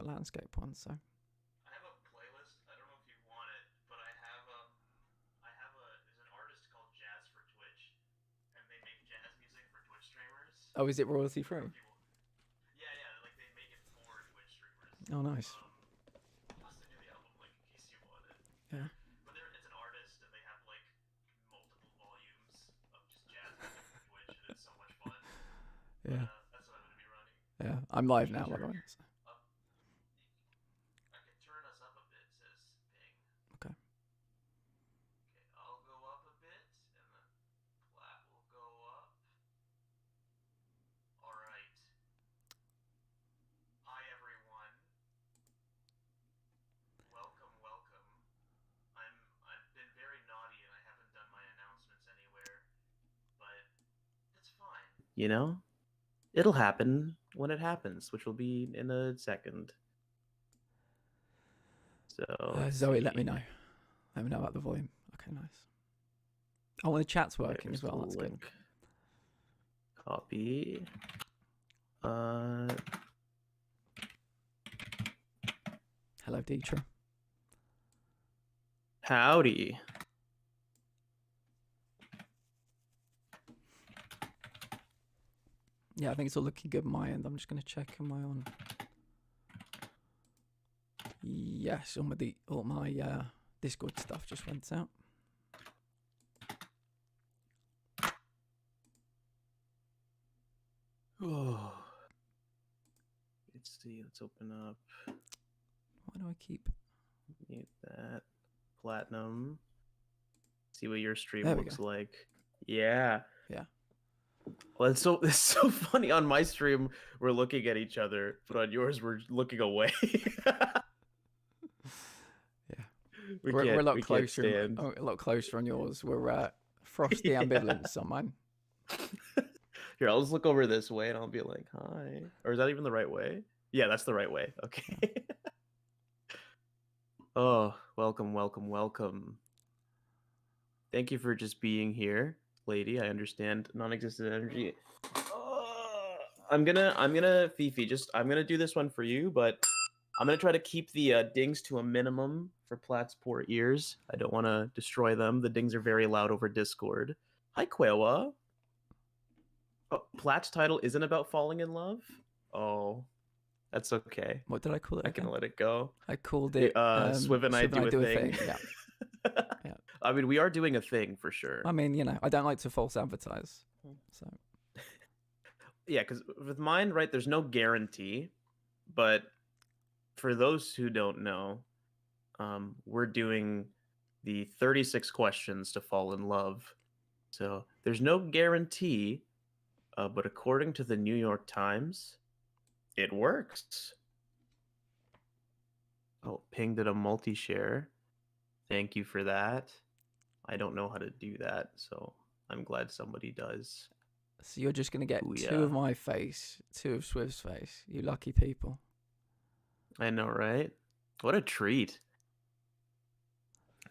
the landscape one. So I have a playlist. I don't know if you want it, but I have a there's an artist called Jazz for Twitch, and they make jazz music for Twitch streamers. oh, is it royalty I don't know free? if you will. Yeah, yeah, like they make it for Twitch streamers. Oh, nice. Um, I'll send you the album link in case you want it. Yeah, But it's an artist, and they have like multiple volumes of just jazz music for Twitch, and it's so much fun. But yeah, that's what I'm gonna be running. yeah. I'm live You can now, by the turn way. your So, up. I can turn us up a bit. Says Bing. okay. Okay, I'll go up a bit, and then Plat will go up. All right. Hi everyone. Welcome, welcome. I've been very naughty and I haven't done my announcements anywhere, but it's fine. You know, it'll happen when it happens, which will be in a second. So Zoe, let me know. Let me know about the volume. Okay, nice. Oh, and the chat's working There's as well. the That's good. link. Copy. Hello, Deetra. Howdy. Yeah, I think it's all looking good on my end. I'm just going to check. Am I on? Yes, all my Discord stuff just went out. Oh. Let's see. Let's open up. Why do I keep? Mute that. Platinum. See what your stream There we looks go. like. Yeah. Yeah. Well, it's so funny. On my stream, we're looking at each other, but on yours, we're looking away. Yeah. we We're a lot we closer. Can't stand. A lot closer on yours. We're frosty Yeah. ambivalence on mine. Here, I'll just look over this way and I'll be like, hi. Or is that even the right way? Yeah, that's the right way. Okay. Oh, welcome, welcome, welcome. Thank you for just being here, lady. I understand non-existent energy. I'm gonna Fifi. I'm gonna do this one for you, but I'm gonna try to keep the dings to a minimum for Plat's poor ears. I don't want to destroy them. The dings are very loud over Discord. Hi, Quewa. Oh, Plat's title isn't about falling in love. Oh, that's okay. What did I call it? I can let it go. I called it. Swiv and I do a thing. Yeah. Yeah. I mean, we are doing a thing for sure. I mean, I don't like to false advertise. So. Yeah, because with mine, right, there's no guarantee. But for those who don't know, we're doing the 36 questions to fall in love. So there's no guarantee, but according to the New York Times, it works. Oh, pinged at a multi-share. Thank you for that. I don't know how to do that, so I'm glad somebody does. So you're just going to get Ooh, two yeah. of my face, two of Swift's face. You lucky people. I know, right? What a treat.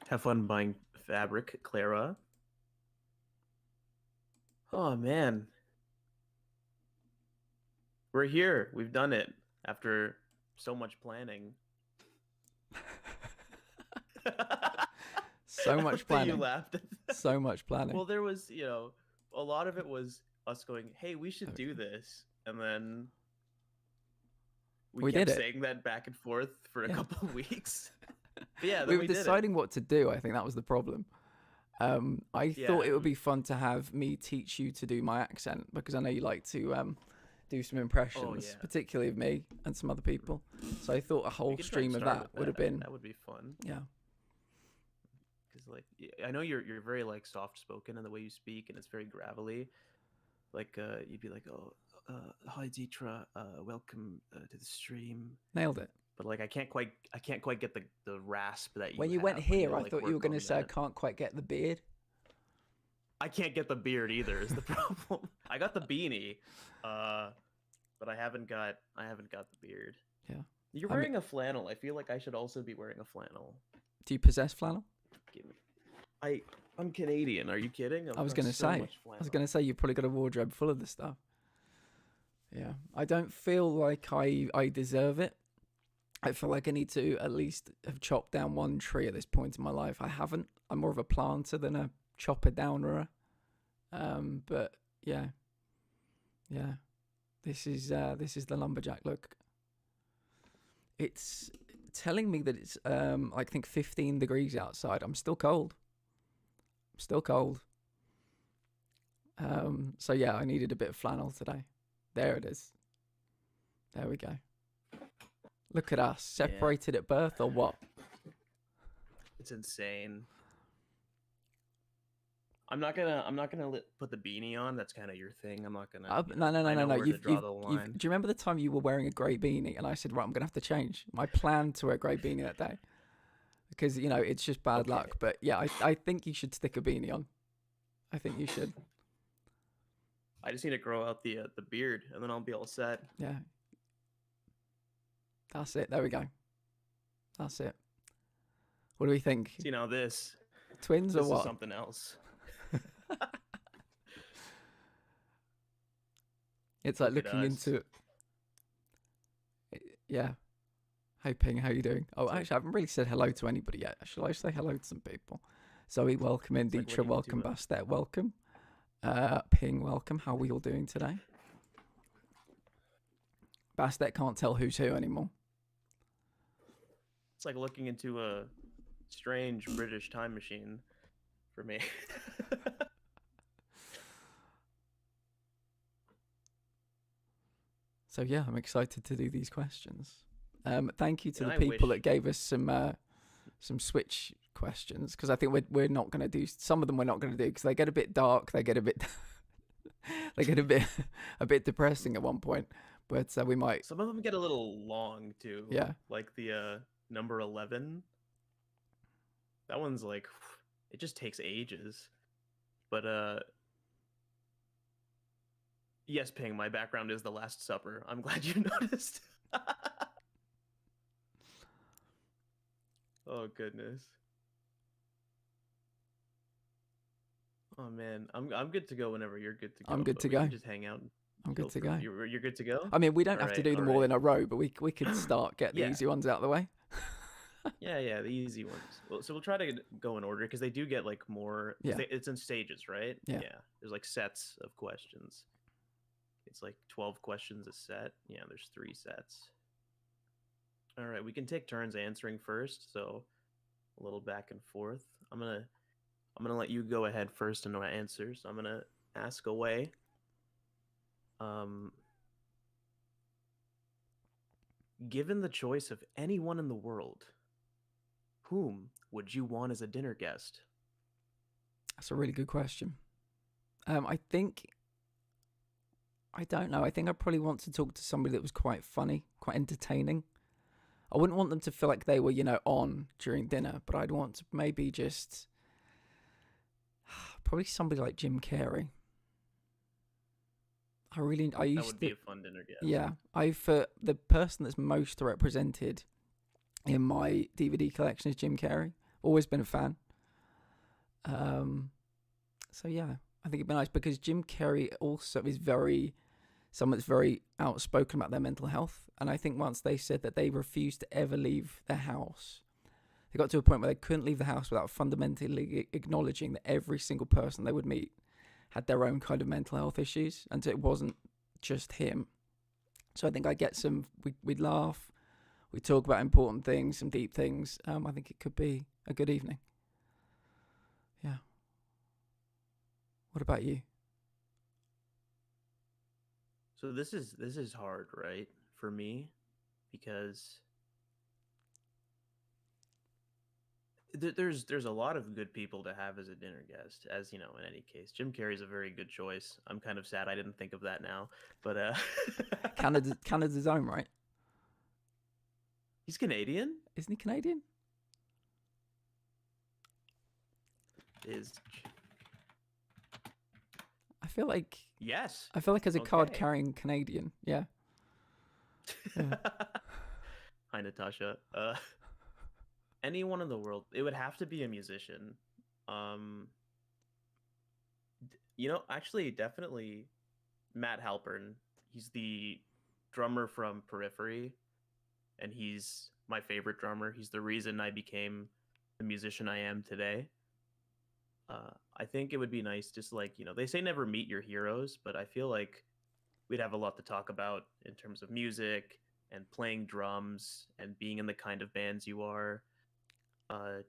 Have fun buying fabric, Clara. Oh, man. We're here. We've done it after so much planning. So much planning. You laughed at that. So much planning. Well, there was, a lot of it was us going, hey, we should do this. And then we kept did it. saying that back and forth for a couple of weeks. But yeah, we were deciding what to do. I think that was the problem. I thought it would be fun to have me teach you to do my accent because I know you like to do some impressions, particularly of me and some other people. So I thought a whole stream of that would have been. That would be fun. Yeah. Because I know you're very soft spoken in the way you speak, and it's very gravelly. You'd be like, oh, hi Deetra, welcome to the stream. Nailed it. But I can't quite get the rasp that you. When you went here, I thought you were going to say I can't quite get the beard. I can't get the beard either. Is the problem? I got the beanie, but I haven't got the beard. Yeah. You're wearing a flannel. I feel like I should also be wearing a flannel. Do you possess flannel? I'm Canadian. Are you kidding? I was going to say you've probably got a wardrobe full of this stuff. Yeah. I don't feel like I deserve it. I feel like I need to at least have chopped down one tree at this point in my life. I haven't. I'm more of a planter than a chopper downer. But yeah, yeah. This is the lumberjack look. It's telling me that it's I think 15 degrees outside. I'm still cold. So yeah, I needed a bit of flannel today. There it is. There we go. Look at us, separated at birth or what? It's insane. I'm not gonna put the beanie on. That's kind of your thing. I'm not gonna. No. Do you remember the time you were wearing a grey beanie and I said, right, I'm gonna have to change my plan to wear a grey beanie that day because it's just bad luck. But yeah, I think you should stick a beanie on. I think you should. I just need to grow out the beard and then I'll be all set. Yeah. That's it. There we go. That's it. What do we think? See, now this twins or what? Is something else. It's like looking into. Yeah. Hey Ping, how you doing? Oh, actually, I haven't really said hello to anybody yet. Shall I say hello to some people? Zoe, welcome in. Dietra, welcome. Bastet, welcome. Ping, welcome. How are we all doing today? Bastet can't tell who's who anymore. It's like looking into a strange British time machine for me. So yeah, I'm excited to do these questions. Thank you to the people that gave us some Switch questions, because I think we're not going to do some of them. We're not going to do because they get a bit dark. They get a bit a bit depressing at one point. But we might. Some of them get a little long too. Yeah. Like the number 11. That one's like, it just takes ages. But yes, Ping, my background is The Last Supper. I'm glad you noticed. Oh goodness. Oh man, I'm good to go whenever you're good to go. I'm good to go. Just hang out. I'm good to go. You're good to go? I mean, we don't have to do them all in a row, but we could start, get the easy ones out of the way. Yeah, the easy ones. Well, so we'll try to go in order because they do get like more. Yeah. It's in stages, right? Yeah. There's like sets of questions. It's like 12 questions a set. Yeah, there's 3 sets. All right, we can take turns answering first, so a little back and forth. I'm gonna let you go ahead first and answer. So I'm gonna ask away. Given the choice of anyone in the world, whom would you want as a dinner guest? That's a really good question. I don't know. I think I probably want to talk to somebody that was quite funny, quite entertaining. I wouldn't want them to feel like they were, on during dinner, but I'd want to maybe just probably somebody like Jim Carrey. That would be a fun dinner guest. Yeah, for the person that's most represented in my DVD collection is Jim Carrey. Always been a fan. So yeah, I think it'd be nice because Jim Carrey also is someone that's very outspoken about their mental health. And I think once they said that they refused to ever leave their house, they got to a point where they couldn't leave the house without fundamentally acknowledging that every single person they would meet had their own kind of mental health issues, and it wasn't just him. So I think I get we'd laugh, we talk about important things, some deep things. I think it could be a good evening. Yeah. What about you? So this is hard, right, for me, because there's a lot of good people to have as a dinner guest, as in any case. Jim Carrey's a very good choice. I'm kind of sad I didn't think of that now, but Canada's own, right? He's Canadian? Isn't he Canadian? I feel like yes. I feel like as a card-carrying Canadian, yeah. Hi, Natasha. Anyone in the world, it would have to be a musician. Actually, definitely Matt Halpern. He's the drummer from Periphery, and he's my favorite drummer. He's the reason I became the musician I am today. I think it would be nice, just like, they say never meet your heroes, but I feel like we'd have a lot to talk about in terms of music and playing drums and being in the kind of bands you are.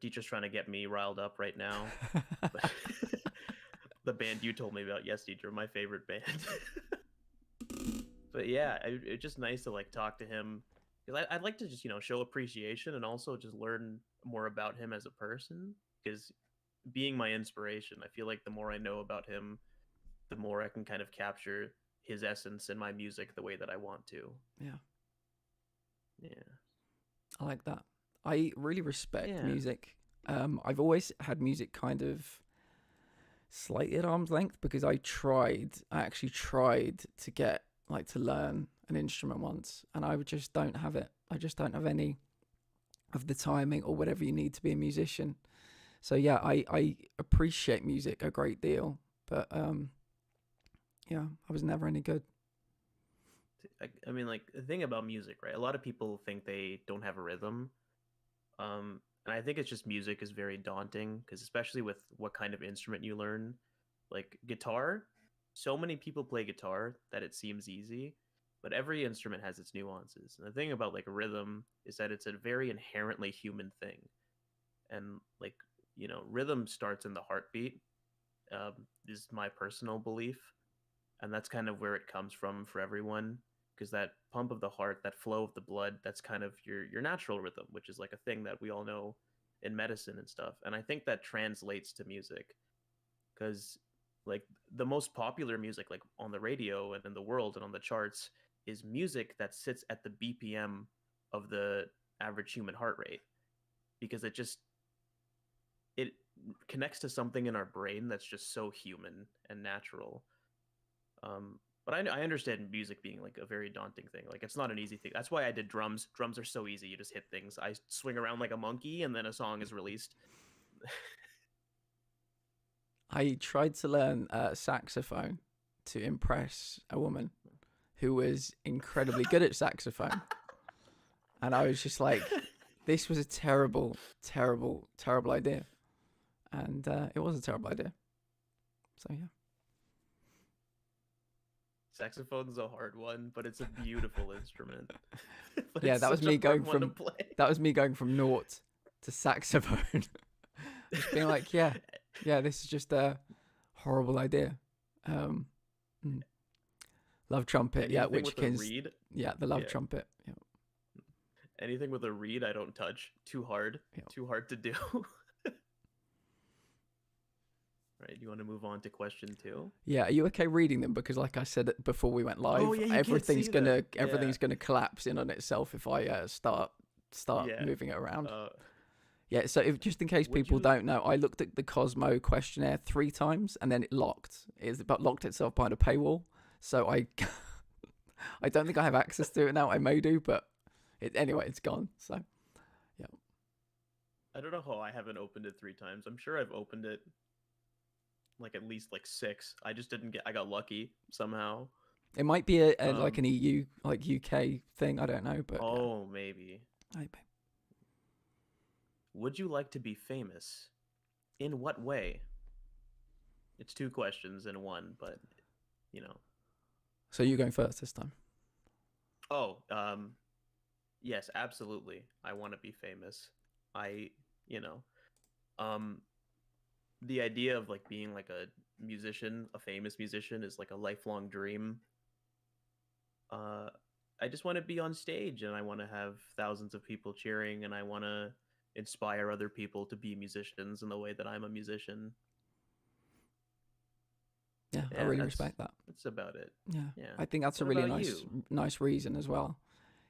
Dietrich's trying to get me riled up right now. The band you told me about, yes, Dietrich, my favorite band. But yeah, it's just nice to like talk to him, because I'd like to just show appreciation and also just learn more about him as a person. Because being my inspiration, I feel like the more I know about him, the more I can kind of capture his essence in my music the way that I want to. Yeah. I like that. I really respect music. I've always had music kind of slightly at arm's length, because I actually tried to get to learn an instrument once, and I just don't have it. I just don't have any of the timing or whatever you need to be a musician. So yeah, I appreciate music a great deal, but yeah, I was never any good. I mean, like, the thing about music, right? A lot of people think they don't have a rhythm. And I think it's just music is very daunting, because especially with what kind of instrument you learn, like guitar, so many people play guitar that it seems easy, but every instrument has its nuances. And the thing about like rhythm is that it's a very inherently human thing. And like, rhythm starts in the heartbeat, is my personal belief. And that's kind of where it comes from for everyone, because that pump of the heart, that flow of the blood, that's kind of your natural rhythm, which is like a thing that we all know in medicine and stuff. And I think that translates to music, because like the most popular music like on the radio and in the world and on the charts is music that sits at the BPM of the average human heart rate, because it connects to something in our brain that's just so human and natural. But I understand music being like a very daunting thing. Like, it's not an easy thing. That's why I did drums. Drums are so easy. You just hit things. I swing around like a monkey, and then a song is released. I tried to learn saxophone to impress a woman who was incredibly good at saxophone. And I was just like, this was a terrible, terrible, terrible idea. And it was a terrible idea. So, yeah. Saxophone's a hard one, but it's a beautiful instrument. Yeah, that was me going from naught to saxophone. Just being like, yeah, this is just a horrible idea. Love trumpet, anything which can reed? Yeah, the love trumpet. Yeah. Anything with a reed, I don't touch. Too hard. Too hard to do. Right, you want to move on to question 2? Yeah, are you okay reading them? Because like I said before we went live, everything's gonna collapse in on itself if I start moving it around. Yeah, so just in case people don't know, I looked at the Cosmo questionnaire 3 times and then it locked. It locked itself behind a paywall. So I don't think I have access to it now. I may do, but anyway, it's gone. So yeah. I don't know how I haven't opened it 3 times. I'm sure I've opened it like at least like 6. I just didn't I got lucky somehow. It might be a like an EU, like UK thing. I don't know, but maybe. Would you like to be famous? In what way? It's 2 questions in one, but So you're going first this time? Yes, absolutely. I want to be famous. The idea of like being like a musician, a famous musician, is like a lifelong dream. I just want to be on stage, and I want to have thousands of people cheering, and I want to inspire other people to be musicians in the way that I'm a musician. Yeah, I really respect that. That's about it. Yeah. I think that's a really nice reason as well.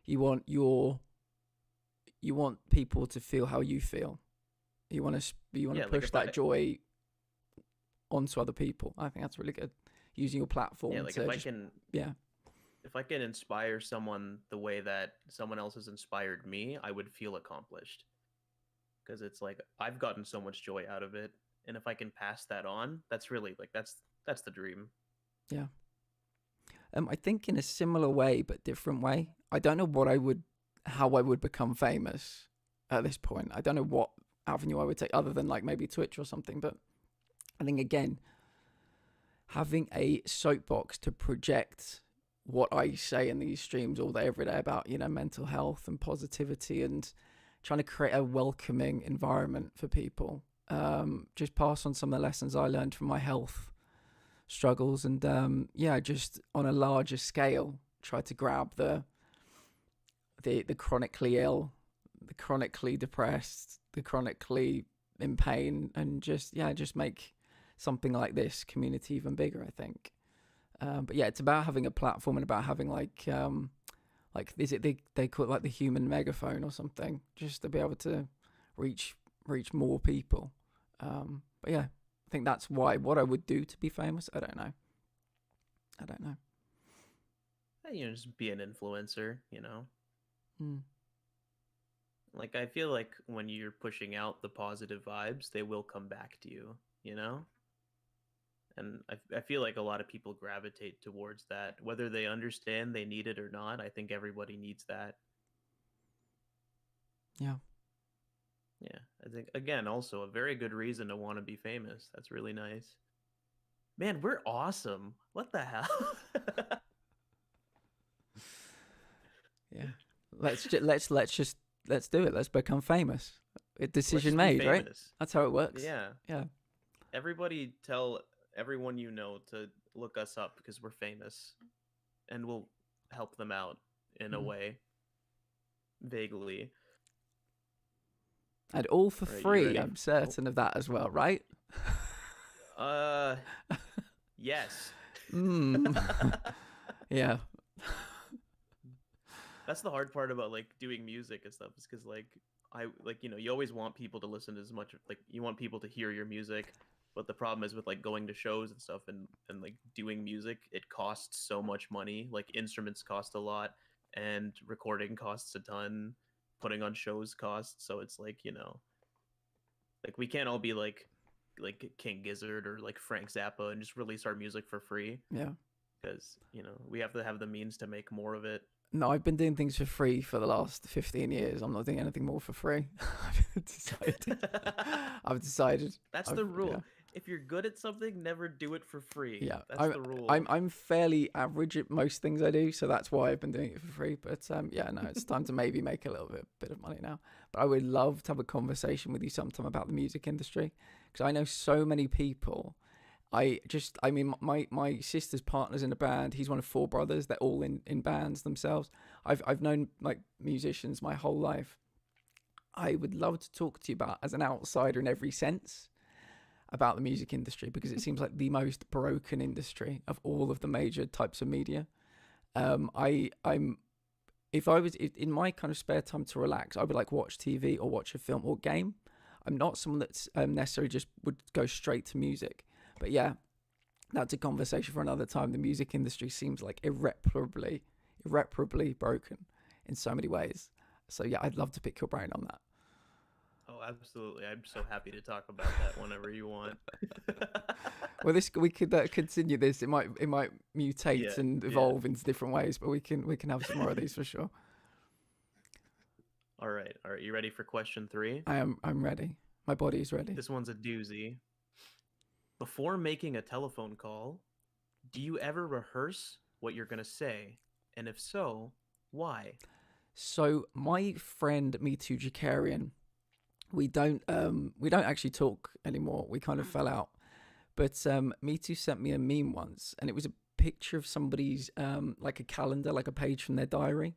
You want people to feel how you feel. You want to push that joy onto other people. I think that's really good. Using your platform. Yeah, like if I can inspire someone the way that someone else has inspired me, I would feel accomplished. Because it's like I've gotten so much joy out of it, and if I can pass that on, that's really like that's the dream. Yeah. I think in a similar way but different way. I don't know what I would how I would become famous at this point. I don't know what avenue I would take other than like maybe Twitch or something, but I think again, having a soapbox to project what I say in these streams all day, every day about, you know, mental health and positivity and trying to create a welcoming environment for people. Just pass on some of the lessons I learned from my health struggles and just on a larger scale, try to grab the chronically ill, the chronically depressed, the chronically in pain, and just make something like this community even bigger, I think. But yeah, it's about having a platform and about having like is it they call it like the human megaphone or something, just to be able to reach more people. But yeah, I think that's why what I would do to be famous. I don't know. You know, just be an influencer, you know. Hmm. Like, I feel like when you're pushing out the positive vibes, they will come back to you, you know? And I feel like a lot of people gravitate towards that, whether they understand they need it or not. I think everybody needs that. Yeah. Yeah. I think, again, also a very good reason to want to be famous. That's really nice. Man, we're awesome. What the hell? Yeah. Let's do it. Let's become famous. Decision made, right? That's how it works. Yeah. Yeah. Everybody tell everyone you know to look us up because we're famous, and we'll help them out in a way, vaguely. And all for free. I'm certain of that as well, right? Yes. Yeah. That's the hard part about like doing music and stuff, is because you know, you always want people to listen as much, like you want people to hear your music, but the problem is with like going to shows and stuff and like doing music, it costs so much money. Like instruments cost a lot, and recording costs a ton, putting on shows costs. So it's like, you know, like we can't all be like King Gizzard or like Frank Zappa and just release our music for free. Yeah. Because, you know, we have to have the means to make more of it. No, I've been doing things for free for the last 15 years. I'm not doing anything more for free. I've decided. That's the rule. Yeah. If you're good at something, never do it for free. Yeah, that's the rule. I'm fairly average at most things I do, so that's why I've been doing it for free. But it's time to maybe make a little bit of money now. But I would love to have a conversation with you sometime about the music industry, because I know so many people. My sister's partner's in a band. He's one of 4 brothers. They're all in bands themselves. I've known like musicians my whole life. I would love to talk to you about, as an outsider in every sense, about the music industry, because it seems like the most broken industry of all of the major types of media. If I was in my kind of spare time to relax, I would like watch TV or watch a film or game. I'm not someone that's necessarily just would go straight to music. But yeah, that's a conversation for another time. The music industry seems like irreparably broken in so many ways. So yeah, I'd love to pick your brain on that. Oh, absolutely. I'm so happy to talk about that whenever you want. Well, we could continue this. It might mutate and evolve into different ways, but we can have some more of these for sure. All right. You ready for question 3? I'm ready. My body is ready. This one's a doozy. Before making a telephone call, do you ever rehearse what you're going to say? And if so, why? So my friend Mitu Jakarian, we don't actually talk anymore. We kind of fell out. But Mitu sent me a meme once, and it was a picture of somebody's like a calendar, like a page from their diary.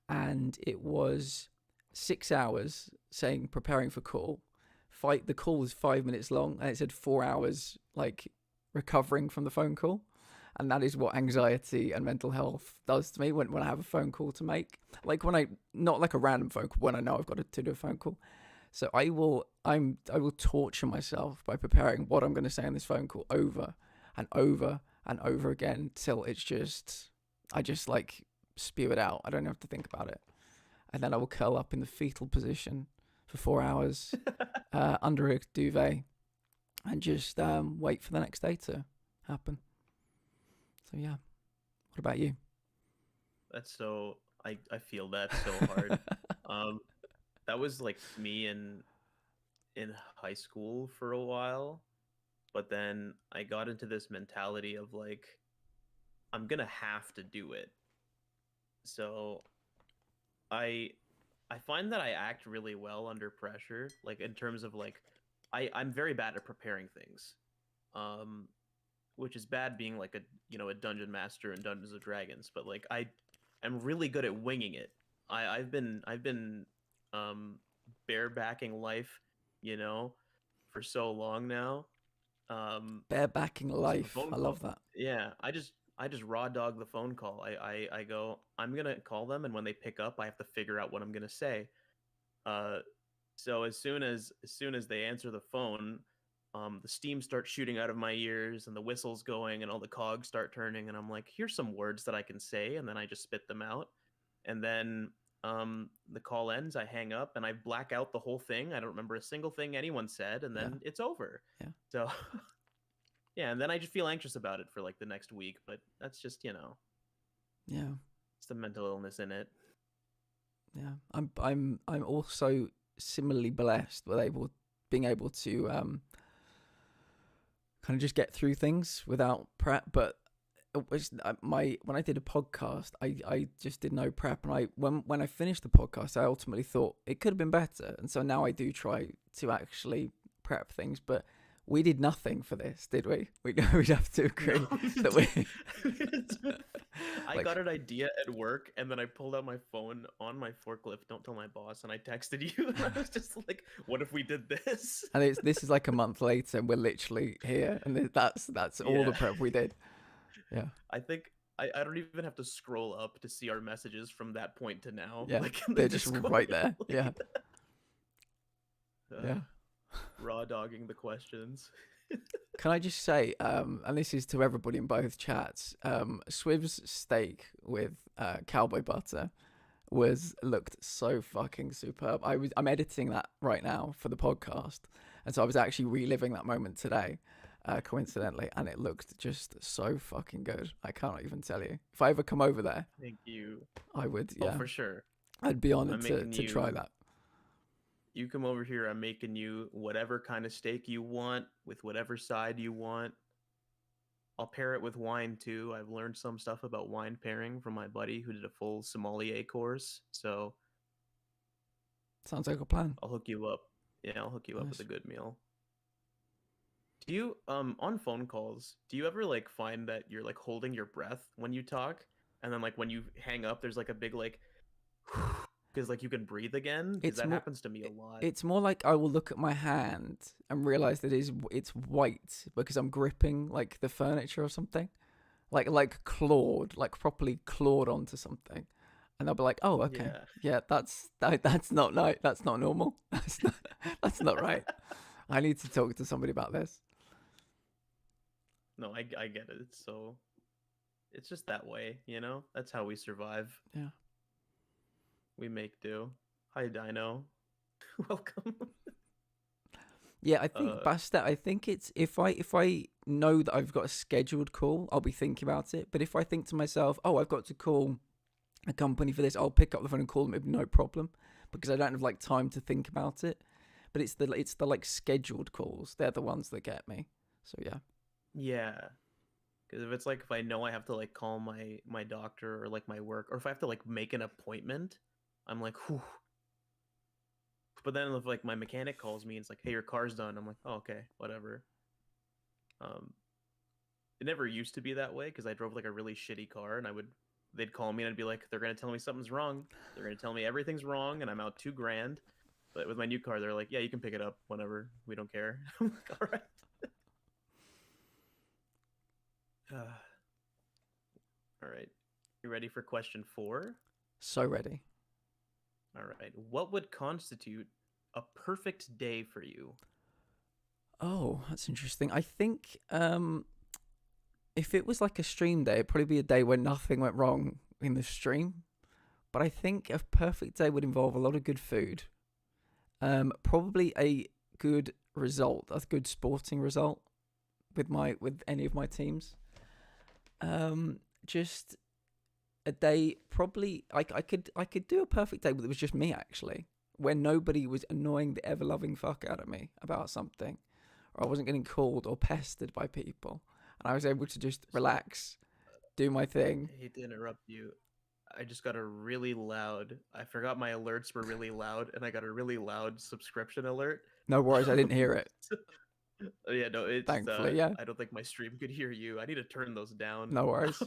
And it was 6 hours saying preparing for call. The call was 5 minutes long, and it said 4 hours like recovering from the phone call. And that is what anxiety and mental health does to me when I have a phone call to make. Like not like a random phone call, when I know I've got to do a phone call. So I will torture myself by preparing what I'm going to say in this phone call over and over and over again till I just like spew it out. I don't have to think about it. And then I will curl up in the fetal position for 4 hours under a duvet and just wait for the next day to happen. So yeah. What about you? That's so I feel that so hard. That was like me in high school for a while, but then I got into this mentality of like I'm gonna have to do it. So I I find that I act really well under pressure, like in terms of like I'm very bad at preparing things. Um which is bad being like a a dungeon master in Dungeons and Dragons, but like I am really good at winging it. I've been um barebacking life, you know, for so long now. Barebacking So the life. phone I call, love that. yeah, I just raw dog the phone call. I go, I'm gonna call them, and when they pick up, I have to figure out what I'm gonna say. Uh, so as soon as they answer the phone, the steam starts shooting out of my ears, and the whistle's going, and all the cogs start turning, and I'm like, here's some words that I can say, and then I just spit them out, and then the call ends. I hang up, and I black out the whole thing. I don't remember a single thing anyone said, and Yeah. then it's over. Yeah. So yeah, and then I just feel anxious about it for like the next week, but that's just, Yeah. it's the mental illness in it. Yeah. I'm also similarly blessed with being able to kind of just get through things without prep. But it was when I did a podcast, I just did no prep, and when I finished the podcast, I ultimately thought it could have been better, and so now I do try to actually prep things, but we did nothing for this, did we? We'd have to agree No, that we. I Like, got an idea at work, and then I pulled out my phone on my forklift. Don't tell my boss, and I texted you, and I was just like, "What if we did this?" and this is like a month later, and we're literally here, and that's all the Yeah, prep we did. Yeah, I think I don't even have to scroll up to see our messages from that point to now, yeah, like in the they're just right Discord. there. Like, Yeah, uh, yeah. raw dogging the questions. Can I just say, and this is to everybody in both chats, Swiv's steak with cowboy butter looked so fucking superb. I'm editing that right now for the podcast, and so I was actually reliving that moment today, coincidentally, and it looked just so fucking good. I can't even tell you. If I ever come over there, Thank you. I would. Oh, Yeah, for sure. I'd be honored I'm to making try you that. You come over here, I'm making you whatever kind of steak you want with whatever side you want. I'll pair it with wine too. I've learned some stuff about wine pairing from my buddy who did a full sommelier course. So Sounds like a plan. I'll hook you up. Yeah, I'll hook you up with Nice. a good meal. Do you on phone calls, do you ever like find that you're like holding your breath when you talk? And then like when you hang up, there's like a big like because like you can breathe again? Because It's that more. happens to me a lot. It's more like I will look at my hand and realize that it's white because I'm gripping like the furniture or something, like clawed, like properly clawed onto something, and I'll be like, oh, okay, Yeah. yeah, that's not right. That's not normal. That's not right. I need to talk to somebody about this. No, I get it. It's just that way, you know? That's how we survive. Yeah. We make do. Hi, Dino. Welcome. Yeah, I think Uh, Bastet. I think it's if I know that I've got a scheduled call, I'll be thinking about it. But if I think to myself, oh, I've got to call a company for this, I'll pick up the phone and call them. It'd be no problem because I don't have like time to think about it. But it's the like scheduled calls. They're the ones that get me. So yeah, yeah. Because if I know I have to like call my doctor or like my work, or if I have to like make an appointment, I'm like, whew. But then if like my mechanic calls me and it's like, hey, your car's done, I'm like, oh, okay, whatever. Um, it never used to be that way because I drove like a really shitty car, and they'd call me and I'd be like, they're gonna tell me something's wrong. They're gonna tell me everything's wrong, and I'm out $2,000. But with my new car, they're like, yeah, you can pick it up whenever. We don't care. I'm like, all right. All right. You ready for question 4? so ready. All right. What would constitute a perfect day for you? Oh, that's interesting. I think if it was like a stream day, it'd probably be a day where nothing went wrong in the stream. But I think a perfect day would involve a lot of good food. Probably a good result, a good sporting result with any of my teams. Just a day probably I could do a perfect day, but it was just me actually, when nobody was annoying the ever loving fuck out of me about something, or I wasn't getting called or pestered by people, and I was able to just relax, do my thing. I hate to interrupt you. I just got a really loud. I forgot my alerts were really loud, and I got a really loud subscription alert. No worries, I didn't hear it. Yeah, no, it's Thankfully, yeah. I don't think my stream could hear you. I need to turn those down. No worries.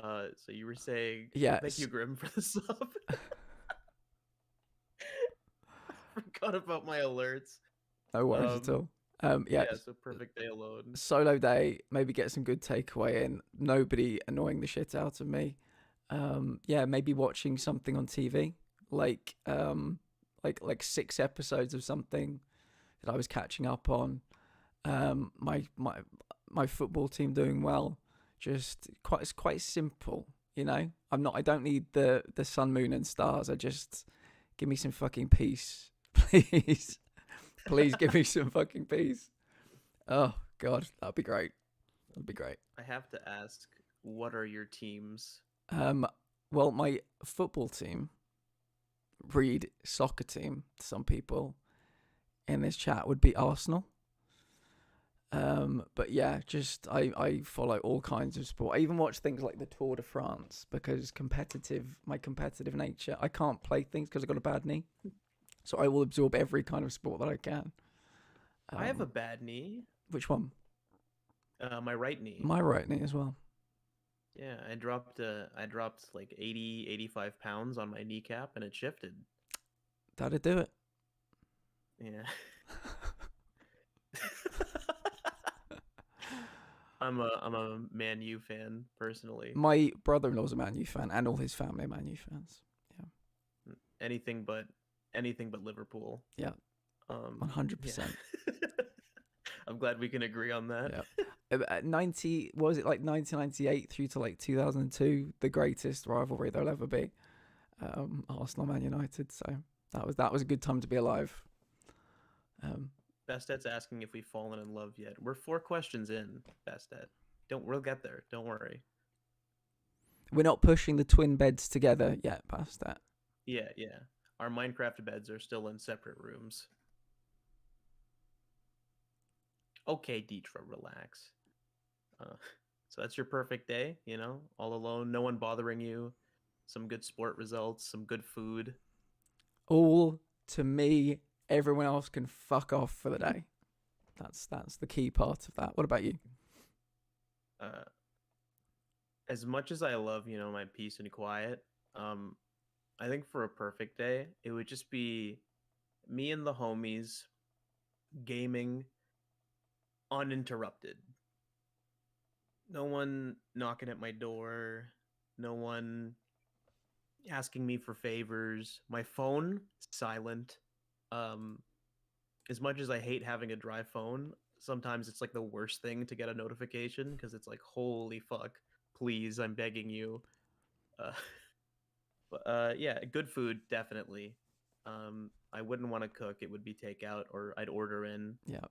So you were saying, yeah. Thank you, Grim, for the sub. I forgot about my alerts. No worries at all. Yeah, so perfect day alone. Solo day, maybe get some good takeaway in. Nobody annoying the shit out of me. Yeah, maybe watching something on TV, like 6 episodes of something that I was catching up on. My football team doing well. Just it's quite simple, you know. I don't need the sun, moon, and stars. I just give me some fucking peace, please. Please give me some fucking peace. Oh God, that'd be great. That'd be great. I have to ask, what are your teams? Well, my football team, read soccer team, some people in this chat would be Arsenal. But yeah, just I follow all kinds of sport. I even watch things like the Tour de France because my competitive nature. I can't play things because I've got a bad knee. So I will absorb every kind of sport that I can. I have a bad knee. Which one? My right knee. My right knee as well. Yeah, I dropped like 80, 85 pounds on my kneecap and it shifted. That'd do it. Yeah. I'm a Man U fan personally. My brother-in-law's a Man U fan, and all his family are Man U fans. Yeah. Anything but Liverpool. Yeah. 100%. Yeah. I'm glad we can agree on that. Yeah. 1998 through to like 2002, the greatest rivalry there'll ever be. Arsenal, Man United. So that was a good time to be alive. Bastet's asking if we've fallen in love yet. We're 4 questions in, Bastet. We'll get there. Don't worry. We're not pushing the twin beds together yet, Bastet. Yeah. Our Minecraft beds are still in separate rooms. Okay, Deetra, relax. So that's your perfect day, you know? All alone, no one bothering you. Some good sport results, some good food. All to me. Everyone else can fuck off for the day. That's the key part of that. What about you? As much as I love, my peace and quiet, I think for a perfect day, it would just be me and the homies gaming uninterrupted. No one knocking at my door. No one asking me for favors. My phone, silent. As much as I hate having a dry phone, sometimes it's like the worst thing to get a notification because it's like, holy fuck, please, I'm begging you. Yeah, good food, definitely. I wouldn't want to cook. It would be takeout or I'd order in. Yeah.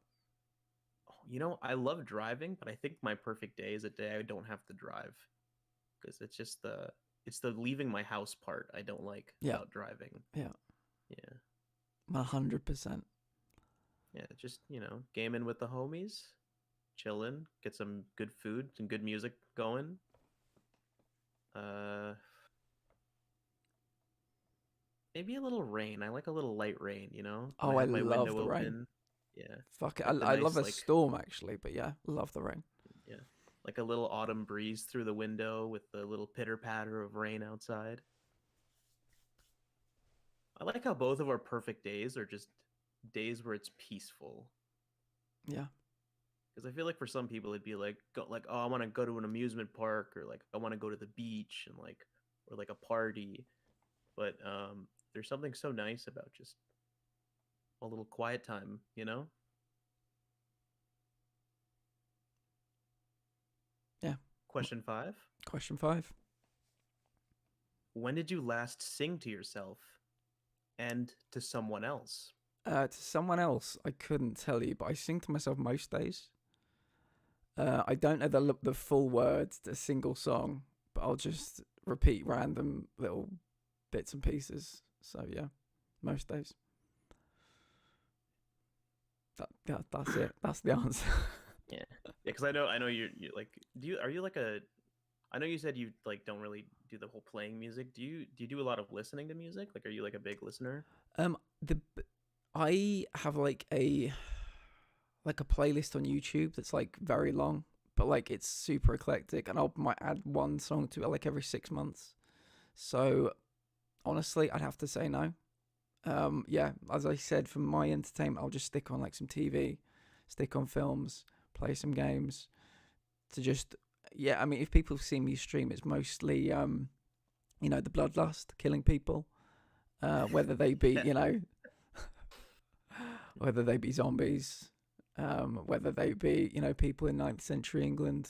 I love driving, but I think my perfect day is a day I don't have to drive because it's just the leaving my house part I don't like about driving. Yeah. 100%. Yeah, just, gaming with the homies, chilling, get some good food, some good music going. Maybe a little rain. I like a little light rain, Oh, I love the rain. Yeah. Fuck it. I love a storm, actually, but yeah, love the rain. Yeah. Like a little autumn breeze through the window with the little pitter-patter of rain outside. I like how both of our perfect days are just days where it's peaceful. Yeah. Because I feel like for some people it'd be like, oh, I want to go to an amusement park, or like I want to go to the beach and or like a party. But there's something so nice about just a little quiet time, Yeah. Question 5. Question 5. When did you last sing to yourself and to someone else? To someone else, I couldn't tell you, but I sing to myself most days. I don't know the full words to a single song, but I'll just repeat random little bits and pieces. So yeah, most days. That's it. That's the answer. Yeah, because I know you're like, are you like a? I know you said you like don't really do the whole playing music. Do you do a lot of listening to music? Like, are you like a big listener? The I have like a playlist on YouTube that's like very long, but like it's super eclectic, and I might add one song to it like every 6 months. So honestly, I'd have to say no. Yeah, as I said, for my entertainment, I'll just stick on like some TV, stick on films, play some games. To just, yeah, I mean, if people see me stream, it's mostly the bloodlust, killing people, whether they be whether they be zombies, whether they be people in 9th century England.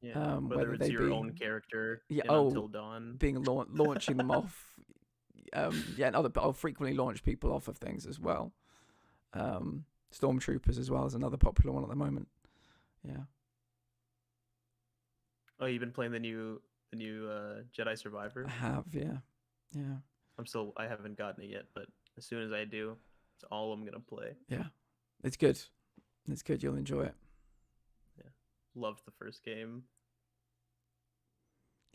Yeah, whether it's your own character in Until Dawn, launching them off. And I'll frequently launch people off of things as well. Stormtroopers as well is another popular one at the moment. Yeah. Oh, you've been playing the new Jedi Survivor? I have, yeah. I haven't gotten it yet, but as soon as I do, it's all I'm gonna play. Yeah, it's good. It's good. You'll enjoy it. Yeah, loved the first game.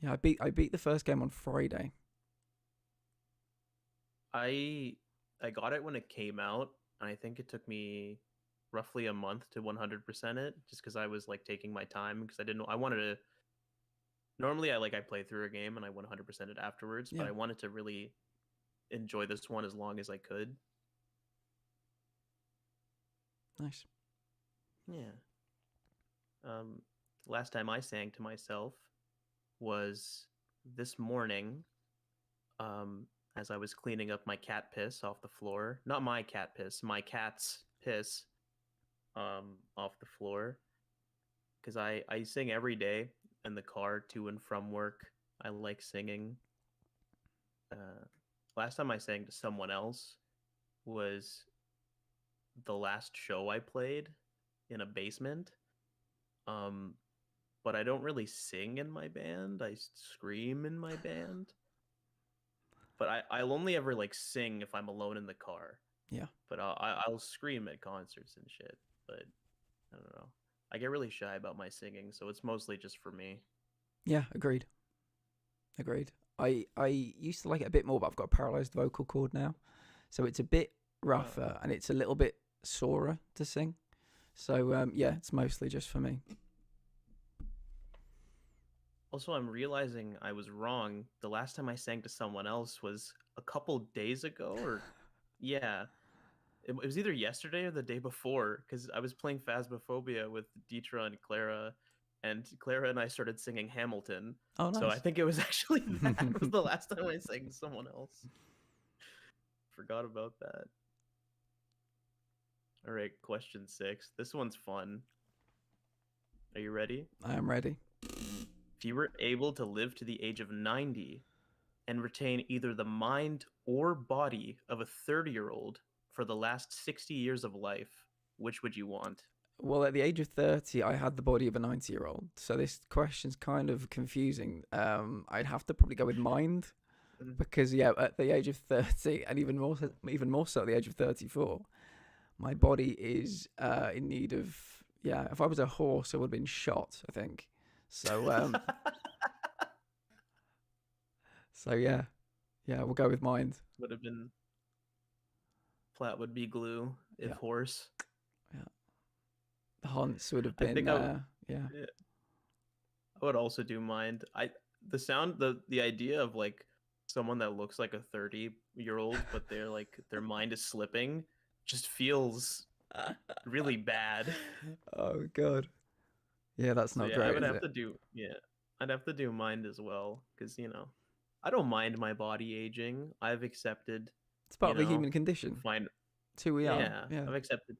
Yeah, I beat the first game on Friday. I got it when it came out, and I think it took me roughly a month to 100% it, just because I was like taking my time because I didn't know I wanted to. Normally, I play through a game and I 100% it afterwards, but I wanted to really enjoy this one as long as I could. Nice. Yeah. Last time I sang to myself was this morning. As I was cleaning up my cat piss off the floor. Not my cat piss, my cat's piss off the floor. Because I sing every day in the car to and from work. I like singing. Last time I sang to someone else was the last show I played in a basement. But I don't really sing in my band. I scream in my band. But I'll only ever like sing if I'm alone in the car. Yeah. But I'll scream at concerts and shit. But I don't know. I get really shy about my singing, so it's mostly just for me. Yeah, agreed. I used to like it a bit more, but I've got a paralyzed vocal cord now, so it's a bit rougher and it's a little bit sorer to sing. So yeah, it's mostly just for me. Also, I'm realizing I was wrong. The last time I sang to someone else was a couple days ago, or yeah, it was either yesterday or the day before, because I was playing Phasmophobia with Deetra and Clara, and Clara and I started singing Hamilton. Oh, nice. So I think it was actually that was the last time I sang to someone else. Forgot about that. All right, question 6. This one's fun. Are you ready? I am ready. If you were able to live to the age of 90 and retain either the mind or body of a 30-year-old for the last 60 years of life, which would you want? Well, at the age of 30, I had the body of a 90-year-old. So this question's kind of confusing. I'd have to probably go with mind because, yeah, at the age of 30, and even more so at the age of 34, my body is in need of, yeah, if I was a horse, I would have been shot, I think. So, so yeah, we'll go with mind. Would have been flat would be glue if horse. Yeah, the Hunts would have been. Yeah. I would also do mind. The idea of like someone that looks like a 30-year-old, but they're like their mind is slipping, just feels really bad. Oh God. Yeah, that's not great. I'd have to do mind as well, because I don't mind my body aging. I've accepted it's part of the human condition. It's who we are. Yeah. I've accepted.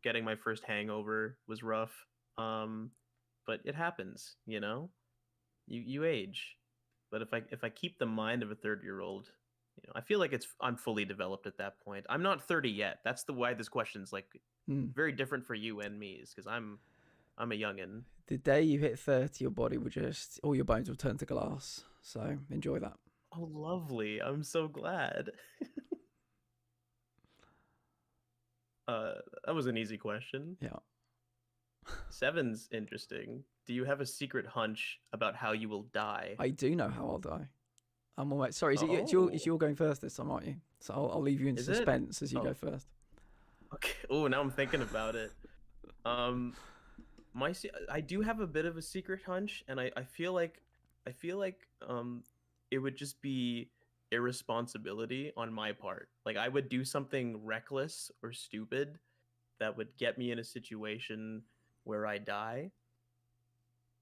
Getting my first hangover was rough, but it happens. You age, but if I keep the mind of a 30-year-old, I feel like I'm fully developed at that point. I'm not 30 yet. That's why this question's like very different for you and me, is because I'm I'm a youngin. The day you hit 30, your body will just, all your bones will turn to glass. So enjoy that. Oh, lovely. I'm so glad. That was an easy question. Yeah. 7's interesting. Do you have a secret hunch about how you will die? I do know how I'll die. I'm all right. Sorry, it's you're going first this time, aren't you? So I'll leave you in suspense as you go first. Okay. Oh, now I'm thinking about it. I do have a bit of a secret hunch, and I feel like it would just be irresponsibility on my part. Like I would do something reckless or stupid that would get me in a situation where I die.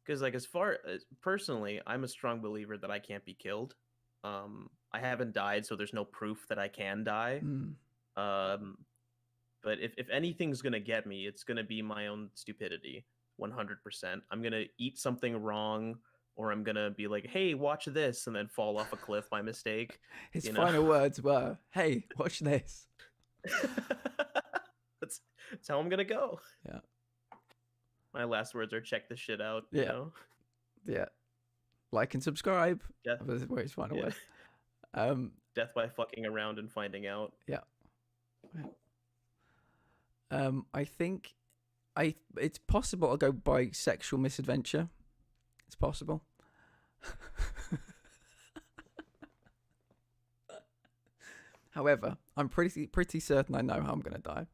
Because like as far as personally, I'm a strong believer that I can't be killed. I haven't died, so there's no proof that I can die. But if anything's gonna get me, it's gonna be my own stupidity. 100%. I'm gonna eat something wrong, or I'm gonna be like, "Hey, watch this," and then fall off a cliff by mistake. His final words were, "Hey, watch this." That's how I'm gonna go. Yeah. My last words are, "Check this shit out." Yeah. You know? Yeah. Like and subscribe. Yeah. Where his final word. Death by fucking around and finding out. Yeah. I think it's possible I'll go by sexual misadventure. It's possible. However, I'm pretty certain I know how I'm gonna die.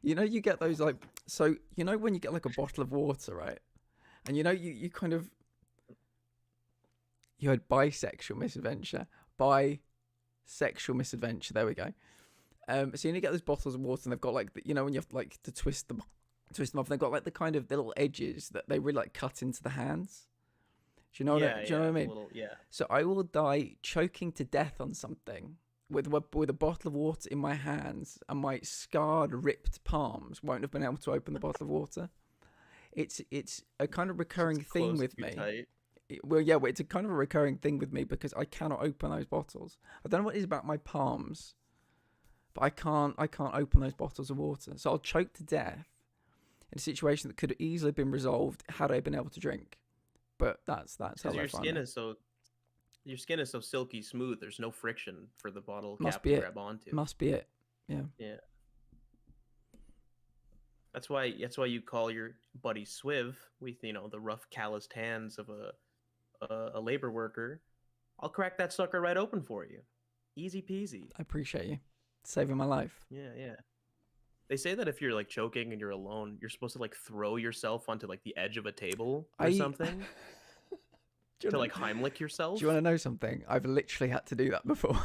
You know, you get those like, so you know when you get like a bottle of water, right? And you know you kind of, you had bisexual misadventure, bisexual misadventure. There we go. So you get those bottles of water, and they've got like, you know, when you have like to twist them off, they've got like the kind of little edges that they really like cut into the hands. Do you know what I mean? So I will die choking to death on something with a bottle of water in my hands, and my scarred, ripped palms won't have been able to open the bottle of water. It's a kind of recurring thing with me. It's a kind of a recurring thing with me because I cannot open those bottles. I don't know what it is about my palms, but I can't open those bottles of water. So I'll choke to death in a situation that could have easily been resolved had I been able to drink. But that's how your skin is so silky smooth. There's no friction for the bottle cap to grab onto. Must be it. Yeah. Yeah. That's why you call your buddy Swiv with, you know, the rough calloused hands of a labor worker. I'll crack that sucker right open for you. Easy peasy. I appreciate you saving my life. Yeah. They say that if you're like choking and you're alone, you're supposed to like throw yourself onto like the edge of a table or something to like Heimlich yourself. Do you want to know something? I've literally had to do that before.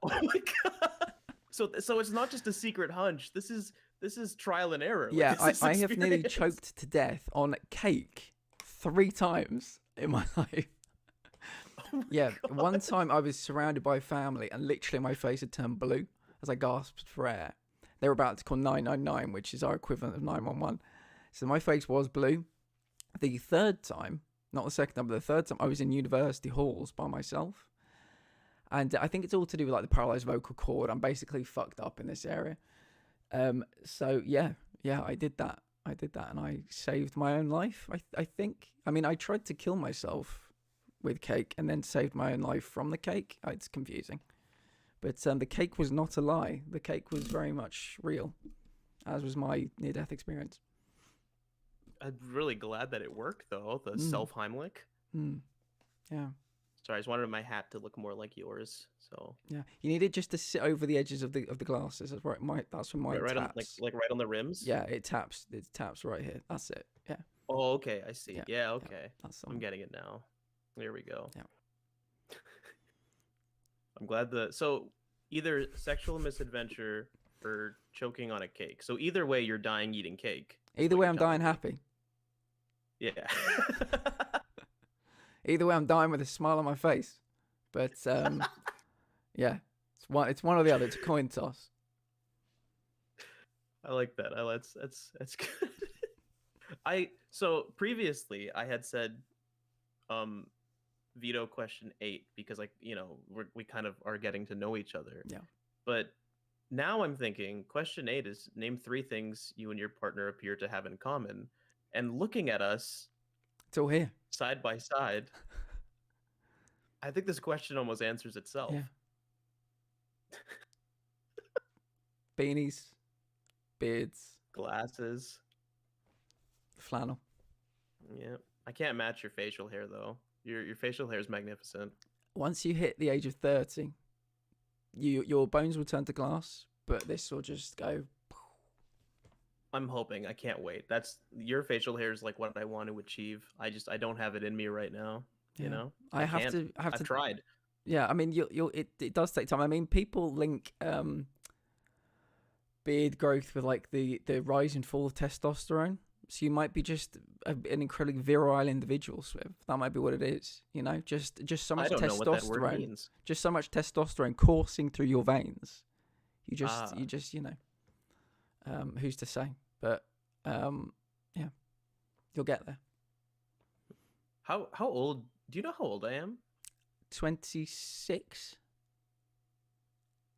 Oh my god! So it's not just a secret hunch. This is trial and error. Yeah, I have nearly choked to death on cake 3 times in my life. Oh my God. One time I was surrounded by family and literally my face had turned blue as I gasped for air. They were about to call 999, which is our equivalent of 911. So my face was blue. The third time, not the second time, but the third time, I was in university halls by myself. And I think it's all to do with like the paralyzed vocal cord. I'm basically fucked up in this area. So yeah, I did that. And I saved my own life, I think. I mean, I tried to kill myself with cake and then saved my own life from the cake. It's confusing. But the cake was not a lie. The cake was very much real, as was my near-death experience. I'm really glad that it worked, though. The self-Heimlich. Yeah. Sorry, I just wanted my hat to look more like yours. So yeah, you need it just to sit over the edges of the glasses. That's right. That's when mine taps. On, right on the rims. Yeah, it taps. It taps right here. That's it. Yeah. Oh, okay. I see. Yeah. Okay. Yeah, I'm getting it now. There we go. Yeah. I'm glad so either sexual misadventure or choking on a cake. So either way, you're dying eating cake. Either way, I'm dying happy. Yeah. Either way, I'm dying with a smile on my face. But yeah, it's one or the other. It's a coin toss. I like that. That's good. So previously I had said veto question 8 because, like, you know, we kind of are getting to know each other. Yeah. But now I'm thinking question 8 is name 3 things you and your partner appear to have in common. And looking at us It's all here. side by side, I think this question almost answers itself. Yeah. Beanies, beards, glasses, flannel. Yeah, I can't match your facial hair though. Your facial hair is magnificent. Once you hit the age of 30, your bones will turn to glass, but this will just go. I'm hoping. I can't wait. That's your facial hair is like what I want to achieve. I don't have it in me right now. Yeah. You know, I have to. I've tried. Yeah, I mean, it does take time. I mean, people link beard growth with like the rise and fall of testosterone. So you might be just an incredibly virile individual, Swift. That might be what it is. You know, just so much testosterone. Know what that word means. Just so much testosterone coursing through your veins. You just you know, who's to say? But yeah, you'll get there. How old? Do you know how old I am? 26.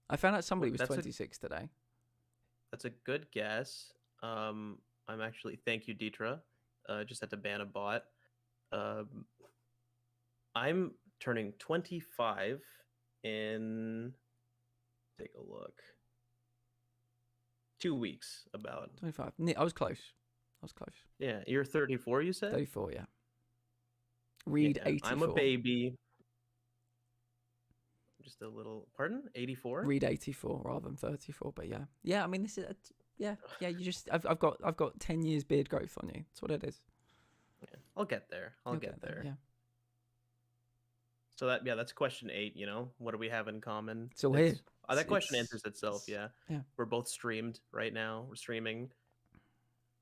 I found out somebody was 26 today. That's a good guess. I'm actually, thank you, Deetra. Just had to ban a bot. I'm turning 25 in, take a look, 2 weeks about. 25. I was close. Yeah, you're 34, you said? 34, yeah. Read 84. I'm a baby. Just a little, pardon? 84? Read 84 rather than 34, but yeah. Yeah, I mean, this is, yeah, you just, I've got 10 years beard growth on you. That's what it is. Yeah, I'll get there. I'll get there. Yeah. So that's question 8, you know? What do we have in common? So here. That question answers itself, yeah. Yeah. We're both streamed right now. We're streaming.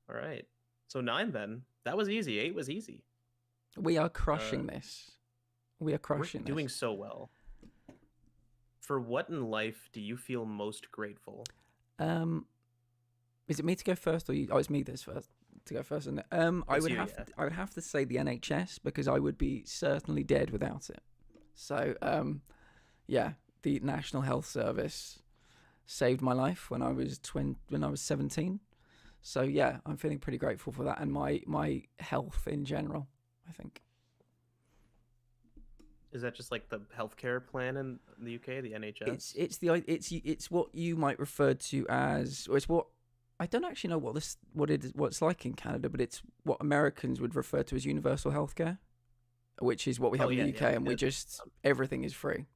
All right. So 9 then. That was easy. 8 was easy. We are crushing this. We are crushing this. Doing so well. For what in life do you feel most grateful? Is it me to go first, or you? Oh, it's me that's first to go first, isn't it? I would have to say the NHS, because I would be certainly dead without it. So, yeah, the National Health Service saved my life when I was 17. So yeah, I'm feeling pretty grateful for that, and my health in general, I think. Is that just like the healthcare plan in the UK, the NHS? It's what you might refer to as, or it's what, I don't actually know what it's like in Canada, but it's what Americans would refer to as universal healthcare, which is what we have in the UK, and we just, everything is free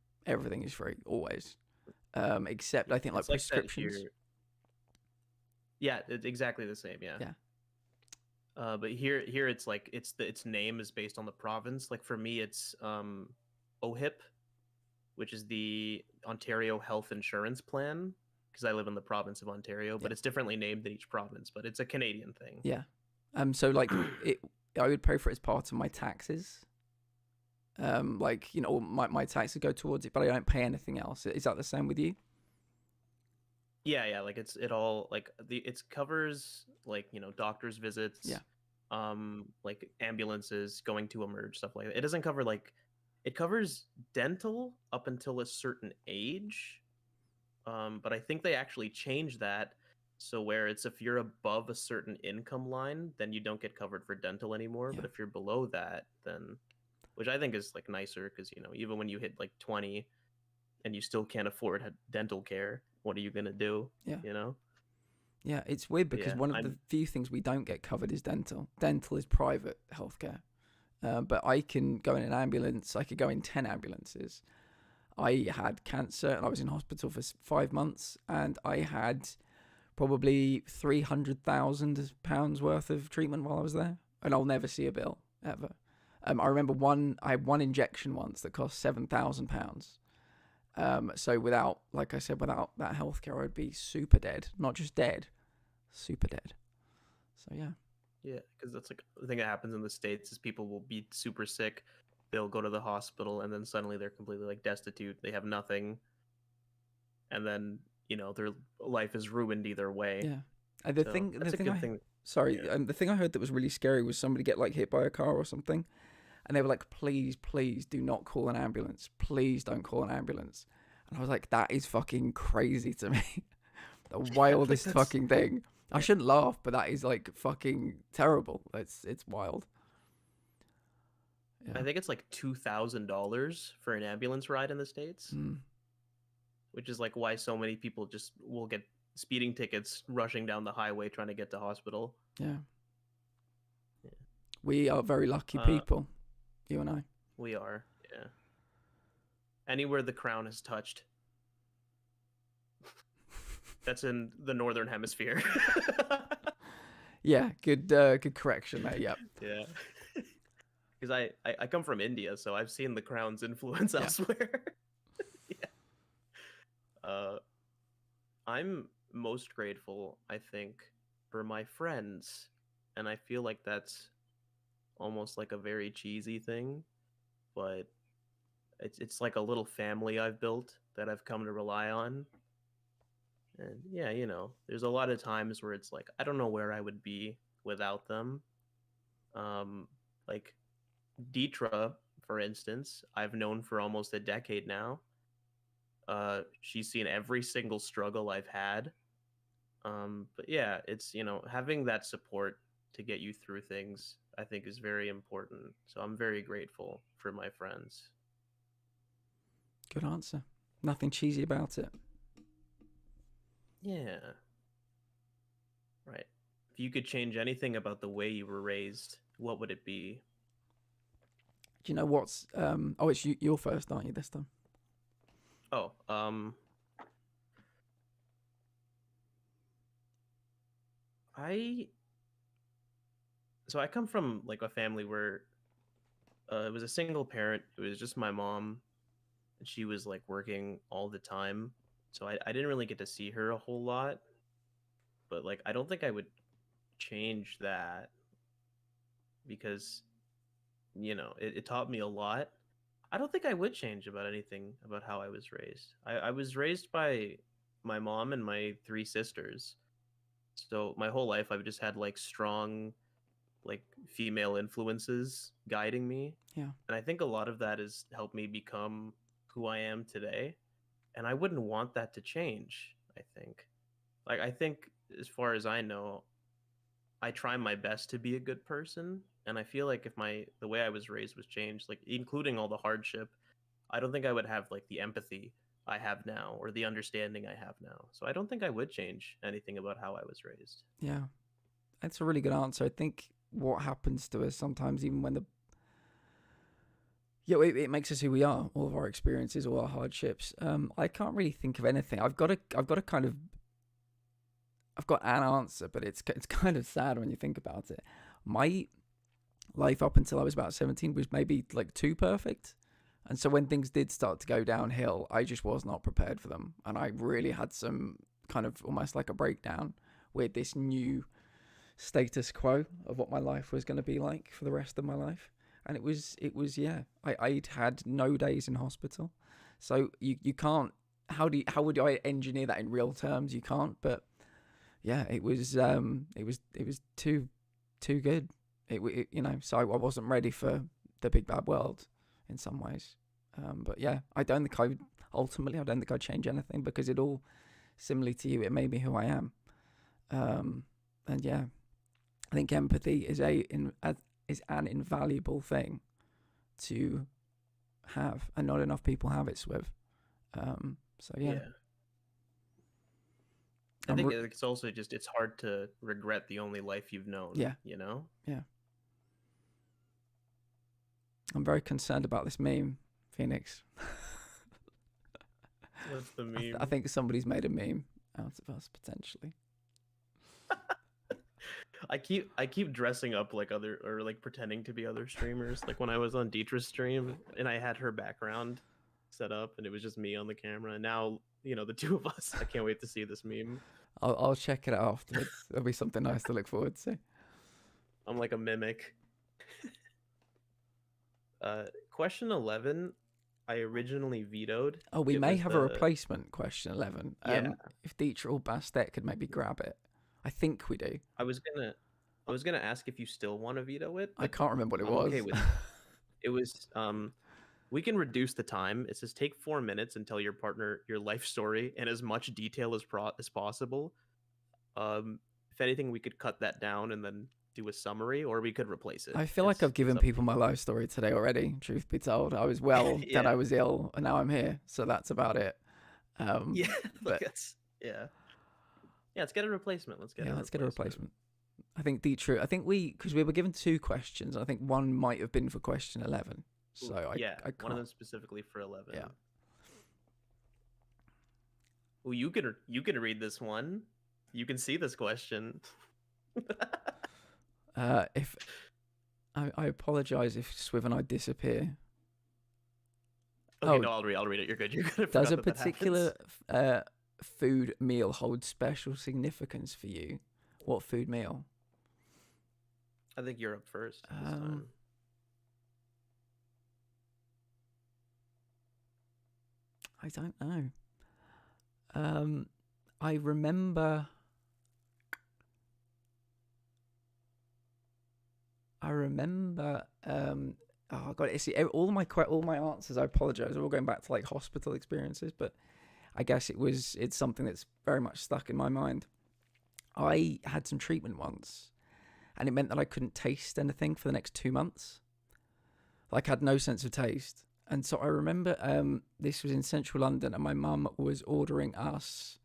always, except I think like prescriptions. Yeah, it's exactly the same. Yeah. But here it's like its name is based on the province. Like for me, it's OHIP, which is the Ontario Health Insurance Plan, because I live in the province of Ontario, but it's differently named in each province. But it's a Canadian thing. Yeah. So like I would pay for it as part of my taxes. Like, you know, my taxes go towards it, but I don't pay anything else. Is that the same with you? Yeah, like it covers like, you know, doctor's visits, like ambulances, going to emerge, stuff like that. It doesn't cover it covers dental up until a certain age, but I think they actually changed that so where it's if you're above a certain income line, then you don't get covered for dental anymore. But if you're below that, then, which I think is like nicer, because, you know, even when you hit like 20 and you still can't afford dental care, what are you going to do? Yeah. You know? Yeah, it's weird because one of the few things we don't get covered is dental. Dental is private healthcare. But I can go in an ambulance. I could go in 10 ambulances. I had cancer and I was in hospital for 5 months, and I had probably £300,000 worth of treatment while I was there, and I'll never see a bill ever. I remember I had one injection once that cost £7,000. So without that healthcare, I'd be super dead. Not just dead, super dead. So yeah. Yeah, because that's like the thing that happens in the States is people will be super sick, they'll go to the hospital, and then suddenly they're completely like destitute. They have nothing, and then, you know, their life is ruined either way. Yeah, the thing. Sorry, the thing I heard that was really scary was somebody get like hit by a car or something, and they were like, please do not call an ambulance. Please don't call an ambulance. And I was like, that is fucking crazy to me. the wildest that's fucking thing. I shouldn't laugh, but that is like fucking terrible. It's wild. I Yeah. think it's like $2,000 for an ambulance ride in the States, Mm. which is like why so many people just will get speeding tickets rushing down the highway trying to get to hospital. Yeah. Yeah. We are very lucky Uh, people, you and I. we are, yeah. Anywhere the crown has touched, that's in the northern hemisphere. Yeah, good correction there. Yep. Yeah. Because I come from India, so I've seen the crown's influence elsewhere. Yeah. I'm most grateful, I think, for my friends, and I feel like that's almost like a very cheesy thing, but it's like a little family I've built that I've come to rely on. And yeah, there's a lot of times where it's like I don't know where I would be without them. Like Deetra, for instance, I've known for almost a decade now. She's seen every single struggle I've had. But yeah, it's having that support to get you through things, I think, is very important. So I'm very grateful for my friends. Good answer. Nothing cheesy about it. Yeah. Right. If you could change anything about the way you were raised, what would it be? Do you know what's oh, it's you're first, aren't you, this time? Oh, I so I come from like a family where it was a single parent. It was just my mom, and she was like working all the time. So I didn't really get to see her a whole lot. But like I don't think I would change that because it taught me a lot. I don't think I would change about anything about how I was raised. I was raised by my mom and my three sisters. So my whole life I've just had like strong like female influences guiding me. Yeah. And I think a lot of that has helped me become who I am today. And I wouldn't want that to change, I think. Like I think as far as I know, I try my best to be a good person, and I feel like if the way I was raised was changed, like including all the hardship, I don't think I would have like the empathy I have now or the understanding I have now. So I don't think I would change anything about how I was raised. Yeah. That's a really good answer. I think what happens to us sometimes, even when it makes us who we are, all of our experiences, all our hardships. I can't really think of anything. I've got an answer, but it's kind of sad when you think about it. My life up until I was about 17 was maybe like too perfect. And so when things did start to go downhill, I just was not prepared for them. And I really had some kind of almost like a breakdown with this new status quo of what my life was going to be like for the rest of my life. And it was yeah, I'd had no days in hospital. So you can't, how would I engineer that in real terms? You can't, but yeah, it was too good. So I wasn't ready for the big bad world in some ways. But yeah, I don't think I'd change anything because it all, similarly to you, it made me who I am. And yeah, I think empathy is an invaluable thing to have, and not enough people have it, Swiv. So yeah. I think it's also just, it's hard to regret the only life you've known. Yeah. Yeah. I'm very concerned about this meme, Phoenix. What's the meme? I think somebody's made a meme out of us, potentially. I keep dressing up like other, or like pretending to be other streamers. Like when I was on Deetra's stream and I had her background set up and it was just me on the camera. And now, the two of us. I can't wait to see this meme. I'll check it out afterwards. It'll be something nice to look forward to. I'm like a mimic. Question 11, I originally vetoed. Oh, we may have a replacement question 11. Yeah. If Deetra or Bastet could maybe grab it. I think we do. I was gonna ask if you still want to veto it. I can't remember what it was. Okay with it. It was We can reduce the time. It says take 4 minutes and tell your partner your life story in as much detail as possible. If anything, we could cut that down and then do a summary, or we could replace it. I feel like I've given people my life story today already. Truth be told, I was well, yeah. then I was ill, and now I'm here. So that's about it. Yeah, but yeah. Let's get a replacement. Let's get a replacement. I think Dietrich. Because we were given 2 questions. I think one might have been for question 11. So I one of them specifically for 11. Yeah. Well, you can read this one. You can see this question. If I apologize if Swiv and I disappear. Okay, no, I'll read it. You're good. You're good. Does a particular food meal hold special significance for you? What food meal? I think you're up first this time. I don't know. I remember. Oh god, see, all my answers. I apologize. Are all going back to like hospital experiences, but I guess it's something that's very much stuck in my mind. I had some treatment once, and it meant that I couldn't taste anything for the next 2 months. Like, I had no sense of taste. And so I remember this was in central London, and my mum was ordering us,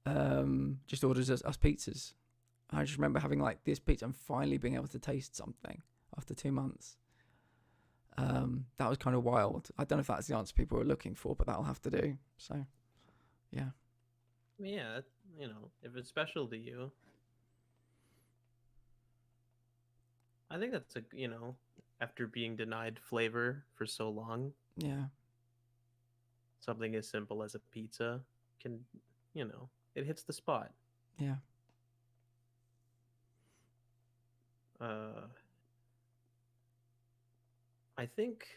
orders us pizzas. I just remember having like this pizza and finally being able to taste something after 2 months. That was kind of wild. I don't know if that's the answer people were looking for, but that'll have to do. So, yeah. Yeah, if it's special to you. I think that's after being denied flavor for so long. Yeah. Something as simple as a pizza can, it hits the spot. Yeah. I think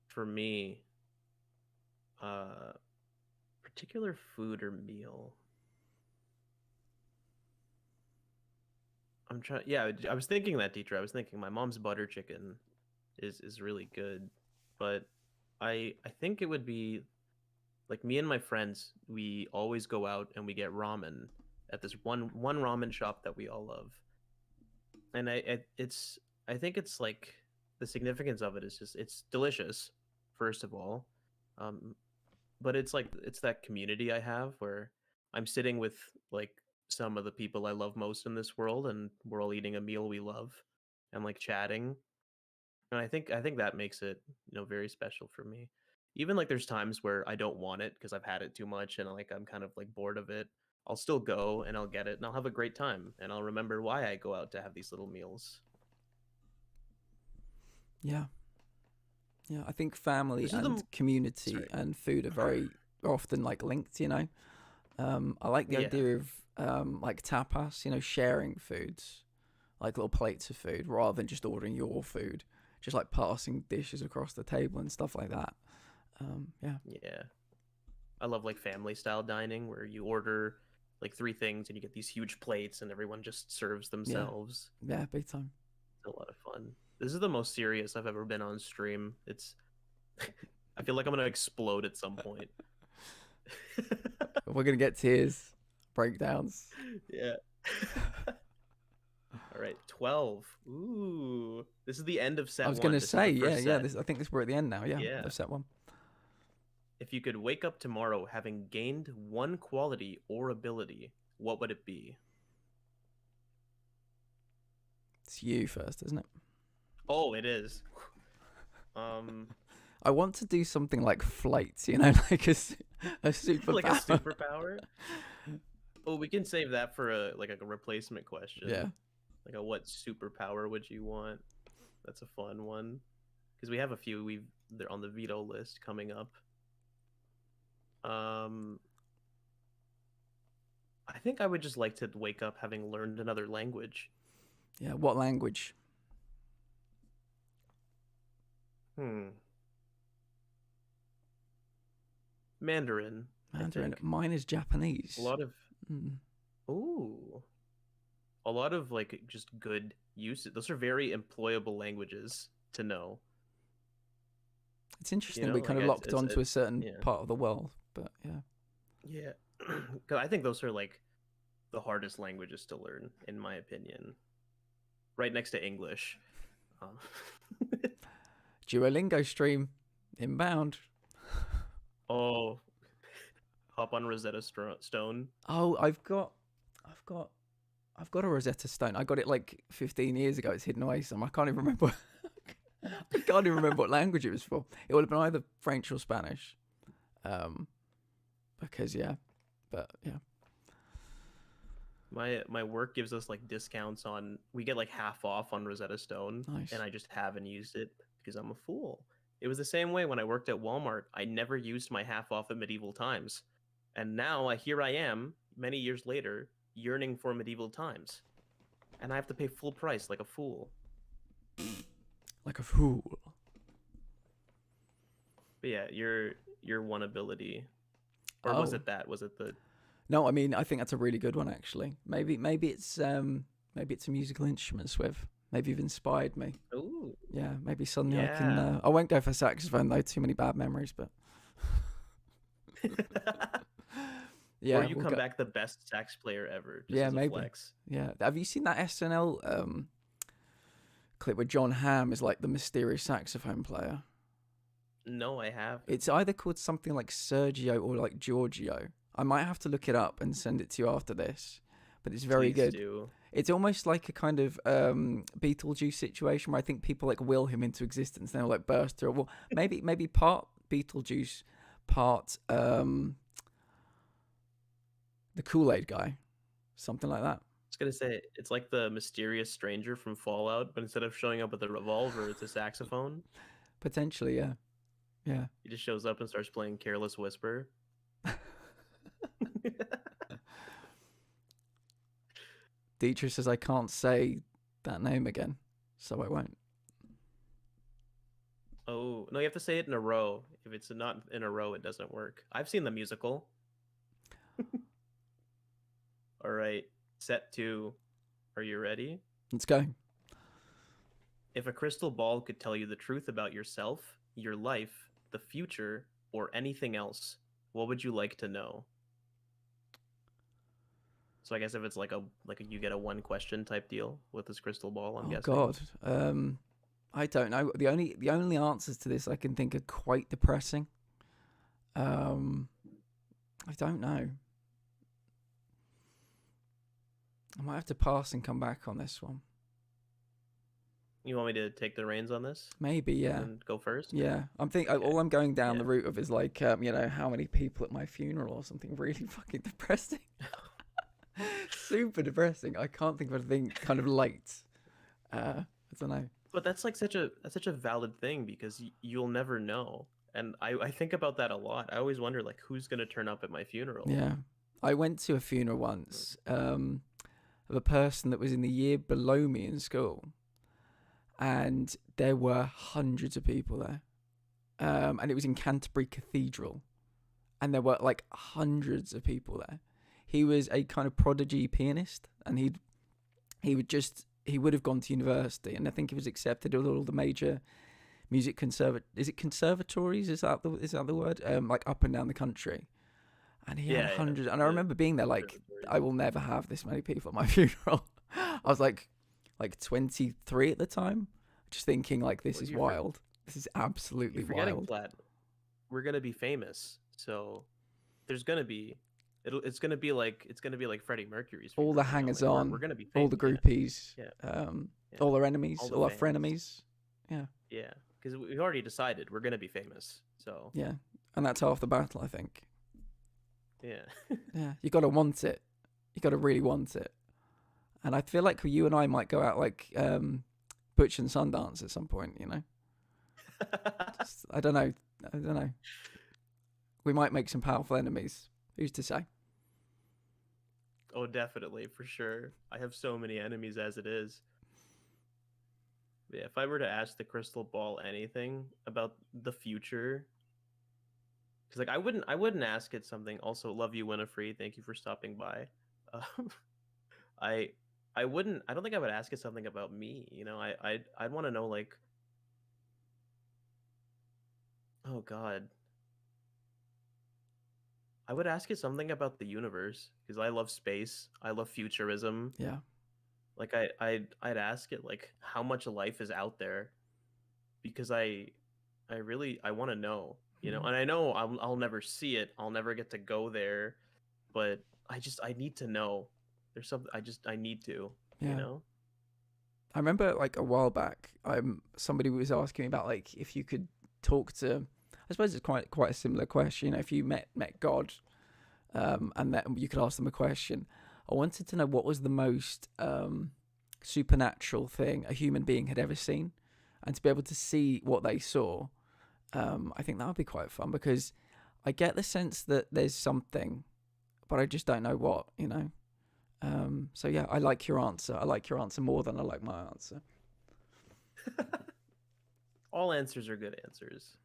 for me, particular food or meal. I was thinking that, teacher. I was thinking my mom's butter chicken is really good, but I think it would be like me and my friends, we always go out and we get ramen at this one ramen shop that we all love. And I think it's like the significance of it is just it's delicious, first of all. But it's like it's that community I have where I'm sitting with like some of the people I love most in this world, and we're all eating a meal we love and like chatting. And I think that makes it, very special for me. Even like there's times where I don't want it because I've had it too much and like I'm kind of like bored of it. I'll still go and I'll get it and I'll have a great time and I'll remember why I go out to have these little meals. Yeah. Yeah, I think family and community and food are very often like linked, I like the idea of like tapas, sharing foods, like little plates of food rather than just ordering your food, just like passing dishes across the table and stuff like that. Yeah. I love like family style dining where you order like 3 things and you get these huge plates and everyone just serves themselves. Yeah, big time. It's a lot of fun. This is the most serious I've ever been on stream. It's I feel like I'm gonna explode at some point. We're gonna get tears, breakdowns. Yeah. All right, 12. Ooh, this is the end of set 1. I was gonna say, yeah. I think we're at the end now. Yeah, of set 1. If you could wake up tomorrow having gained 1 quality or ability, what would it be? It's you first, isn't it? Oh, it is. I want to do something like flight, like a superpower. Like a superpower? Oh, we can save that for a replacement question. Yeah. Like what superpower would you want? That's a fun one. Because we have a few they're on the veto list coming up. I think I would just like to wake up having learned another language. Yeah, what language? Mandarin. Mine is Japanese. A lot of a lot of like just good use. Those are very employable languages to know. It's interesting we kind of locked onto a certain part of the world, but yeah. Yeah, because I think those are like the hardest languages to learn, in my opinion. Right next to English. Duolingo stream inbound. Oh, hop on Rosetta Stone. Oh, I've got a Rosetta Stone. I got it like 15 years ago. It's hidden away somewhere. I can't even remember. I can't even remember what language it was for. It would have been either French or Spanish. Because yeah. My work gives us like discounts on. We get like half off on Rosetta Stone, nice. And I just haven't used it because I'm a fool. It was the same way when I worked at Walmart. I never used my half off at Medieval Times, and now here I am, many years later, yearning for Medieval Times, and I have to pay full price like a fool. Like a fool. But yeah, your one ability, or was it that? Was it the? No, I mean I think that's a really good one actually. Maybe it's a musical instrument, Swiv. Maybe you've inspired me. Ooh. Yeah, maybe suddenly I can. I won't go for saxophone though. Too many bad memories, but. Yeah, or you come back the best sax player ever. Just as a maybe. Flex. Yeah, have you seen that SNL clip where John Hamm is like the mysterious saxophone player? No, I haven't. It's either called something like Sergio or like Giorgio. I might have to look it up and send it to you after this, but it's very good. Do. It's almost like a kind of Beetlejuice situation where I think people like will him into existence and they'll like burst through. Well, maybe part Beetlejuice, part the Kool-Aid guy, something like that. I was gonna say it's like the mysterious stranger from Fallout, but instead of showing up with a revolver, it's a saxophone. Potentially, yeah. Yeah. He just shows up and starts playing Careless Whisper. Dietrich says I can't say that name again, so I won't. Oh, no, you have to say it in a row. If it's not in a row, it doesn't work. I've seen the musical. All right, set 2. Are you ready? Let's go. If a crystal ball could tell you the truth about yourself, your life, the future, or anything else, what would you like to know? So I guess if it's like a you get a one question type deal with this crystal ball, I'm guessing. Oh God, I don't know. The only answers to this I can think are quite depressing. I don't know. I might have to pass and come back on this one. You want me to take the reins on this? Maybe, yeah. And go first? Yeah. Okay. All I'm going down the route of is like, how many people at my funeral or something really fucking depressing. Super depressing. I can't think of anything kind of light. I don't know. But that's like such a valid thing because you'll never know. And I think about that a lot. I always wonder like who's gonna turn up at my funeral. Yeah. I went to a funeral once of a person that was in the year below me in school. And there were hundreds of people there. And it was in Canterbury Cathedral. And there were like hundreds of people there. He was a kind of prodigy pianist, and he would have gone to university, and I think he was accepted at all the major music conservatories? Is that the word? Like up and down the country. And he had hundreds, and I remember being there like, I will never have this many people at my funeral. I was like 23 at the time, just thinking like, this is wild. This is absolutely wild. Glad we're gonna be famous, so there's gonna be. It's gonna be like Freddie Mercury's. All the hangers on. We're gonna be famous. All the groupies. Yeah. All our enemies. All our frenemies. Yeah. Yeah, because we've already decided we're gonna be famous. So. Yeah, and that's half the battle, I think. Yeah. Yeah, you gotta want it. You gotta really want it. And I feel like you and I might go out like Butch and Sundance at some point. You know. I don't know. We might make some powerful enemies. Who's to say? Oh, definitely, for sure. I have so many enemies as it is. But yeah, if I were to ask the crystal ball anything about the future, because like I wouldn't ask it something. Also, love you, Winifred. Thank you for stopping by. I wouldn't. I don't think I would ask it something about me. You know, I'd want to know like Oh God. I would ask you something about the universe because I love space. I love futurism. Yeah. Like I'd ask it like how much life is out there because I really I want to know, you know. Mm. And I know I'll never see it. I'll never get to go there, but I need to know. There's something I need to, you Yeah. know. I remember like a while back, somebody was asking me about like if you could talk to. I suppose it's quite a similar question. You know, if you met God, and that you could ask them a question. I wanted to know what was the most supernatural thing a human being had ever seen, and to be able to see what they saw. I think that would be quite fun because I get the sense that there's something, but I just don't know what. You know. So yeah, I like your answer. I like your answer more than I like my answer. All answers are good answers.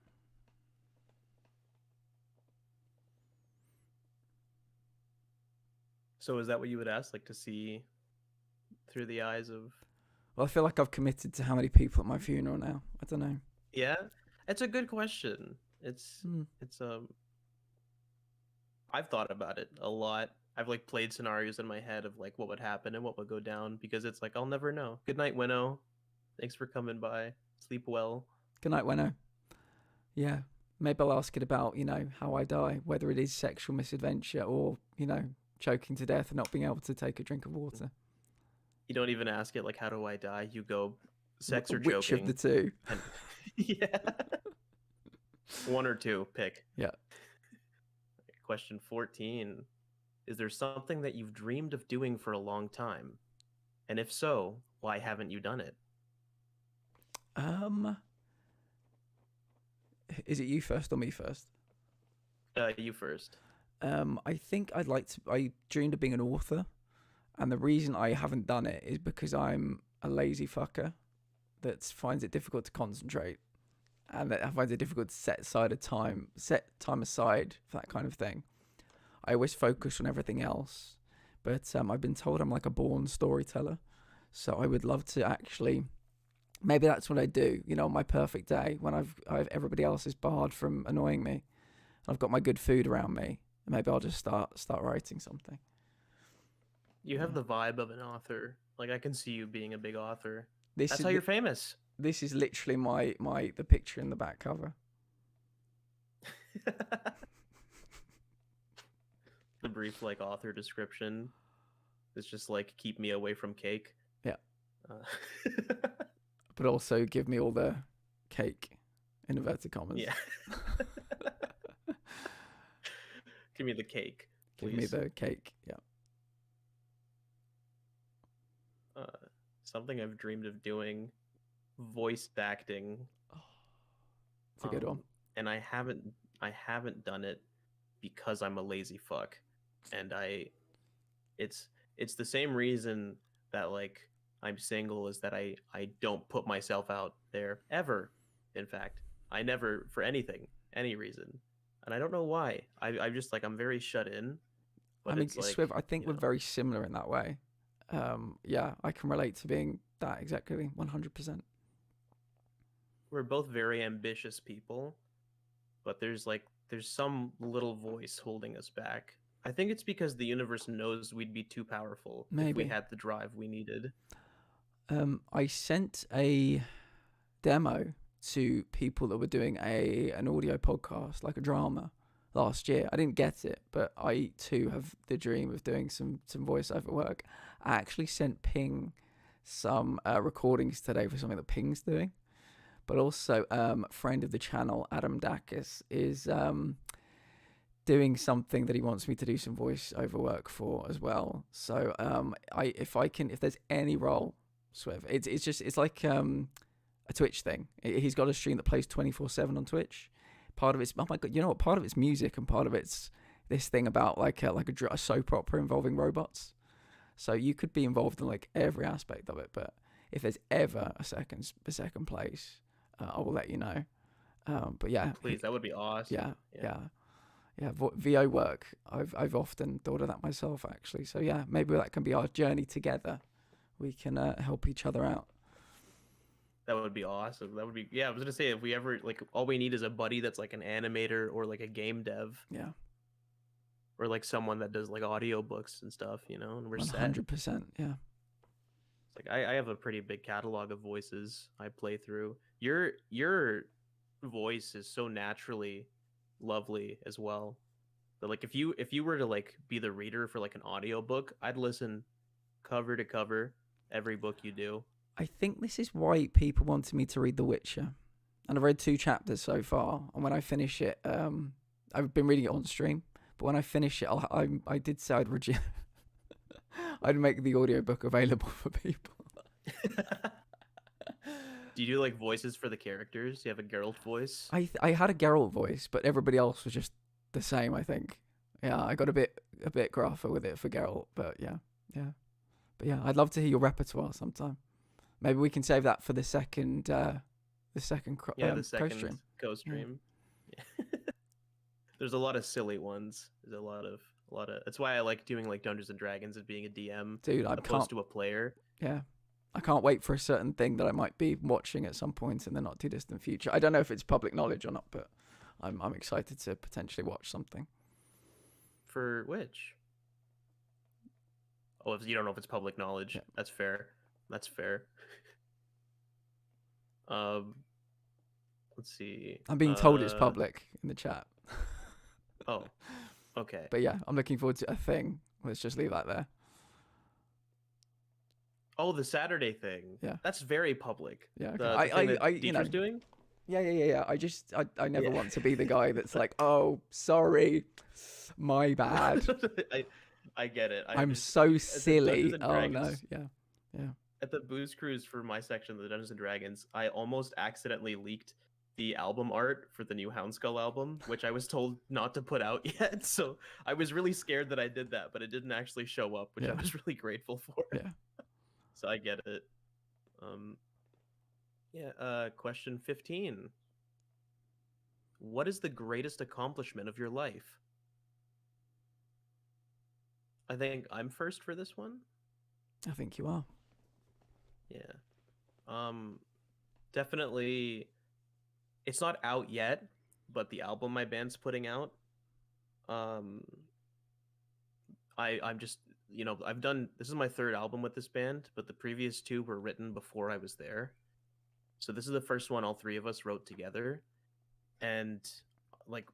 So is that what you would ask, like to see through the eyes of? Well, I feel like I've committed to how many people at my funeral now. I don't know. Yeah, it's a good question. Hmm. It's I've thought about it a lot. I've like played scenarios in my head of like what would happen and what would go down because it's like I'll never know. Good night, Winnow. Thanks for coming by. Sleep well. Good night, Wenno. Yeah, maybe I'll ask it about how I die, whether it is sexual misadventure or choking to death and not being able to take a drink of water. You don't even ask it like how do I die? You go sex or Which choking. of the two? And... yeah. One or two, pick. Yeah. Question 14. Is there something that you've dreamed of doing for a long time? And if so, why haven't you done it? Is it you first or me first? You first. I think I dreamed of being an author, and the reason I haven't done it is because I'm a lazy fucker that finds it difficult to concentrate, and that finds it difficult to set time aside for that kind of thing. I always focus on everything else, but I've been told I'm like a born storyteller, so I would love to actually. Maybe that's what I do, on my perfect day when I've everybody else is barred from annoying me. I've got my good food around me. Maybe I'll just start writing something. You have the vibe of an author. Like I can see you being a big author. This That's is how you're famous. This is literally the picture in the back cover. The brief like author description is just like keep me away from cake. Yeah. But also give me all the cake in inverted commas. Yeah. Give me the cake. Please. Give me the cake. Yeah. Something I've dreamed of doing, voice acting. Oh, it's a good one. And I haven't done it because I'm a lazy fuck, and it's the same reason that like I'm single is that I don't put myself out there ever. In fact, I never for anything, any reason, and I don't know why. I'm just like I'm very shut in. But I mean, Swiv, I think we're very similar in that way. Yeah, I can relate to being that exactly 100%. We're both very ambitious people, but there's some little voice holding us back. I think it's because the universe knows we'd be too powerful if we had the drive we needed. I sent a demo to people that were doing an audio podcast, like a drama, last year. I didn't get it, but I too have the dream of doing some voiceover work. I actually sent Ping some recordings today for something that Ping's doing, but also friend of the channel Adam Dacus is doing something that he wants me to do some voiceover work for as well. So if there's any role, Swiv, it's like a Twitch thing. He's got a stream that plays 24/7 on Twitch. Part of it's, oh my god, you know what? Part of it's music and part of it's this thing about like a soap opera involving robots. So you could be involved in like every aspect of it. But if there's ever a second place, I will let you know. But yeah, please, that would be awesome. Yeah. VO work. I've often thought of that myself actually. So yeah, maybe that can be our journey together. We can help each other out. That would be awesome. That would be, yeah, I was gonna say, if we ever, like, all we need is a buddy that's like an animator or like a game dev. Yeah. Or like someone that does like audiobooks and stuff, you know, and we're 100%, set. yeah. It's like I have a pretty big catalog of voices I play through. Your voice is so naturally lovely as well. But like if you were to like be the reader for like an audiobook, I'd listen cover to cover every book you do. I think this is why people wanted me to read The Witcher. And I've read 2 chapters so far. And when I finish it, I've been reading it on stream. But when I finish it, I did say I'd make the audiobook available for people. Do you do like voices for the characters? Do you have a Geralt voice? I had a Geralt voice, but everybody else was just the same, I think. Yeah, I got a bit gruffer with it for Geralt, but yeah. But yeah, I'd love to hear your repertoire sometime. Maybe we can save that for the second co-stream. Co-stream. Yeah. There's a lot of silly ones. There's a lot of. That's why I like doing like Dungeons and Dragons and being a DM, dude. Opposed to a player. Yeah, I can't wait for a certain thing that I might be watching at some point in the not too distant future. I don't know if it's public knowledge or not, but I'm excited to potentially watch something. For which? Oh, if you don't know if it's public knowledge, yeah. That's fair. Let's see. I'm being told it's public in the chat. Oh, okay. But yeah, I'm looking forward to a thing. Let's just leave that there. Oh, the Saturday thing. Yeah, that's very public. Yeah, okay. I you know, doing. Yeah. I never want to be the guy that's like, oh, sorry, my bad. I get it. I'm so silly. Oh no, yeah. At the Booze Cruise for my section of the Dungeons and Dragons, I almost accidentally leaked the album art for the new Houndskull album, which I was told not to put out yet. So I was really scared that I did that, but it didn't actually show up, which I was really grateful for. Yeah. So I get it. Question 15. What is the greatest accomplishment of your life? I think I'm first for this one. I think you are. Yeah. Definitely, it's not out yet, but the album my band's putting out, I'm just, you know, this is my 3rd album with this band, but the previous 2 were written before I was there. So this is the first one all 3 of us wrote together. And right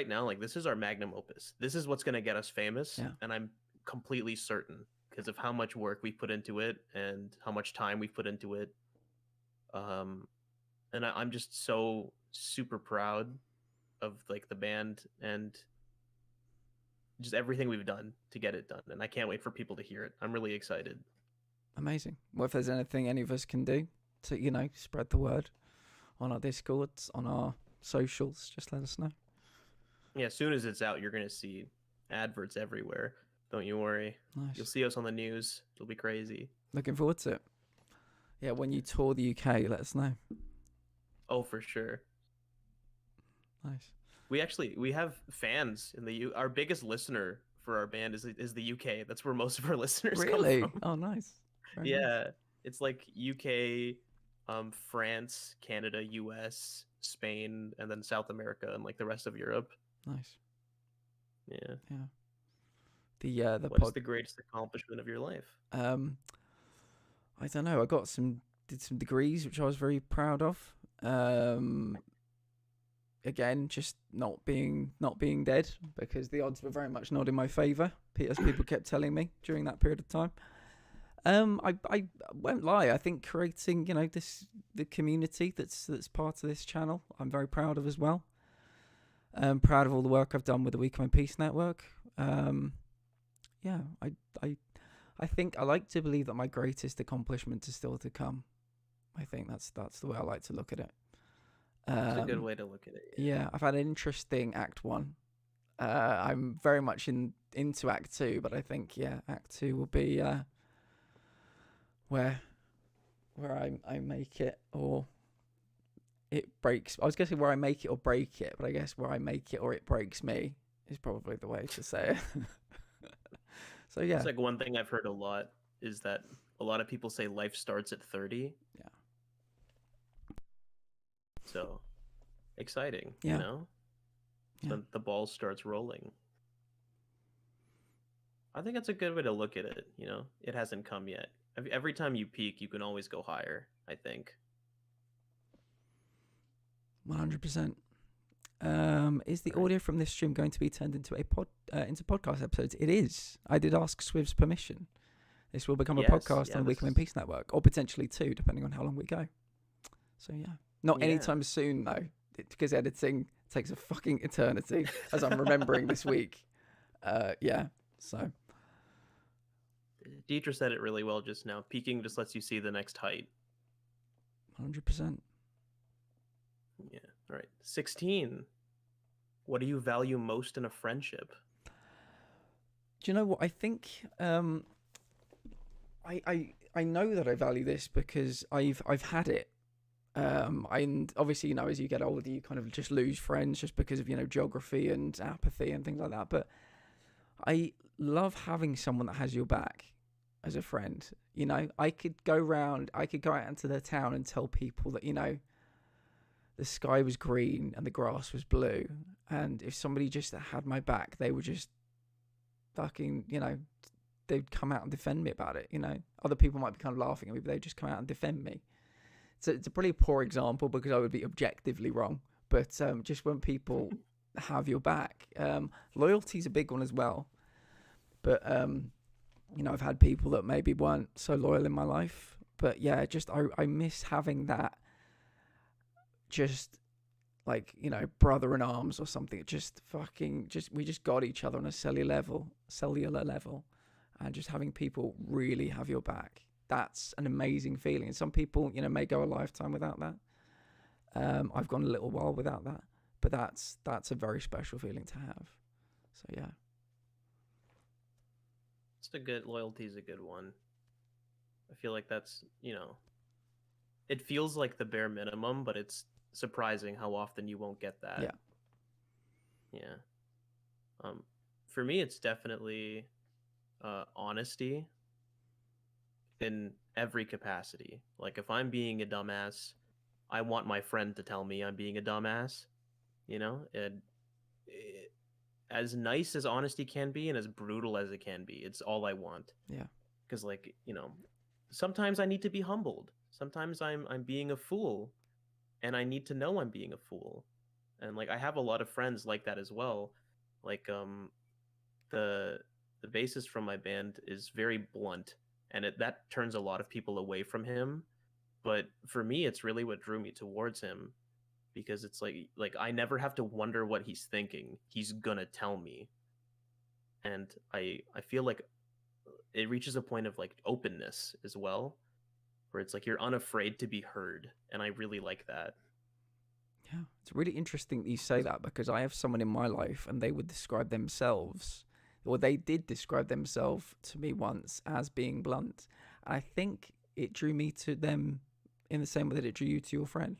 now, like, this is our magnum opus. This is what's going to get us famous. Yeah. And I'm completely certain because of how much work we put into it and how much time we've put into it. And I'm just so super proud of like the band and just everything we've done to get it done. And I can't wait for people to hear it. I'm really excited. Amazing. Well, if there's anything any of us can do to, you know, spread the word on our Discords, on our socials, just let us know. Yeah, as soon as it's out, you're going to see adverts everywhere. Don't you worry. Nice. You'll see us on the news. It'll be crazy. Looking forward to it. Yeah, when you tour the UK, let us know. Oh, for sure. Nice. We have fans in the our biggest listener for our band is the UK. That's where most of our listeners really come from. Oh, nice. Very nice. It's like UK, France, Canada, US, Spain, and then South America and like the rest of Europe. Nice. Yeah. The what's the greatest accomplishment of your life? I don't know. I did some degrees which I was very proud of. Again, just not being dead, because the odds were very much not in my favor, as people kept telling me during that period of time. I won't lie. I think creating, you know, the community that's part of this channel, I'm very proud of as well. I'm proud of all the work I've done with the Week of Peace Network. Yeah, I think I like to believe that my greatest accomplishment is still to come. I think that's the way I like to look at it. That's a good way to look at it. Yeah, I've had an interesting Act 1. I'm very much into Act 2, but I think Act 2 will be where I make it or it breaks. I was going to say where I make it or break it, but I guess where I make it or it breaks me is probably the way to say it. So yeah, it's like one thing I've heard a lot is that a lot of people say life starts at 30. Yeah. So exciting, Yeah. you know? Yeah. When the ball starts rolling. I think that's a good way to look at it, you know? It hasn't come yet. Every time you peak, you can always go higher, I think. 100%. Is the All right. audio from this stream going to be turned into into podcast episodes? It is. I did ask Swiv's permission. This will become a podcast on the Weekend in Peace Network, or potentially 2, depending on how long we go. So yeah, not anytime soon though, because editing takes a fucking eternity, as I'm remembering this week. Yeah. So. Deidre said it really well just now. Peaking just lets you see the next height. 100%. Yeah. All right. 16. What do you value most in a friendship? Do you know what I think? I know that I value this because I've had it. And obviously, you know, as you get older, you kind of just lose friends just because of, you know, geography and apathy and things like that. But I love having someone that has your back as a friend. You know, I could go out into the town and tell people that, you know, the sky was green and the grass was blue. And if somebody just had my back, they would just fucking, you know, they'd come out and defend me about it. You know, other people might be kind of laughing at me, but they'd just come out and defend me. So it's a pretty poor example because I would be objectively wrong. But just when people have your back, loyalty's a big one as well. But you know, I've had people that maybe weren't so loyal in my life. But yeah, just I miss having that. Just like, you know, brother in arms or something. We just got each other on a cellular level, and just having people really have your back. That's an amazing feeling. And some people, you know, may go a lifetime without that. I've gone a little while without that, but that's a very special feeling to have. So yeah. Loyalty is a good one. I feel like that's, you know, it feels like the bare minimum, but it's surprising how often you won't get that. Yeah. For me, it's definitely honesty in every capacity. Like if I'm being a dumbass, I want my friend to tell me I'm being a dumbass, you know? As nice as honesty can be and as brutal as it can be, it's all I want. Yeah. Because, like, you know, sometimes I need to be humbled. Sometimes I'm being a fool, and I need to know I'm being a fool. And like I have a lot of friends like that as well. Like the bassist from my band is very blunt, and that turns a lot of people away from him. But for me, it's really what drew me towards him, because it's like I never have to wonder what he's thinking. He's gonna tell me. And I feel like it reaches a point of like openness as well, where it's like you're unafraid to be heard, and I really like that. Yeah, it's really interesting that you say that, because I have someone in my life and they would describe themselves, or they did describe themselves to me once as being blunt. I think it drew me to them in the same way that it drew you to your friend.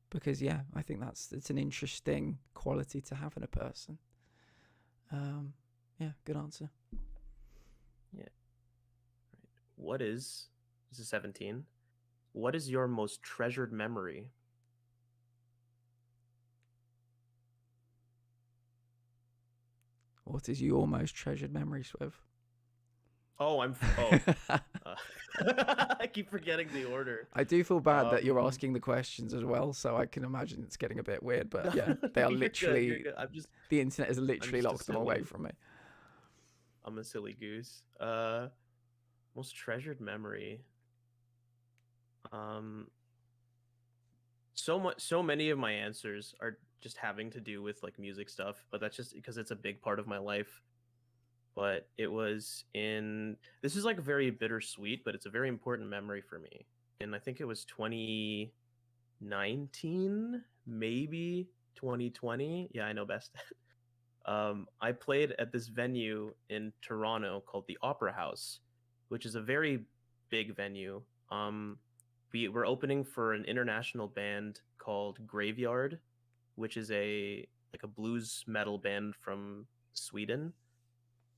Because yeah, I think it's an interesting quality to have in a person. Yeah, good answer. Yeah. Right. This is 17. What is your most treasured memory? What is your most treasured memory, Swiv? I keep forgetting the order. I do feel bad that you're asking the questions as well, so I can imagine it's getting a bit weird. But yeah, they are literally. You're good. The internet has literally locked them away from me. I'm a silly goose. Most treasured memory. So many of my answers are just having to do with like music stuff, but that's just because it's a big part of my life. But this is like very bittersweet, but it's a very important memory for me. And I think it was 2019, maybe 2020. Yeah, I know best. I played at this venue in Toronto called the Opera House, which is a very big venue. We were opening for an international band called Graveyard, which is a blues metal band from Sweden.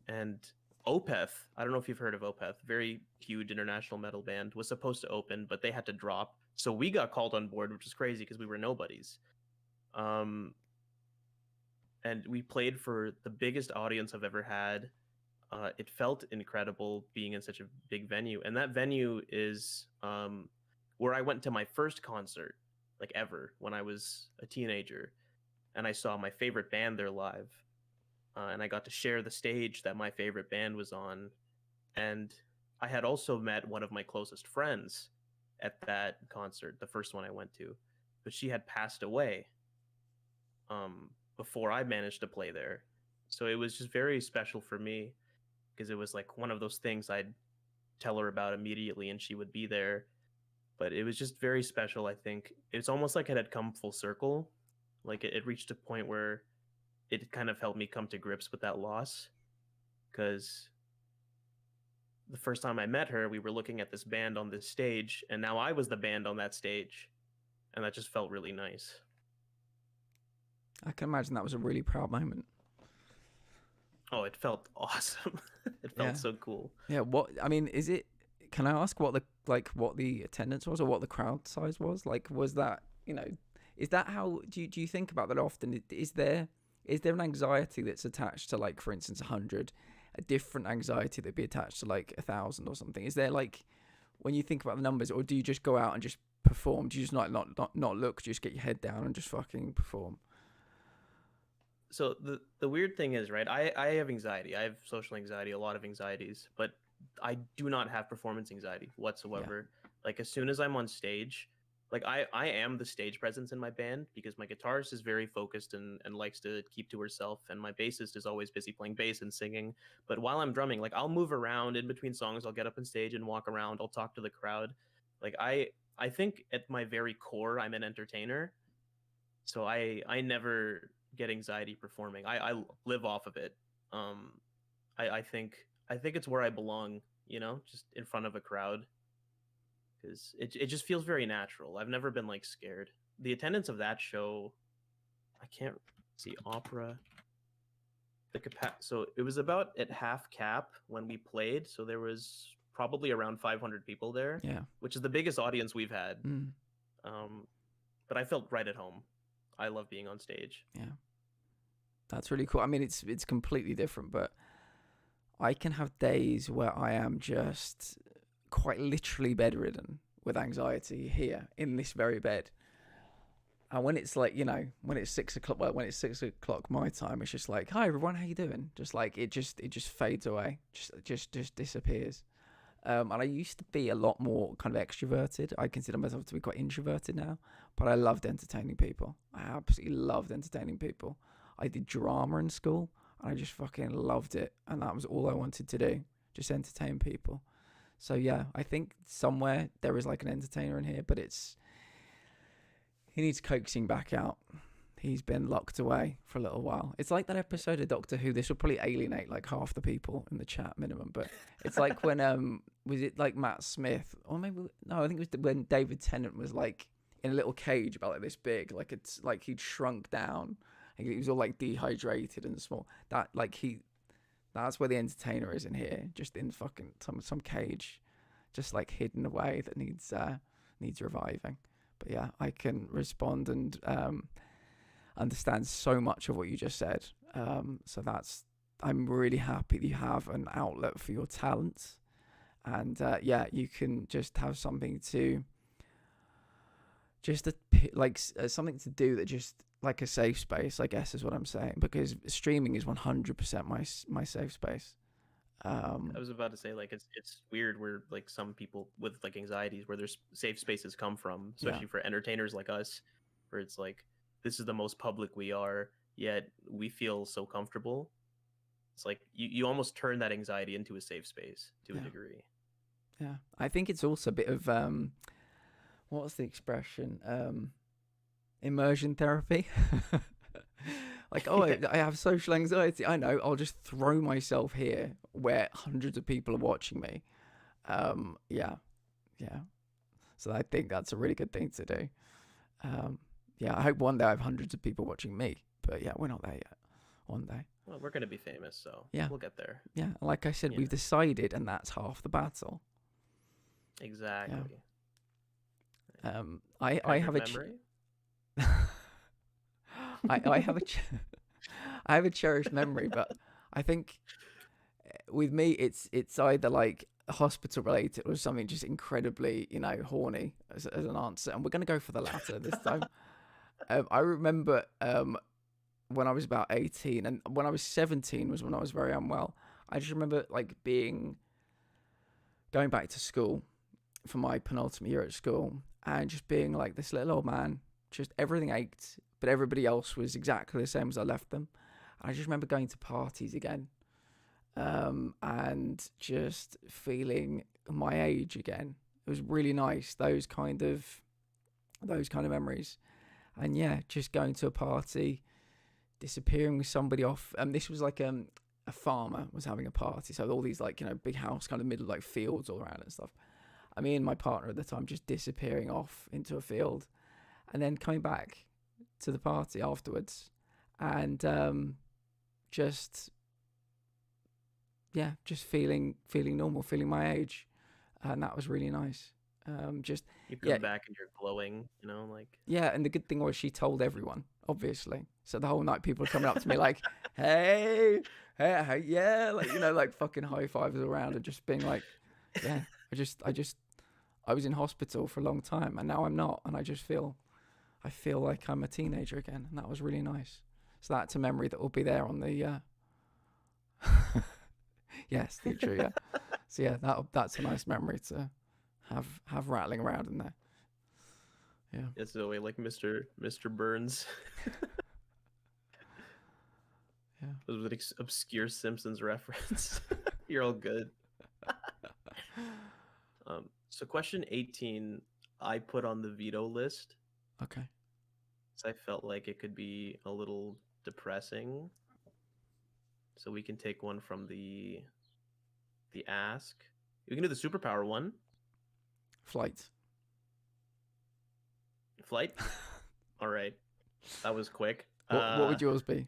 And Opeth, I don't know if you've heard of Opeth, very huge international metal band, was supposed to open, but they had to drop So we got called on board, which was crazy because we were nobodies. And we played for the biggest audience I've ever had. It felt incredible being in such a big venue, and that venue is where I went to my first concert, like ever, when I was a teenager, and I saw my favorite band there live, and I got to share the stage that my favorite band was on, and I had also met one of my closest friends at that concert, the first one I went to, but she had passed away before I managed to play there, so it was just very special for me because it was like one of those things I'd tell her about immediately and she would be there. But it was just very special, I think. It's almost like it had come full circle. Like it reached a point where it kind of helped me come to grips with that loss. Because the first time I met her, we were looking at this band on this stage, and now I was the band on that stage. And that just felt really nice. I can imagine that was a really proud moment. Oh, it felt awesome. It felt so cool. Yeah, is it, can I ask what the attendance was or what the crowd size was? Like, was that, is that how, do you think about that often? Is there an anxiety that's attached to, like, for instance, 100, a different anxiety that'd be attached to like 1,000 or something? Is there, like, when you think about the numbers, or do you just go out and just perform? Do you just not look, just get your head down and just fucking perform? So the weird thing is, right, I have anxiety. I have social anxiety, a lot of anxieties, but I do not have performance anxiety whatsoever. Yeah. Like, as soon as I'm on stage, like I am the stage presence in my band because my guitarist is very focused and likes to keep to herself, and my bassist is always busy playing bass and singing. But while I'm drumming, like, I'll move around in between songs. I'll get up on stage and walk around. I'll talk to the crowd. Like, I think at my very core, I'm an entertainer. So I never get anxiety performing. I live off of it. I think it's where I belong, just in front of a crowd, because it just feels very natural. I've never been, like, scared. The attendance of that show, I can't see, opera, so it was about at half cap when we played, so there was probably around 500 people there, which is the biggest audience we've had. But I felt right at home. I love being on stage. Yeah, that's really cool. I mean, it's completely different, but I can have days where I am just quite literally bedridden with anxiety here in this very bed. And when it's like, when it's 6 o'clock, when it's 6 o'clock my time, it's just like, hi everyone, how you doing? Just like, it just fades away, just disappears. And I used to be a lot more kind of extroverted. I consider myself to be quite introverted now, but I loved entertaining people. I absolutely loved entertaining people. I did drama in school, and I just fucking loved it. And that was all I wanted to do, just entertain people. So yeah, I think somewhere there is like an entertainer in here, but he needs coaxing back out. He's been locked away for a little while. It's like that episode of Doctor Who. This will probably alienate like half the people in the chat minimum, but it's like when was it like Matt Smith, or maybe no, I think it was when David Tennant was like in a little cage about like this big, like it's like he'd shrunk down. He was all like dehydrated and small. That's where the entertainer is in here, just in fucking some cage, just like hidden away that needs reviving. But yeah, I can respond and understand so much of what you just said. So I'm really happy that you have an outlet for your talents, and you can just have something to something to do that just like a safe space, I guess is what I'm saying, because streaming is 100% my safe space. I was about to say, like, it's weird where like some people with like anxieties where their safe spaces come from, especially for entertainers like us, where it's like, this is the most public we are, yet we feel so comfortable. It's like you almost turn that anxiety into a safe space to a degree. Yeah, I think it's also a bit of what's the expression? Immersion therapy. Like, I have social anxiety. I know. I'll just throw myself here where hundreds of people are watching me. Yeah. So I think that's a really good thing to do. I hope one day I have hundreds of people watching me. But yeah, we're not there yet. One day. Well, we're going to be famous, so we'll get there. Yeah, like I said, we've decided, and that's half the battle. Exactly. I have a memory. I have a I have a cherished memory, but I think with me it's either like hospital related or something just incredibly horny as an answer, and we're gonna go for the latter this time. I remember when I was about 18, and when I was 17 was when I was very unwell. I just remember like going back to school for my penultimate year at school and just being like this little old man, just everything ached, but everybody else was exactly the same as I left them. And I just remember going to parties again, and just feeling my age again. It was really nice, those kind of memories. And yeah, just going to a party, disappearing with somebody off. This was like a farmer was having a party, so all these like big house kind of middle like fields all around and stuff. And me and my partner at the time just disappearing off into a field, and then coming back to the party afterwards, and just feeling normal, feeling my age, and that was really nice. Just You come back and you're glowing, like. Yeah, and the good thing was she told everyone, obviously. So the whole night people were coming up to me like, hey, yeah, like like fucking high fives around and just being like, yeah, I was in hospital for a long time and now I'm not, and I feel like I'm a teenager again, and that was really nice. So that's a memory that will be there on the yes, true, yeah. So yeah, that's a nice memory to have rattling around in there. Yeah. It's the way like Mr. Burns. Yeah. It was an obscure Simpsons reference. You're all good. So question 18, I put on the veto list. Okay. So I felt like it could be a little depressing. So we can take one from the ask. We can do the superpower one. Flight. All right. That was quick. What would yours be?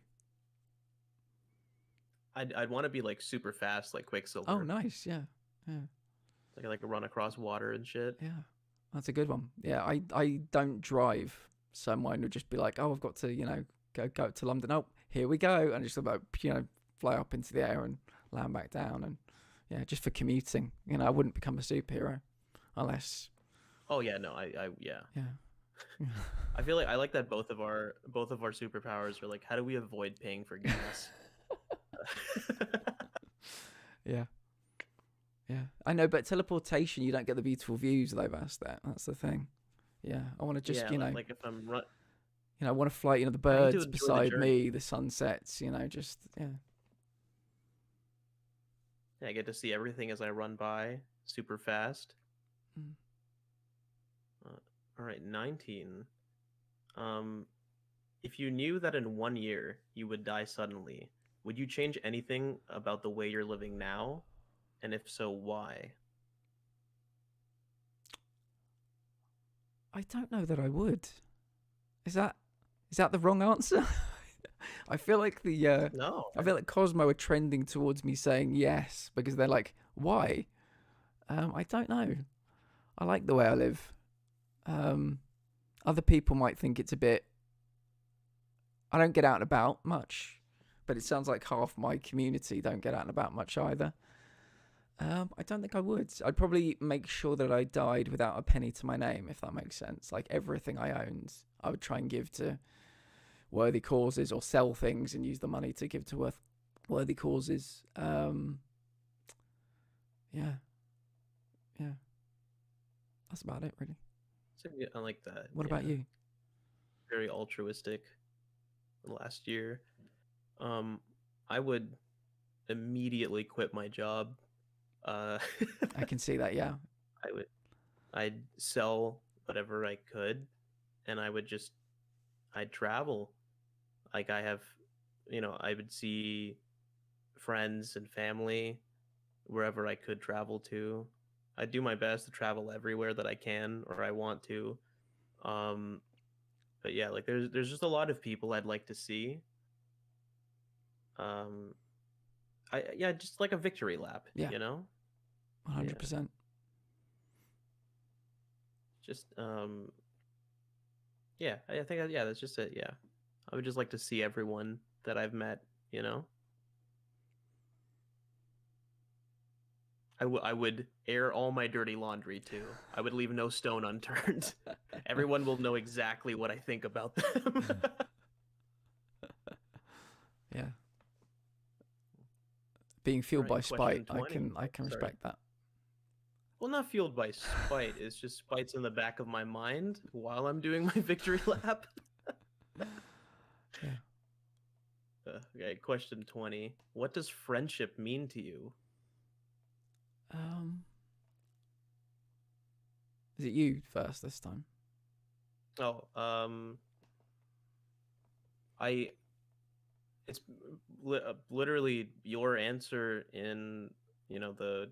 I'd want to be like super fast, like Quicksilver. Oh, nice. Yeah. Like run across water and shit. Yeah, that's a good one. Yeah, I don't drive, so mine would just be like, oh, I've got to go to London. Oh, here we go, and just about fly up into the air and land back down, and yeah, just for commuting. I wouldn't become a superhero unless. Oh yeah, no, yeah. I feel like I like that both of our superpowers are like, how do we avoid paying for gas? Yeah. Yeah, I know, but teleportation, you don't get the beautiful views though. That's the thing. Yeah, I want to just like if I'm I want to fly the birds beside me, the sunsets. Just yeah. Yeah, I get to see everything as I run by super fast. All right, 19. If you knew that in 1 year you would die suddenly, would you change anything about the way you're living now? And if so, why? I don't know that I would. Is that the wrong answer? I feel like no. I feel like Cosmo are trending towards me saying yes because they're like, why? I don't know. I like the way I live. Other people might think it's a bit. I don't get out and about much, but it sounds like half my community don't get out and about much either. I don't think I would. I'd probably make sure that I died without a penny to my name, if that makes sense. Like everything I owned, I would try and give to worthy causes or sell things and use the money to give to worthy causes. Yeah. That's about it, really. So, yeah, I like that. What about you? Very altruistic. Last year, I would immediately quit my job. I can see that. Yeah. I'd sell whatever I could, and I'd travel. Like I have, I would see friends and family wherever I could travel to. I do my best to travel everywhere that I can or I want to. But yeah, like there's just a lot of people I'd like to see. Just like a victory lap, Yeah. 100%. just yeah, I think yeah, that's just it. Yeah, I would just like to see everyone that I've met. You know, I would air all my dirty laundry too. I would leave no stone unturned. Everyone will know exactly what I think about them. Yeah. Being fueled by spite, I 20. can respect that. Well, not fueled by spite. It's just spite's in the back of my mind while I'm doing my victory lap. Yeah. Okay, question 20. What does friendship mean to you? Is it you first this time? Oh, it's literally your answer in, you know, the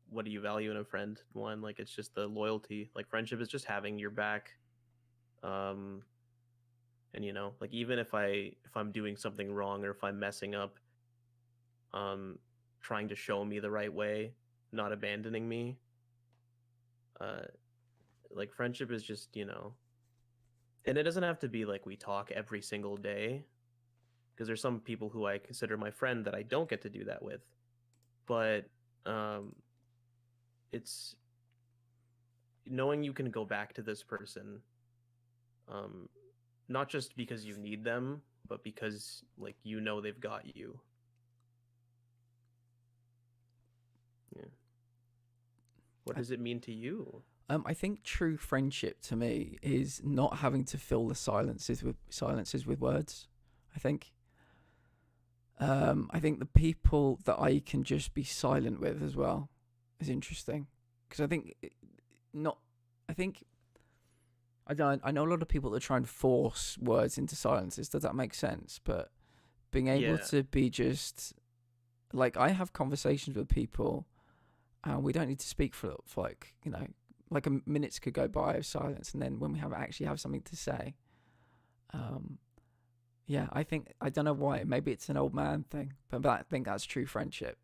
what do you value in a friend one. Like, it's just the loyalty. Like, friendship is just having your back. And you know, like, even if I'm doing something wrong or if I'm messing up, trying to show me the right way, not abandoning me. Like, friendship is just, you know, and it doesn't have to be like we talk every single day, because there's some people who I consider my friend that I don't get to do that with. But it's knowing you can go back to this person, not just because you need them, but because, like, you know they've got you. Yeah. What does it mean to you? I think true friendship to me is not having to fill the silences with words. I think the people that I can just be silent with as well is interesting, because I know a lot of people that try and force words into silences. Does that make sense? But being able to be just like, I have conversations with people, and we don't need to speak for like, you know, like minutes could go by of silence, and then when we actually have something to say, yeah, I don't know why. Maybe it's an old man thing, but I think that's true friendship.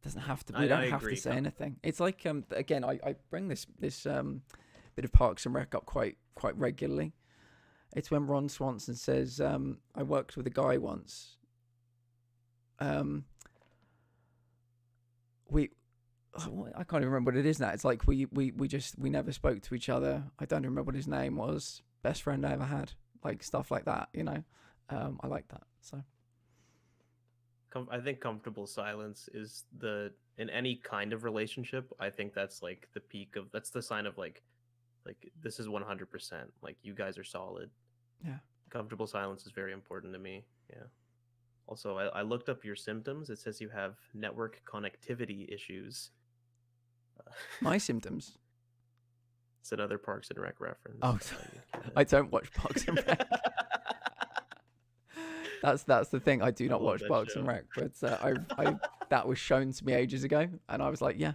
Doesn't have to. We don't have to say anything. It's like, again, I bring this bit of Parks and Rec up quite regularly. It's when Ron Swanson says, I worked with a guy once. I can't even remember what it is now. It's like we never spoke to each other. I don't remember what his name was. Best friend I ever had. Like, stuff like that, you know. I like that. So I think comfortable silence is in any kind of relationship. I think that's like the peak of, that's the sign of like this is 100%. Like, you guys are solid. Yeah. Comfortable silence is very important to me. Yeah. Also, I looked up your symptoms. It says you have network connectivity issues. My symptoms? It's another Parks and Rec reference. Oh, I don't watch Parks and Rec. That's the thing. I do not watch Parks and Rec, but I that was shown to me ages ago, and I was like, yeah,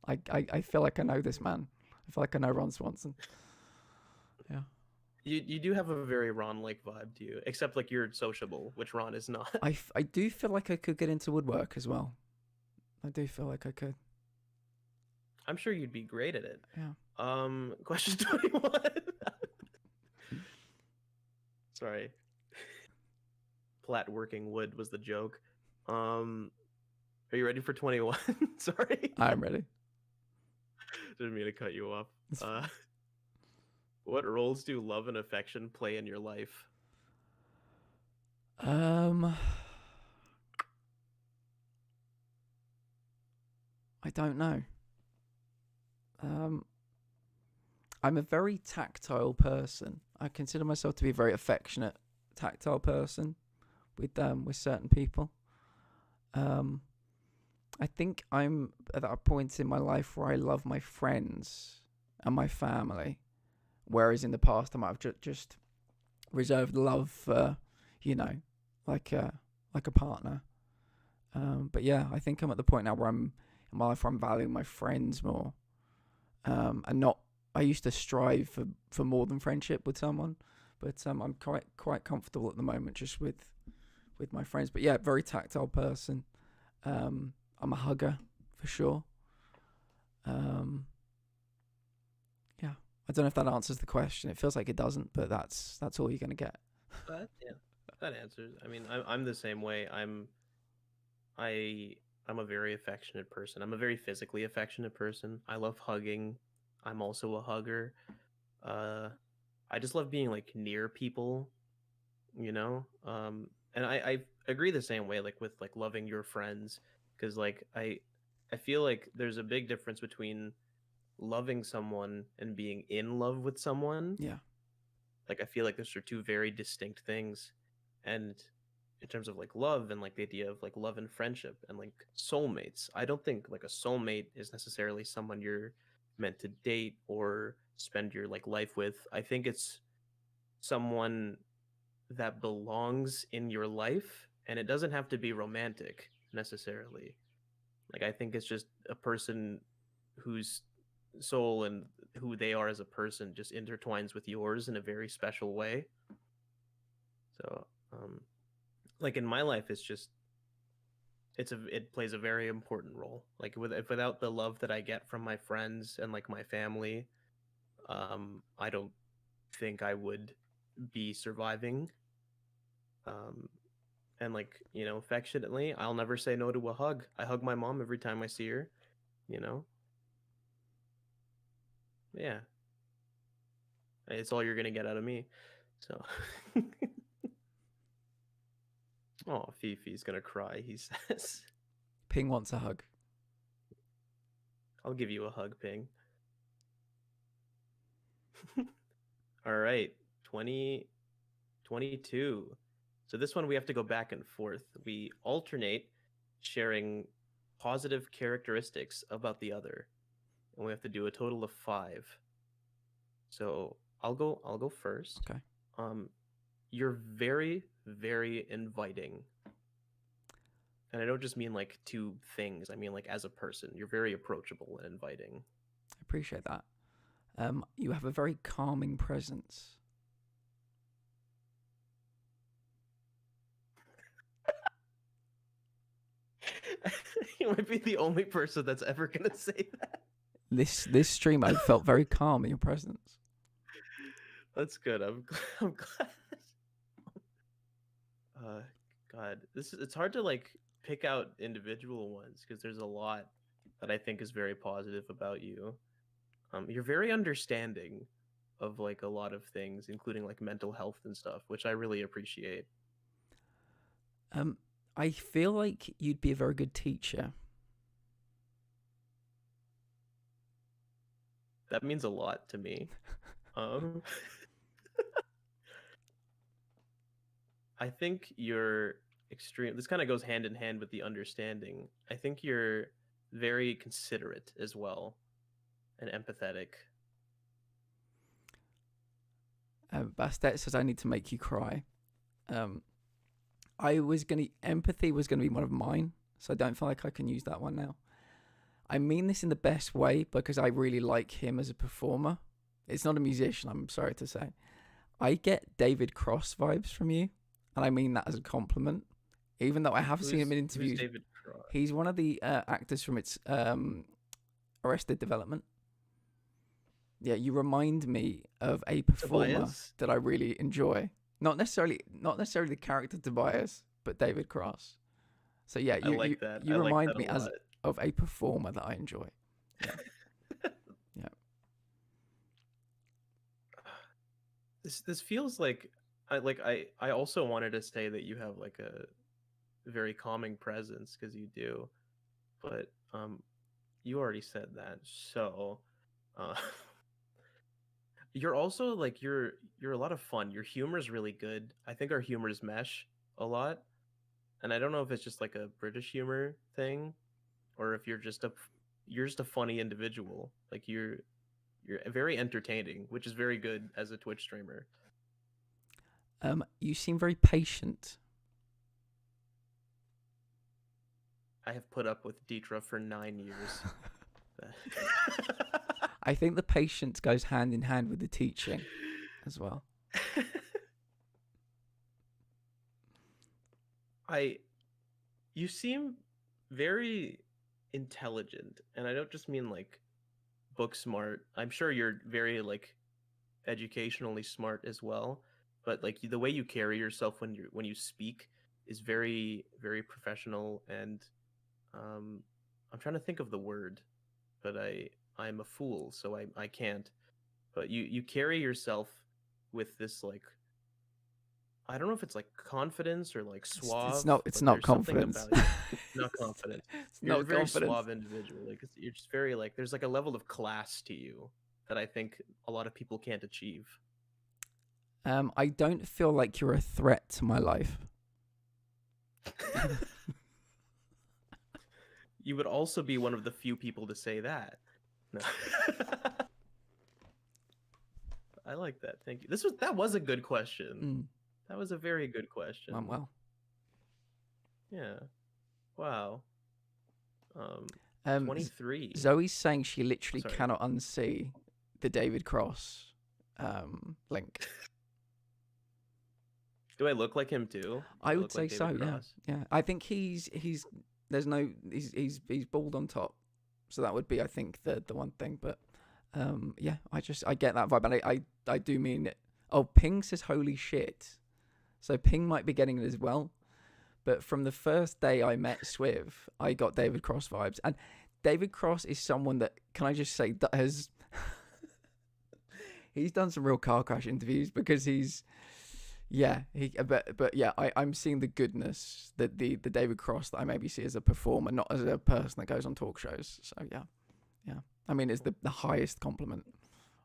I feel like I know this man. I feel like I know Ron Swanson. Yeah. You do have a very Ron-like vibe to you, except like you're sociable, which Ron is not. I do feel like I could get into woodwork as well. I do feel like I could. I'm sure you'd be great at it. Yeah. Question 21. Sorry. Flat working wood was the joke. Are you ready for 21? Sorry. I'm ready. Didn't mean to cut you off. What roles do love and affection play in your life? I don't know. I'm a very tactile person. I consider myself to be a very affectionate, tactile person with certain people. I think I'm at that point in my life where I love my friends and my family, whereas in the past I might have just reserved love for, you know, like a partner. But yeah, I think I'm at the point now where I'm in my life where I'm valuing my friends more, and not. I used to strive for more than friendship with someone, but I'm quite comfortable at the moment just with my friends. But yeah, very tactile person. I'm a hugger for sure. Yeah, I don't know if that answers the question. It feels like it doesn't, but that's all you're gonna get. But yeah, that answers. I mean, I'm the same way. I I'm a very affectionate person. I'm a very physically affectionate person. I love hugging. I'm also a hugger. Uh, I just love being like near people, you know. And I agree the same way, like with like loving your friends, because like I feel like there's a big difference between loving someone and being in love with someone. Yeah. Like I feel like those are two very distinct things. And in terms of like love and like the idea of like love and friendship and like soulmates, I don't think like a soulmate is necessarily someone you're meant to date or spend your like life with. I think it's someone that belongs in your life, and it doesn't have to be romantic necessarily. Like I think it's just a person whose soul and who they are as a person just intertwines with yours in a very special way. So, like in my life, it's just it plays a very important role. Like without the love that I get from my friends and like my family, I don't think I would be surviving. Um, and like affectionately, I'll never say no to a hug. I hug my mom every time I see her. You know, yeah, it's all you're gonna get out of me. So, oh, Fifi's gonna cry. He says, Ping wants a hug. "I'll give you a hug, Ping." All right, 2022. So this one we have to go back and forth. We alternate sharing positive characteristics about the other, and we have to do a total of 5. So I'll go first. Okay. You're very, very inviting. And I don't just mean like to things. I mean like as a person. You're very approachable and inviting. I appreciate that. You have a very calming presence. You might be the only person that's ever gonna say that. This stream, I felt very calm in your presence. That's good. I'm glad. God, it's hard to like pick out individual ones because there's a lot that I think is very positive about you. You're very understanding of like a lot of things, including like mental health and stuff, which I really appreciate. I feel like you'd be a very good teacher. That means a lot to me. I think you're extreme. This kind of goes hand in hand with the understanding. I think you're very considerate as well and empathetic. Bastet says I need to make you cry. Empathy was gonna be one of mine, so I don't feel like I can use that one now. I mean this in the best way because I really like him as a performer. It's not a musician, I'm sorry to say. I get David Cross vibes from you, and I mean that as a compliment. Even though I have seen him in interviews. David Cross? He's one of the actors from its Arrested Development. Yeah, you remind me of a performer Tobias? that I really enjoy. Not necessarily the character Tobias, but David Cross. So yeah, I like that. You I like remind that me of a performer that I enjoy. Yeah. Yeah. This feels like I also wanted to say that you have like a very calming presence because you do, but you already said that. So uh you're also like you're a lot of fun. Your humor is really good. I think our humors mesh a lot, and I don't know if it's just like a British humor thing or if you're just a funny individual. Like you're very entertaining, which is very good as a Twitch streamer. You seem very patient. I have put up with Deetra for 9 years. I think the patience goes hand in hand with the teaching as well. You seem very intelligent, and I don't just mean like book smart. I'm sure you're very like educationally smart as well, but like the way you carry yourself when you speak is very very professional, and um I'm trying to think of the word, but I'm a fool, so I can't. But you carry yourself with this like, I don't know if it's like confidence or like It's suave, not. It's but not there's something confidence. about you. Not confidence. It's You're a not very confidence. suave individual. Like you're just very like, there's like a level of class to you that I think a lot of people can't achieve. I don't feel like you're a threat to my life. You would also be one of the few people to say that. No. I like that. Thank you. That was a good question. That was a very good question. Well. Yeah. Wow. 23. Zoe's saying she literally cannot unsee the David Cross link. Do I look like him too? I would say so. Yeah. I think he's bald on top, so that would be, I think, the one thing. But yeah, I get that vibe, and I do mean it. Oh, Ping says holy shit, so Ping might be getting it as well. But from the first day I met Swiv, I got David Cross vibes, and David Cross is someone that, can I just say, that has he's done some real car crash interviews, because but yeah, I'm seeing the goodness that the David Cross that I maybe see as a performer, not as a person that goes on talk shows. So yeah. I mean, it's the highest compliment.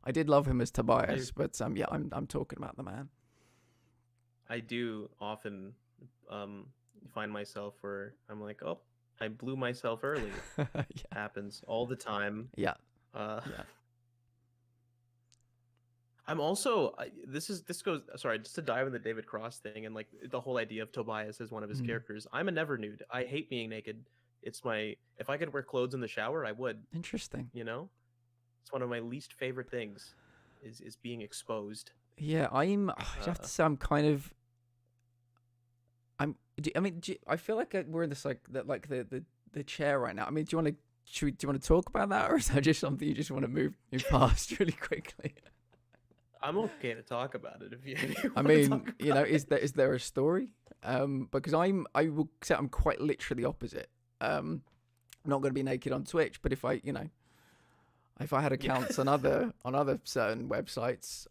I did love him as Tobias, but yeah, I'm talking about the man. I do often find myself where I'm like, oh, I blew myself early. Yeah. Happens all the time. Yeah. I'm also this goes, sorry, just to dive in the David Cross thing and like the whole idea of Tobias as one of his characters. I'm a never nude. I hate being naked. It's if I could wear clothes in the shower, I would. Interesting. You know, it's one of my least favorite things is being exposed. Yeah, I have to say I feel like we're in this the chair right now. I mean, do you want to talk about that, or is that just something you just want to move past really quickly? I'm okay to talk about it if you. I mean, is there a story? Because I will say I'm quite literally opposite. I'm not going to be naked on Twitch, but if I had accounts on other certain websites,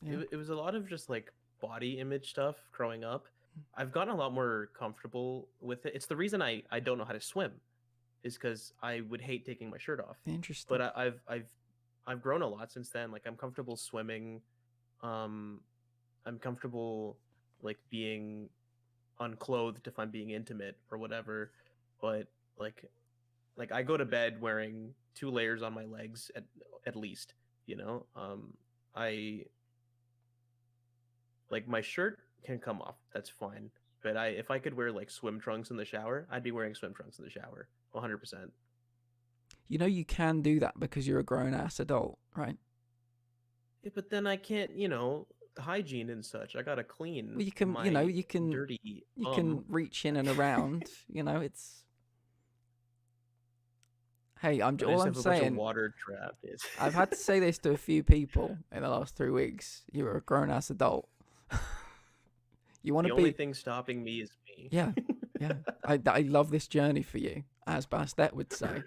It was a lot of just like body image stuff growing up. I've gotten a lot more comfortable with it. It's the reason I don't know how to swim, is because I would hate taking my shirt off. Interesting. But I've grown a lot since then. Like I'm comfortable swimming. I'm comfortable like being unclothed if I'm being intimate or whatever. But like I go to bed wearing 2 layers on my legs at least, I like my shirt can come off. That's fine. But if I could wear like swim trunks in the shower, I'd be wearing swim trunks in the shower. 100%. You can do that because you're a grown-ass adult, right? Yeah, but then I can't, hygiene and such. I gotta clean. Well, you can, you can dirty. You can reach in and around. It's. Hey, all I'm saying. Water trap is. I've had to say this to a few people in the last 3 weeks. You're a grown-ass adult. You want to be. The only thing stopping me is me. Yeah. I love this journey for you, as Bastet would say.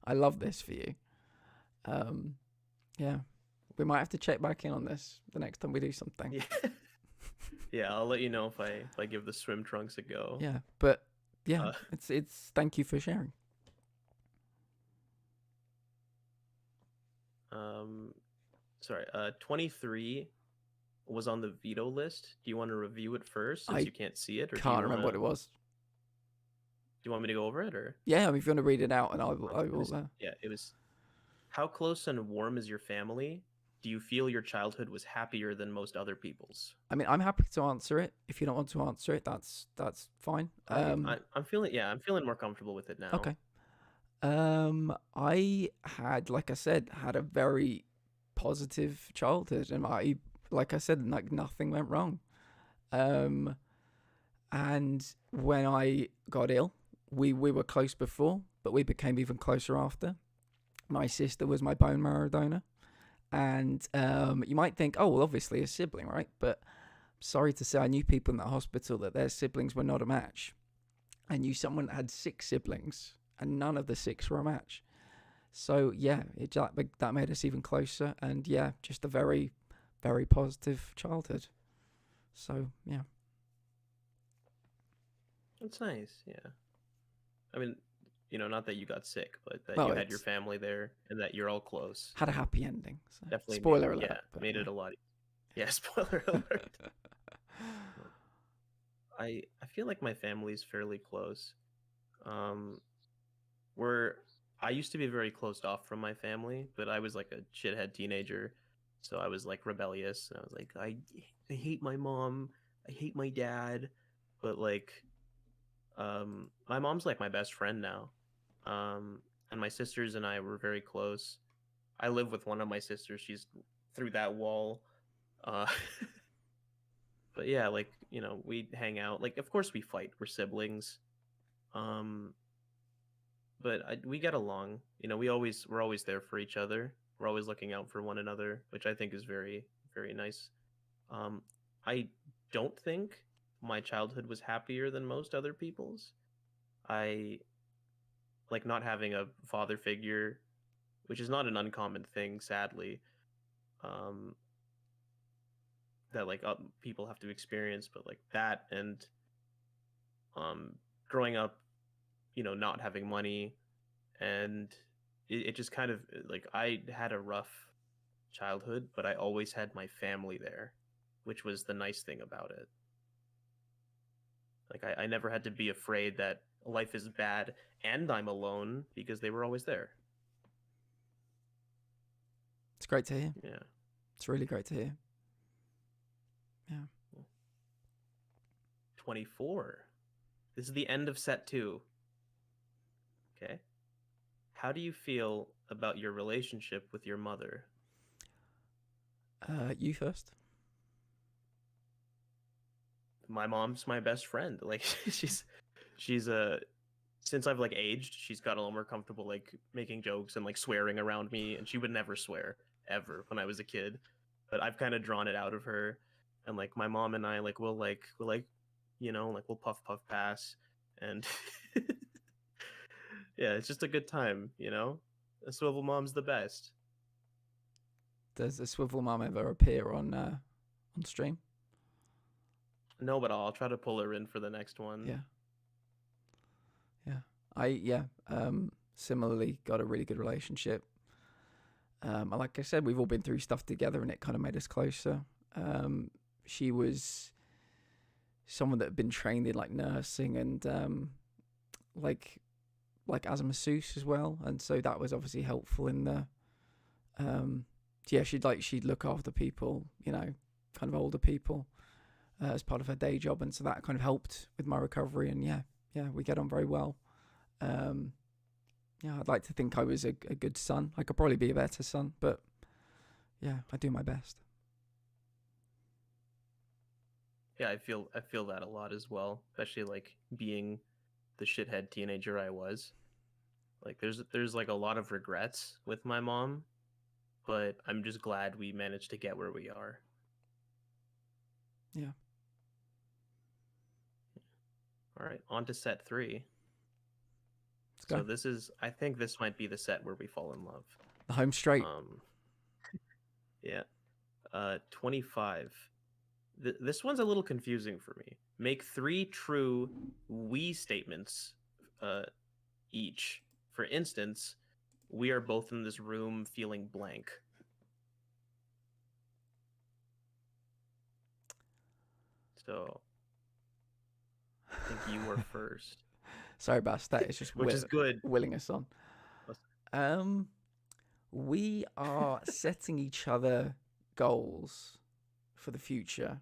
I love this for you. Yeah. We might have to check back in on this the next time we do something. Yeah. Yeah, I'll let you know if I give the swim trunks a go. Yeah, but yeah, it's thank you for sharing. Sorry, 23 was on the veto list. Do you want to review it first since you can't see it? Or can't remember what it was. Do you want me to go over it, or? Yeah, I mean, if you want to read it out, and I will. Yeah, it was. How close and warm is your family? Do you feel your childhood was happier than most other people's? I mean, I'm happy to answer it. If you don't want to answer it, that's fine. I'm feeling more comfortable with it now. Okay. I had, like I said, a very positive childhood, and like I said, like nothing went wrong. And when I got ill, we were close before, but we became even closer after. My sister was my bone marrow donor. And you might think, oh, well, obviously a sibling, right? But sorry to say, I knew people in that hospital that their siblings were not a match. I knew someone that had 6 siblings, and none of the 6 were a match. So yeah, that made us even closer, and yeah, just a very, very positive childhood. So yeah, That's nice. Yeah. I mean, not that you got sick, but that well, you had your it's family there and that you're all close. had a happy ending. So Definitely spoiler alert, but made yeah. it a lot. Yeah, spoiler alert. I feel like my family's fairly close. Um, we're I used to be very closed off from my family, but I was like a shithead teenager, so I was like rebellious. And I was like, I hate my mom, I hate my dad, but like, my mom's like my best friend now, and my sisters and I were very close. I live with one of my sisters; she's through that wall. Uh, but yeah, like we hang out. Like, of course we fight. We're siblings. Um, but we get along. We're always there for each other. We're always looking out for one another, which I think is very very nice. Um, I don't think my childhood was happier than most other people's. I like not having a father figure, which is not an uncommon thing, sadly. Um, that like people have to experience, but like that and um, growing up, not having money and it just kind of like I had a rough childhood, but I always had my family there, which was the nice thing about it. Like I never had to be afraid that life is bad and I'm alone because they were always there. It's great to hear. Yeah. It's really great to hear. Yeah. 24. This is the end of set 2. Okay. How do you feel about your relationship with your mother? You first. My mom's my best friend. Like she's a since I've like aged, she's got a little more comfortable like making jokes and like swearing around me, and she would never swear ever when I was a kid. But I've kind of drawn it out of her, and like my mom and I like we'll puff puff pass, and yeah, it's just a good time. A swivel mom's the best. Does a swivel mom ever appear on stream? No, but I'll try to pull her in for the next one. Yeah. Similarly got a really good relationship. Like I said, we've all been through stuff together, and it kind of made us closer. She was someone that had been trained in like nursing and like as a masseuse as well, and so that was obviously helpful in the she'd look after people, kind of older people, as part of her day job, and so that kind of helped with my recovery. And yeah, we get on very well. I'd like to think I was a good son. I could probably be a better son, but yeah, I do my best. Yeah, I feel that a lot as well, especially like being the shithead teenager I was. Like there's like a lot of regrets with my mom, but I'm just glad we managed to get where we are. Yeah. All right, on to set 3. Let's go. So I think this might be the set where we fall in love. The home straight. Yeah. 25. This one's a little confusing for me. Make 3 true we statements each. For instance, we are both in this room feeling blank. So I think you were first. Sorry, Bas, that is just which is good. Willing us on. We are setting each other goals for the future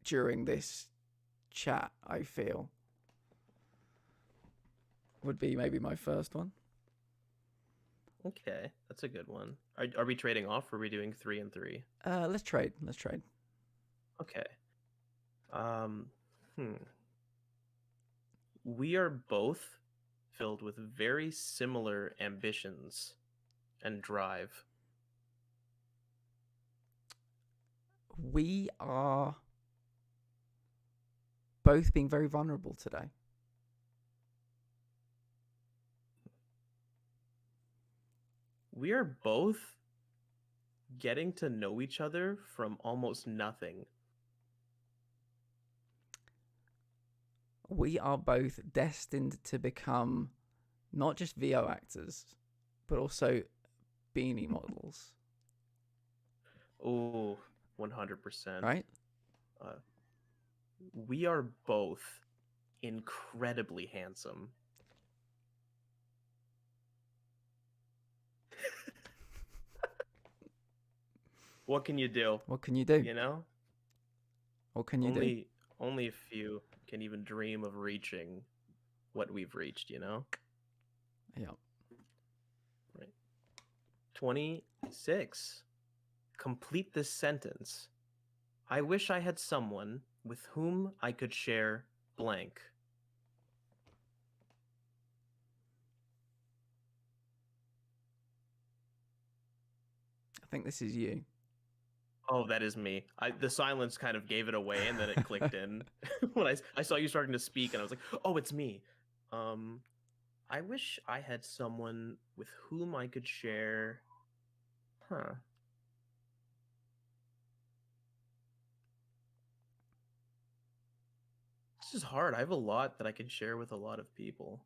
during this chat, I feel. Would be maybe my first one. Okay, that's a good one. Are we trading off, or are we doing 3 and 3? Let's trade. Okay. We are both filled with very similar ambitions and drive. We are both being very vulnerable today. We are both getting to know each other from almost nothing. We are both destined to become not just VO actors, but also beanie models. Oh, 100%. Right? We are both incredibly handsome. What can you do? What can you do? You know? What can you do? Only a few can even dream of reaching what we've reached, you know? Yeah. Right. 26. Complete this sentence. I wish I had someone with whom I could share blank. I think this is you. Oh, that is me. The silence kind of gave it away, and then it clicked in when I saw you starting to speak, and I was like, "Oh, it's me." I wish I had someone with whom I could share. Huh. This is hard. I have a lot that I can share with a lot of people.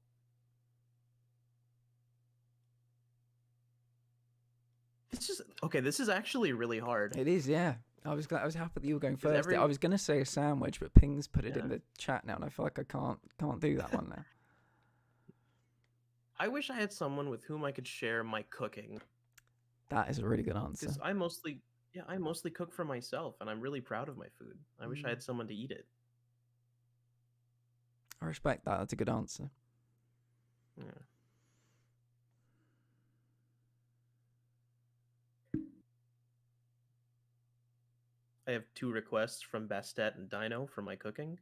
This is actually really hard. It is, yeah. I was happy that you were going first. Every... I was gonna say a sandwich, but Ping's put it in the chat now, and I feel like I can't do that one now. I wish I had someone with whom I could share my cooking. That is a really good answer. Because I mostly cook for myself, and I'm really proud of my food. I wish I had someone to eat it. I respect that. That's a good answer. Yeah. I have 2 requests from Bastet and Dino for my cooking.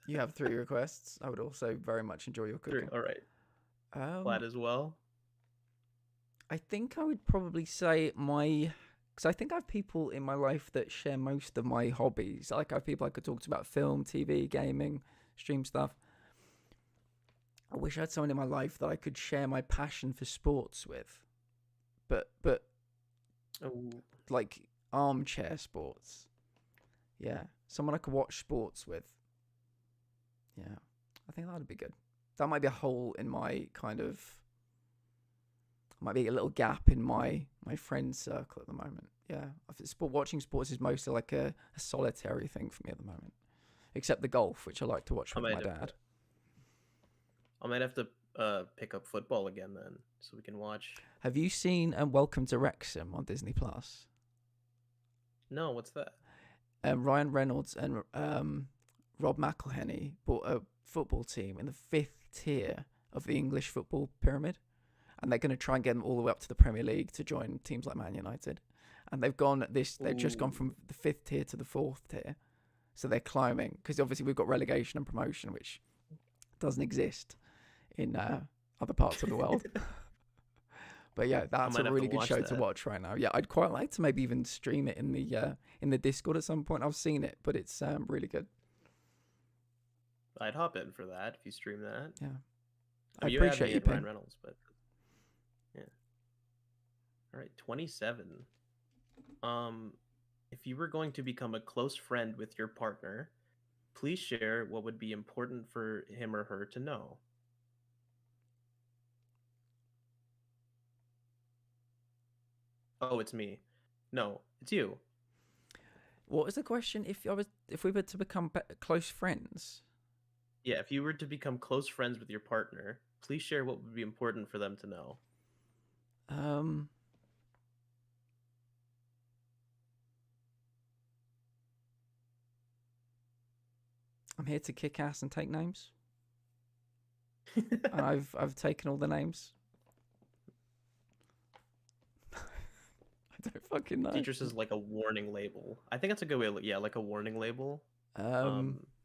You have 3 requests. I would also very much enjoy your cooking. 3, all right. Plaid as well. I think I would probably say because I think I have people in my life that share most of my hobbies. Like I have people I could talk to about film, TV, gaming, stream stuff. I wish I had someone in my life that I could share my passion for sports with, but like armchair sports. Yeah, someone I could watch sports with. Yeah, I think that would be good. That might be a hole in my might be a little gap in my friend circle at the moment. Yeah, watching sports is mostly like a solitary thing for me at the moment, except the golf, which I like to watch with my dad. I might have to pick up football again then, so we can watch. Have you seen Welcome to Wrexham on Disney Plus? No, what's that? Ryan Reynolds and Rob McElhenney bought a football team in the 5th tier of the English football pyramid, and they're going to try and get them all the way up to the Premier League to join teams like Man United. And they've just gone from the 5th tier to the 4th tier, so they're climbing, because obviously we've got relegation and promotion, which doesn't exist in other parts of the world. But yeah, that's a really good show to watch right now. Yeah, I'd quite like to maybe even stream it in the Discord at some point. I've seen it, but it's really good. I'd hop in for that if you stream that. Yeah, I appreciate you, Ryan Reynolds, but yeah. All right, 27. If you were going to become a close friend with your partner, please share what would be important for him or her to know. Oh, it's me. No, it's you. What was the question? If we were to become close friends? Yeah, if you were to become close friends with your partner, please share what would be important for them to know. I'm here to kick ass and take names. And I've taken all the names. I don't fucking know. Teachers is like a warning label. I think that's a good way. Yeah, like a warning label.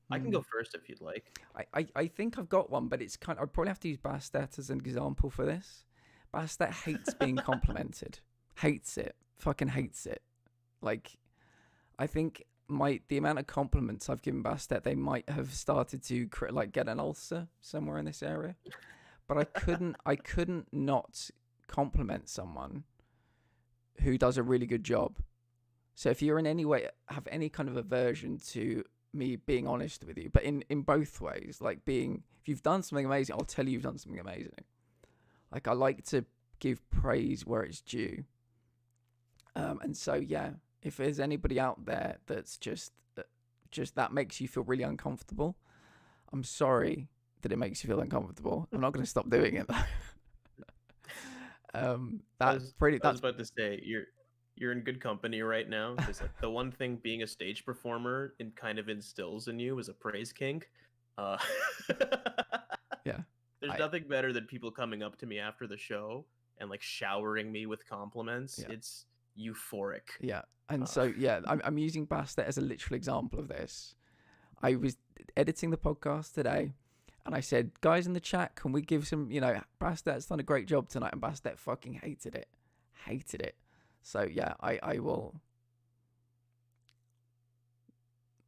I can go first if you'd like. I think I've got one, but it's kind. I probably have to use Bastet as an example for this. Bastet hates being complimented. Hates it. Fucking hates it. Like, I think the amount of compliments I've given Bastet, they might have started to get an ulcer somewhere in this area. But I couldn't not compliment someone who does a really good job. So if you're in any way have any kind of aversion to me being honest with you, but in both ways, like if you've done something amazing, I'll tell you you've done something amazing. Like, I like to give praise where it's due. And so, yeah, if there's anybody out there that's just that makes you feel really uncomfortable, I'm sorry that it makes you feel uncomfortable. I'm not going to stop doing it. I was about to say you're in good company right now, because like the one thing being a stage performer and kind of instills in you is a praise kink. Yeah, there's nothing better than people coming up to me after the show and like showering me with compliments. Yeah. It's euphoric. Yeah, and so yeah, I'm using Bastet as a literal example of this. I was editing the podcast today, and I said, guys in the chat, can we give some, Bastet's done a great job tonight, and Bastet fucking hated it. So yeah, I will.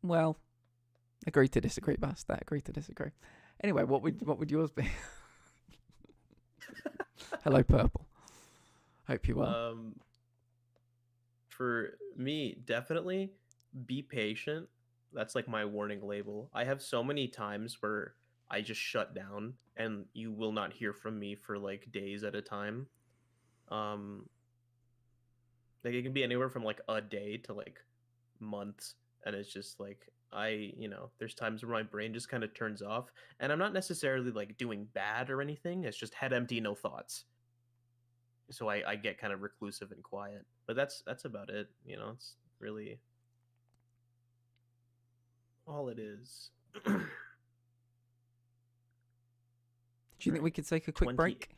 Well, agree to disagree, Bastet. Agree to disagree. Anyway, what would yours be? Hello, Purple. Hope you well. For me, definitely be patient. That's like my warning label. I have so many times where I just shut down and you will not hear from me for like days at a time. Like, it can be anywhere from like a day to like months, and it's just like there's times where my brain just kind of turns off, and I'm not necessarily like doing bad or anything. It's just head empty, no thoughts. So I get kind of reclusive and quiet. But that's about it. It's really all it is. Do you think we could take a quick break?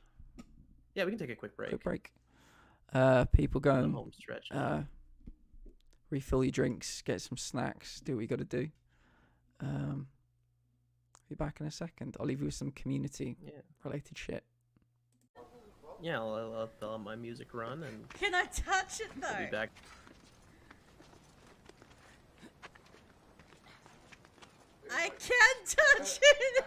Yeah, we can take a quick break. People go and home stretch. Refill your drinks, get some snacks, do what you got to do. Be back in a second. I'll leave you with some community related shit. Yeah, I'll let my music run and. Can I touch it though? I'll be back. I can't touch it.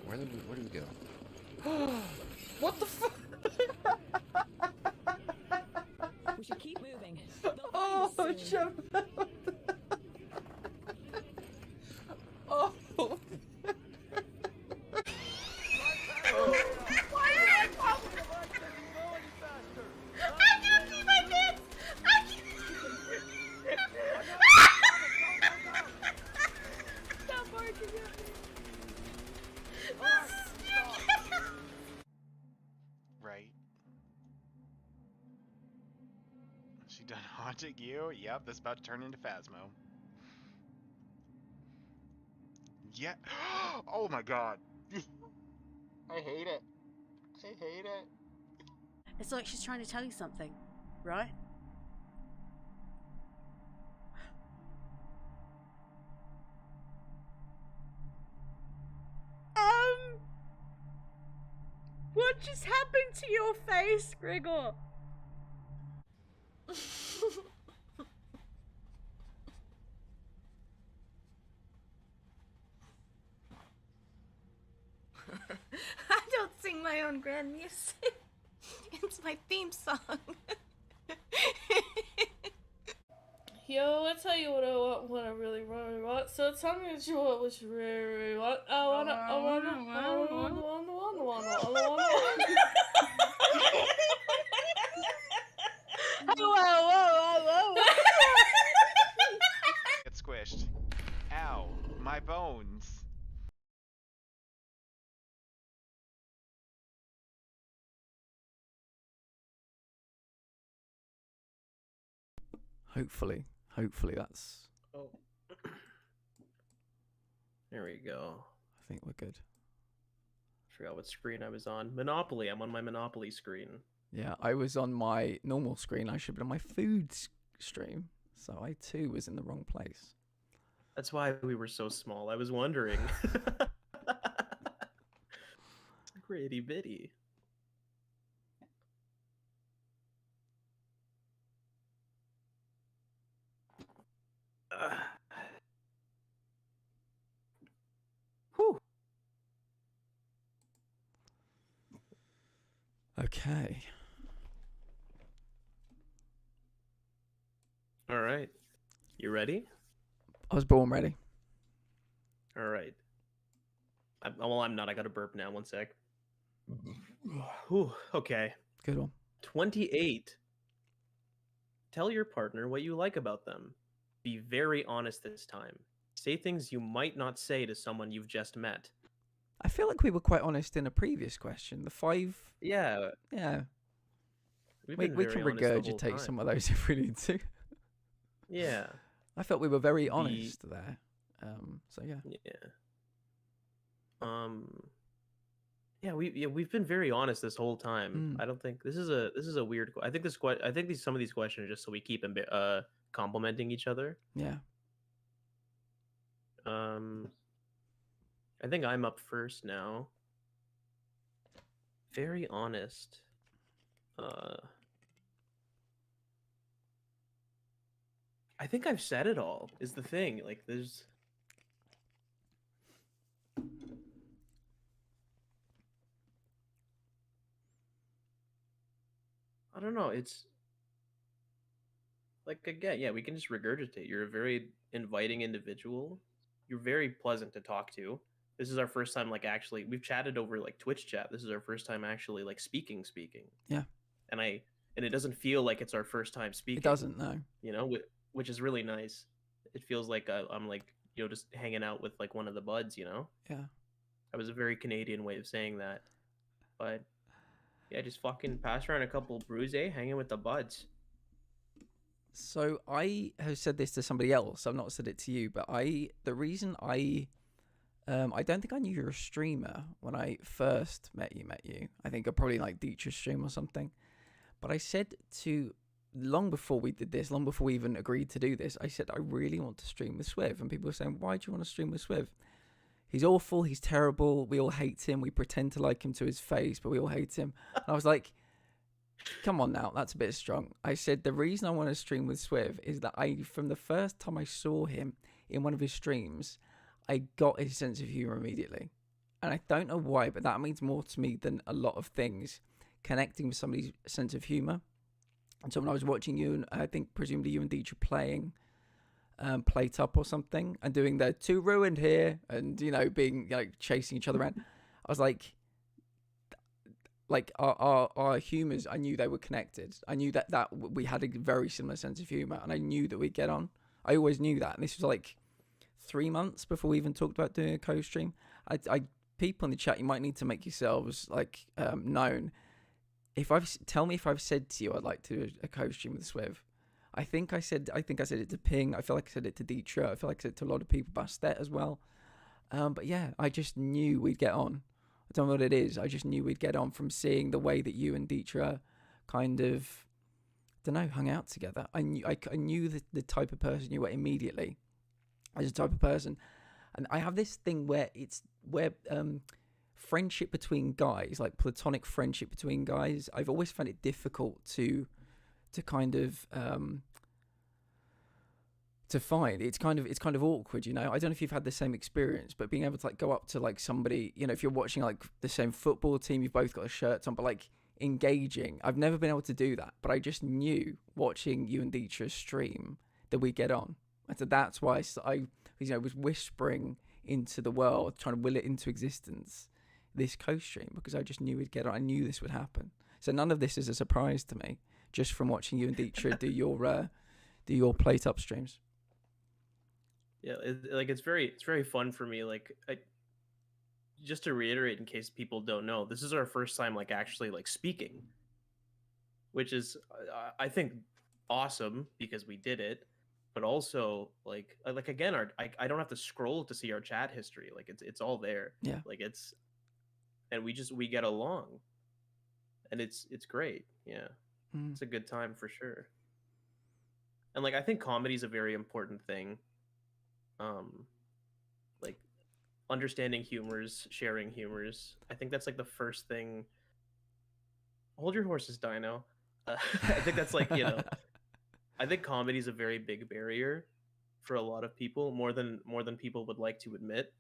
Where did we go? What the fuck? We should keep moving. Oh, shut up. Oh. She done haunting you? Yep, that's about to turn into Phasmo. Yeah. Oh my god. I hate it. I hate it. It's like she's trying to tell you something, right? What just happened to your face, Gregor? I don't sing my own grand music. It's my theme song. Yo, I'll tell you what I really want. So tell me what you really want. I wanna. Whoa. Get squished. Ow, my bones. Hopefully that's. Oh. There we go. I think we're good. Forgot what screen I was on. Monopoly. I'm on my Monopoly screen. Yeah, I was on my normal screen. I should be on my food stream. So I too was in the wrong place. That's why we were so small. I was wondering. It's like we're itty bitty. Whew. Okay. All right. You ready? I was born ready. All right. Well, I'm not. I got to burp now. One sec. Whew, okay. Good one. 28. Tell your partner what you like about them. Be very honest this time. Say things you might not say to someone you've just met. I feel like we were quite honest in a previous question. The 5. Yeah. Yeah. We've We been can very honest the whole regurgitate time. some of those if we need to. Yeah. I felt we were very honest there. So yeah. Yeah. Yeah, we've been very honest this whole time. I don't think this is a weird. I think some of these questions are just so we keep complimenting each other. Yeah. I think I'm up first now. Very honest. I think I've said it all. Is the thing like there's. I don't know. It's like again, yeah, we can just regurgitate. You're a very inviting individual. You're very pleasant to talk to. This is our first time, like actually, we've chatted over like Twitch chat. This is our first time actually like speaking. Yeah. And it doesn't feel like it's our first time speaking. It doesn't, no. You know, which is really nice. It feels like I'm like just hanging out with like one of the buds. You know. Yeah. That was a very Canadian way of saying that, but. Yeah, just fucking pass around a couple brews, hanging with the buds. So I have said this to somebody else. I've not said it to you, but the reason I don't think I knew you were a streamer when I first met you. I think I probably like Dietrich's stream or something. But I said long before we did this, long before we even agreed to do this, I said I really want to stream with Swiv. And people were saying, why do you want to stream with Swiv? He's awful, he's terrible, we all hate him, we pretend to like him to his face, but we all hate him. And I was like, come on now, that's a bit strong. I said, the reason I want to stream with Swiv is that from the first time I saw him in one of his streams, I got his sense of humor immediately. And I don't know why, but that means more to me than a lot of things, connecting with somebody's sense of humor. And so when I was watching you, and I think presumably you and Deidre playing Plate Up or something and doing the two ruined here and being like chasing each other around, I was like our humors, I knew they were connected. I knew that we had a very similar sense of humor, and I knew that we'd get on. I always knew that, and this was like 3 months before we even talked about doing a co-stream. I people in the chat, you might need to make yourselves like known. Tell me if I've said to you I'd like to do a co-stream with Swiv. I think I said it to Ping. I feel like I said it to Dietrich. I feel like I said it to a lot of people, Bastet as well. But yeah, I just knew we'd get on. I don't know what it is. I just knew we'd get on from seeing the way that you and Dietrich kind of, hung out together. I knew the type of person you were immediately as a type of person. And I have this thing where friendship between guys, like platonic friendship between guys, I've always found it difficult to kind of to find. It's kind of awkward, I don't know if you've had the same experience, but being able to like go up to like somebody, if you're watching like the same football team, you've both got shirts on, but like engaging, I've never been able to do that, but I just knew watching you and Dietrich stream that we get on, and so that's why I was whispering into the world, trying to will it into existence, this co-stream, because I just knew we'd get on. I knew this would happen, so none of this is a surprise to me. Just from watching you and Dietrich do your Plate Up streams. Yeah, it's very fun for me. Like, just to reiterate, in case people don't know, this is our first time like actually like speaking, which is I think awesome because we did it, but also like again, I don't have to scroll to see our chat history. Like it's all there. Yeah. Like and we get along. and it's great. Yeah, Mm. it's a good time for sure. And like I think comedy is a very important thing. Like understanding humors, sharing humors. I think that's like the first thing. Hold your horses, Dino. I think that's like, you know, I think comedy is a very big barrier for a lot of people, more than people would like to admit.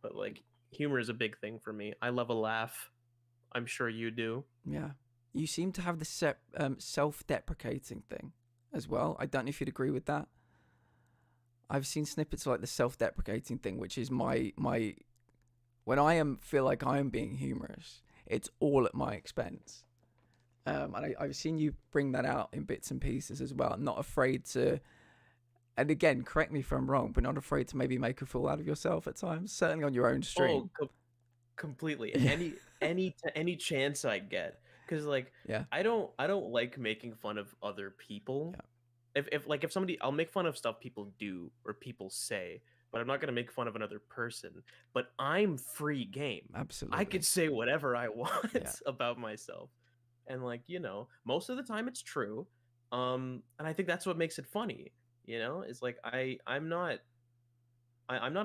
But like humor is a big thing for me. I love a laugh. I'm sure you do. Yeah. You seem to have the self-deprecating thing as well. I don't know if you'd agree with that. I've seen snippets of like the self-deprecating thing, which is my when I feel like I am being humorous, it's all at my expense. And I've seen you bring that out in bits and pieces as well. Not afraid to, and again, correct me if I'm wrong, but not afraid to maybe make a fool out of yourself at times. Certainly on your own stream. Oh, completely. Any chance I get, because like Yeah. I don't like making fun of other people. Yeah. If somebody, I'll make fun of stuff people do or people say, but I'm not gonna make fun of another person. But I'm free game. Absolutely. I could say whatever I want Yeah. about myself, and like, you know, most of the time it's true. And I think that's what makes it funny. You know, it's like I'm not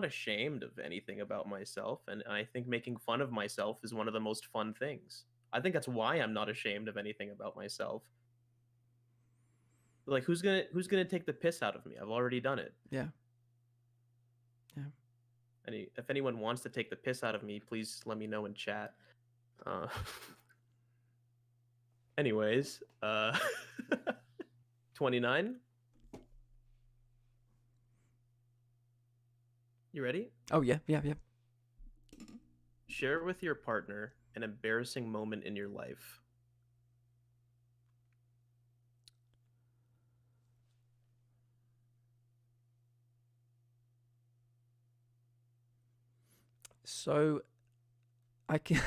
ashamed of anything about myself, and I think making fun of myself is one of the most fun things. I think that's why I'm not ashamed of anything about myself. Like who's gonna take the piss out of me? I've already done it. Yeah. If anyone wants to take the piss out of me, please let me know in chat. Anyways, 29. You ready? Oh yeah. Share with your partner an embarrassing moment in your life. So, I can.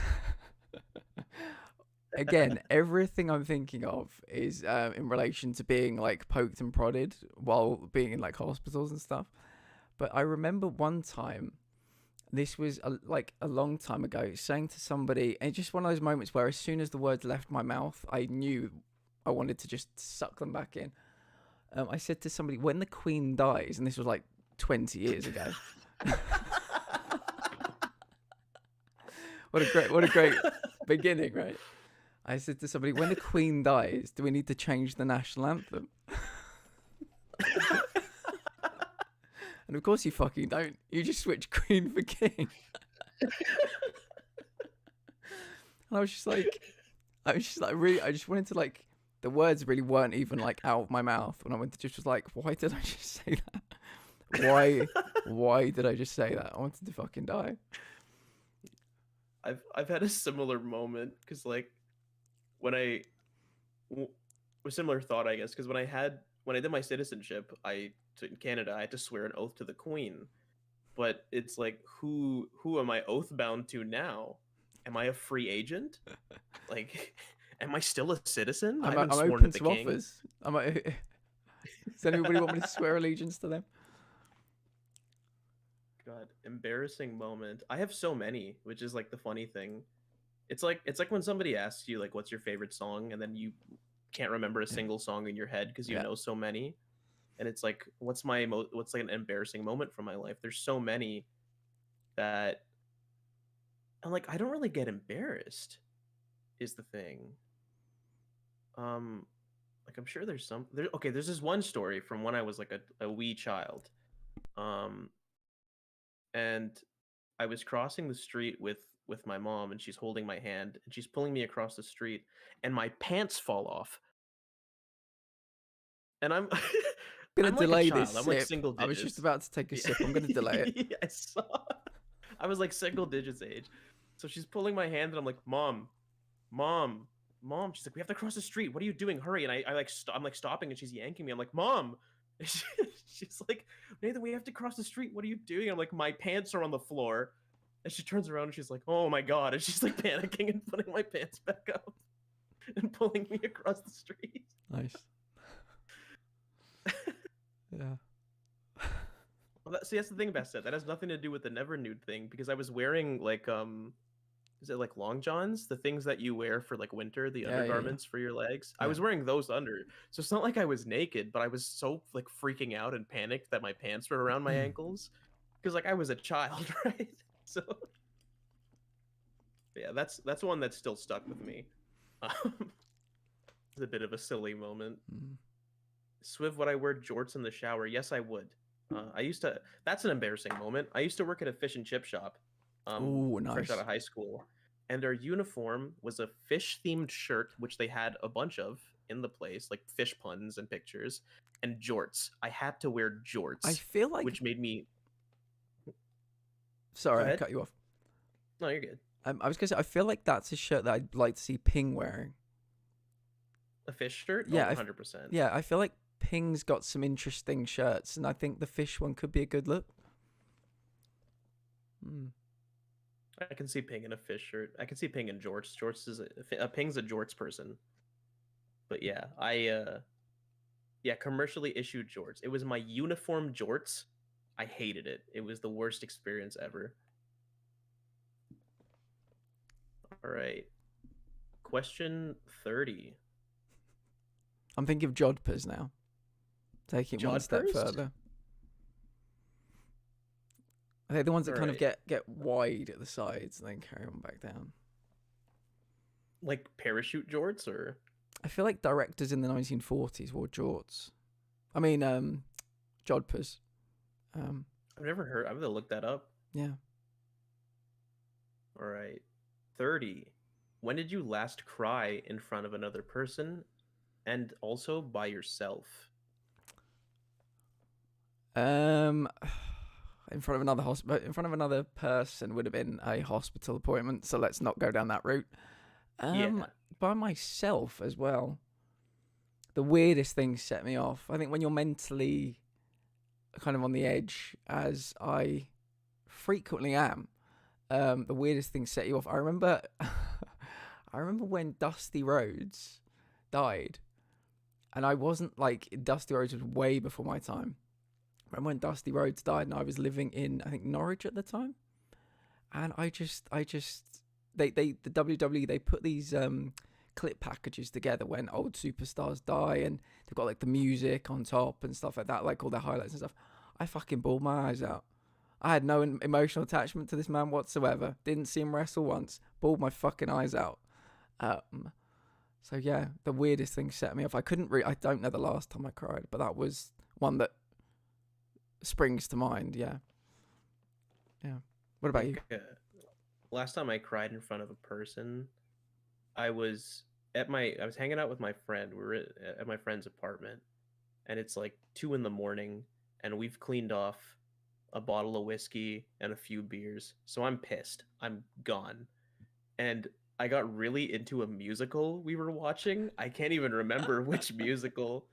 Again, everything I'm thinking of is in relation to being like poked and prodded while being in like hospitals and stuff. But I remember one time, this was like a long time ago, saying to somebody, and just one of those moments where as soon as the words left my mouth, I knew I wanted to just suck them back in. I said to somebody, when the Queen dies, and this was like 20 years ago. What a great beginning, right? I said to somebody, when the Queen dies, do we need to change the national anthem? And of course you fucking don't. You just switch Queen for King. And I was just like really, I just wanted to like, the words really weren't even like out of my mouth. And I went to just was like, why did I just say that? Why did I just say that? I wanted to fucking die. I've had a similar moment because like a similar thought, I guess, because when I did my citizenship, in Canada, I had to swear an oath to the Queen. But it's like, who am I oath bound to now? Am I a free agent? Like, am I still a citizen? I'm sworn open to to King. offers. Does anybody want me to swear allegiance to them? God, embarrassing moment. I have so many, which is like the funny thing. It's like when somebody asks you like, what's your favorite song, and then you can't remember a single song in your head because you know so many. And it's like, what's like an embarrassing moment from my life? There's so many that I'm like, I don't really get embarrassed, is the thing. Like I'm sure there's there's this one story from when I was like a wee child. And I was crossing the street with my mom, and she's holding my hand, and she's pulling me across the street, and my pants fall off. And I'm gonna delay like this. I'm like single digits. I was just about to take a sip. I'm gonna delay it. Yeah, I saw. I was like single digits age. So she's pulling my hand, and I'm like, Mom. She's like, we have to cross the street. What are you doing? Hurry! And I'm like stopping, and she's yanking me. I'm like, Mom. She's like, Nathan, we have to cross the street. What are you doing? I'm like, my pants are on the floor. And she turns around and she's like, oh my God. And she's like panicking and putting my pants back up and pulling me across the street. Nice. Yeah. Well, see, that's the thing, Beth said. That has nothing to do with the never nude thing, because I was wearing like is it like long johns, the things that you wear for like winter, the Yeah, yeah, yeah. undergarments for your legs? I Yeah. was wearing those under, so it's not like I was naked, but I was so like freaking out and panicked that my pants were around my ankles because like I was a child, right? So yeah, that's one that's still stuck with me. It's a bit of a silly moment. Mm. Swiv, would I wear jorts in the shower? Yes, I would. I used to. That's an embarrassing moment. I used to work at a fish and chip shop. Ooh, Fresh nice. out of high school, and their uniform was a fish-themed shirt, which they had a bunch of in the place, like fish puns and pictures, and jorts. I had to wear jorts, I feel like. which made me. Sorry, I ahead. cut you off. No, you're good. I was gonna say I feel like that's a shirt that I'd like to see Ping wearing. A fish shirt? Yeah, Oh, 100%. Yeah, I feel like Ping's got some interesting shirts, and I think the fish one could be a good look. Hmm. I can see Ping in a fish shirt. I can see Ping in jorts. Jorts is a Ping's a jorts person. But yeah, yeah, commercially issued jorts. It was my uniform jorts. I hated it. It was the worst experience ever. All right. Question 30. I'm thinking of Jodhpurs now. Taking it one step Jodhpurs? further. I think the ones that kind of Alright. get wide at the sides and then carry on back down. Like parachute jorts or I feel like directors in the 1940s wore jorts. I mean, Jodhpurs. I've never heard. I'm gonna look that up. Yeah. All right. 30. When did you last cry in front of another person and also by yourself? In front of another person would have been a hospital appointment, so let's not go down that route. Yeah. By myself as well. The weirdest thing set me off. I think when you're mentally kind of on the edge, as I frequently am, the weirdest thing set you off. I remember when Dusty Rhodes died, and I wasn't like Dusty Rhodes was way before my time. I remember when Dusty Rhodes died, and I was living in I think Norwich at the time, and the WWE, they put these clip packages together when old superstars die, and they've got like the music on top and stuff like that, like all their highlights and stuff. I fucking bawled my eyes out. I had no emotional attachment to this man whatsoever. Didn't see him wrestle once. Bawled my fucking eyes out. So yeah, the weirdest thing set me off. I don't know the last time I cried, but that was one that springs to mind. Yeah. What about you? Last time I cried in front of a person, I was hanging out with my friend. We were at my friend's apartment, and it's like 2 a.m, and we've cleaned off a bottle of whiskey and a few beers. So I'm pissed. I'm gone. And I got really into a musical we were watching. I can't even remember which musical,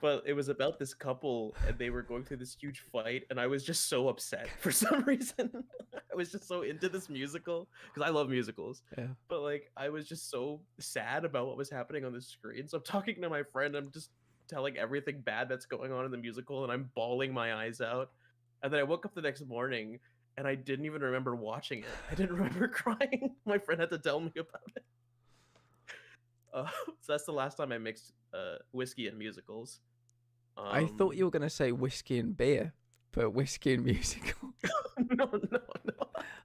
but it was about this couple and they were going through this huge fight, and I was just so upset for some reason. I was just so into this musical because I love musicals. Yeah. But like I was just so sad about what was happening on the screen. So I'm talking to my friend, I'm just telling everything bad that's going on in the musical, and I'm bawling my eyes out. And then I woke up the next morning and I didn't even remember watching it. I didn't remember crying. My friend had to tell me about it. So that's the last time I mixed whiskey and musicals. I thought you were going to say whiskey and beer, but whiskey and musical. No.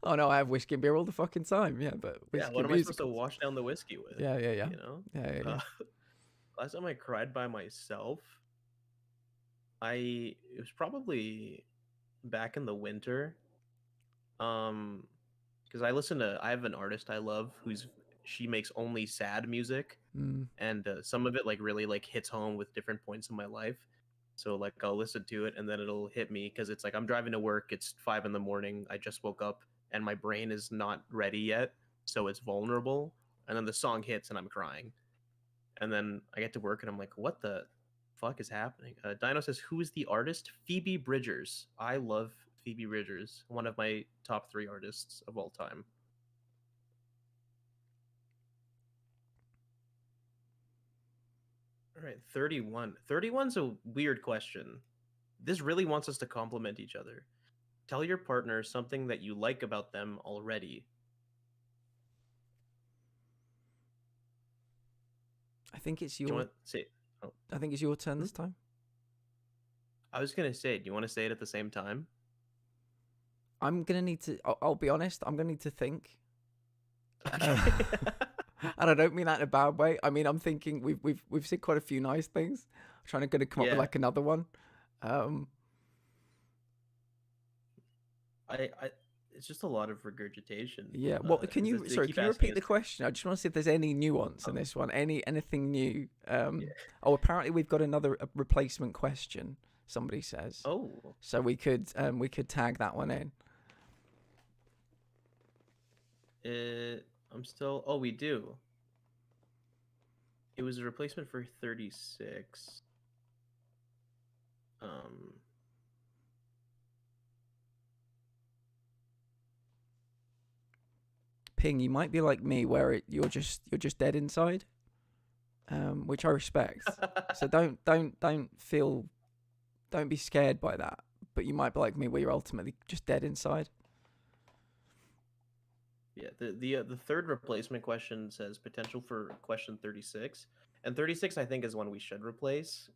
Oh no, I have whiskey and beer all the fucking time. Yeah, but whiskey Yeah, what and am I supposed to musicals. wash down the whiskey with? Yeah. You know? Yeah. Last time I cried by myself, it was probably back in the winter. Because I have an artist I love she makes only sad music, and some of it like really like hits home with different points in my life. So like I'll listen to it and then it'll hit me because it's like I'm driving to work. It's 5 a.m. I just woke up and my brain is not ready yet, so it's vulnerable. And then the song hits and I'm crying. And then I get to work and I'm like, what the fuck is happening? Dino says, who is the artist? Phoebe Bridgers. I love Phoebe Bridgers, one of my top 3 artists of all time. All right, 31. 31's a weird question. This really wants us to compliment each other. Tell your partner something that you like about them already. I think it's Do you your. want to say? Oh, I think it's your turn this time. I was gonna say. Do you want to say it at the same time? I'm gonna need to. I'll be honest. I'm gonna need to think. Okay. And I don't mean that in a bad way. I mean, I'm thinking we've said quite a few nice things. I'm trying to come up with Yeah. like another one. It's just a lot of regurgitation. Yeah. Well, can is you that they sorry? keep Can you asking repeat the us- question? I just want to see if there's any nuance in this one. Anything new? Yeah. Oh, apparently we've got another replacement question. Somebody says. Oh, So we could tag that one in. I'm still. Oh, we do. It was a replacement for 36. Ping, you might be like me, where you're just dead inside, which I respect. So don't be scared by that. But you might be like me, where you're ultimately just dead inside. Yeah, the third replacement question says potential for question 36, and 36 I think is one we should replace.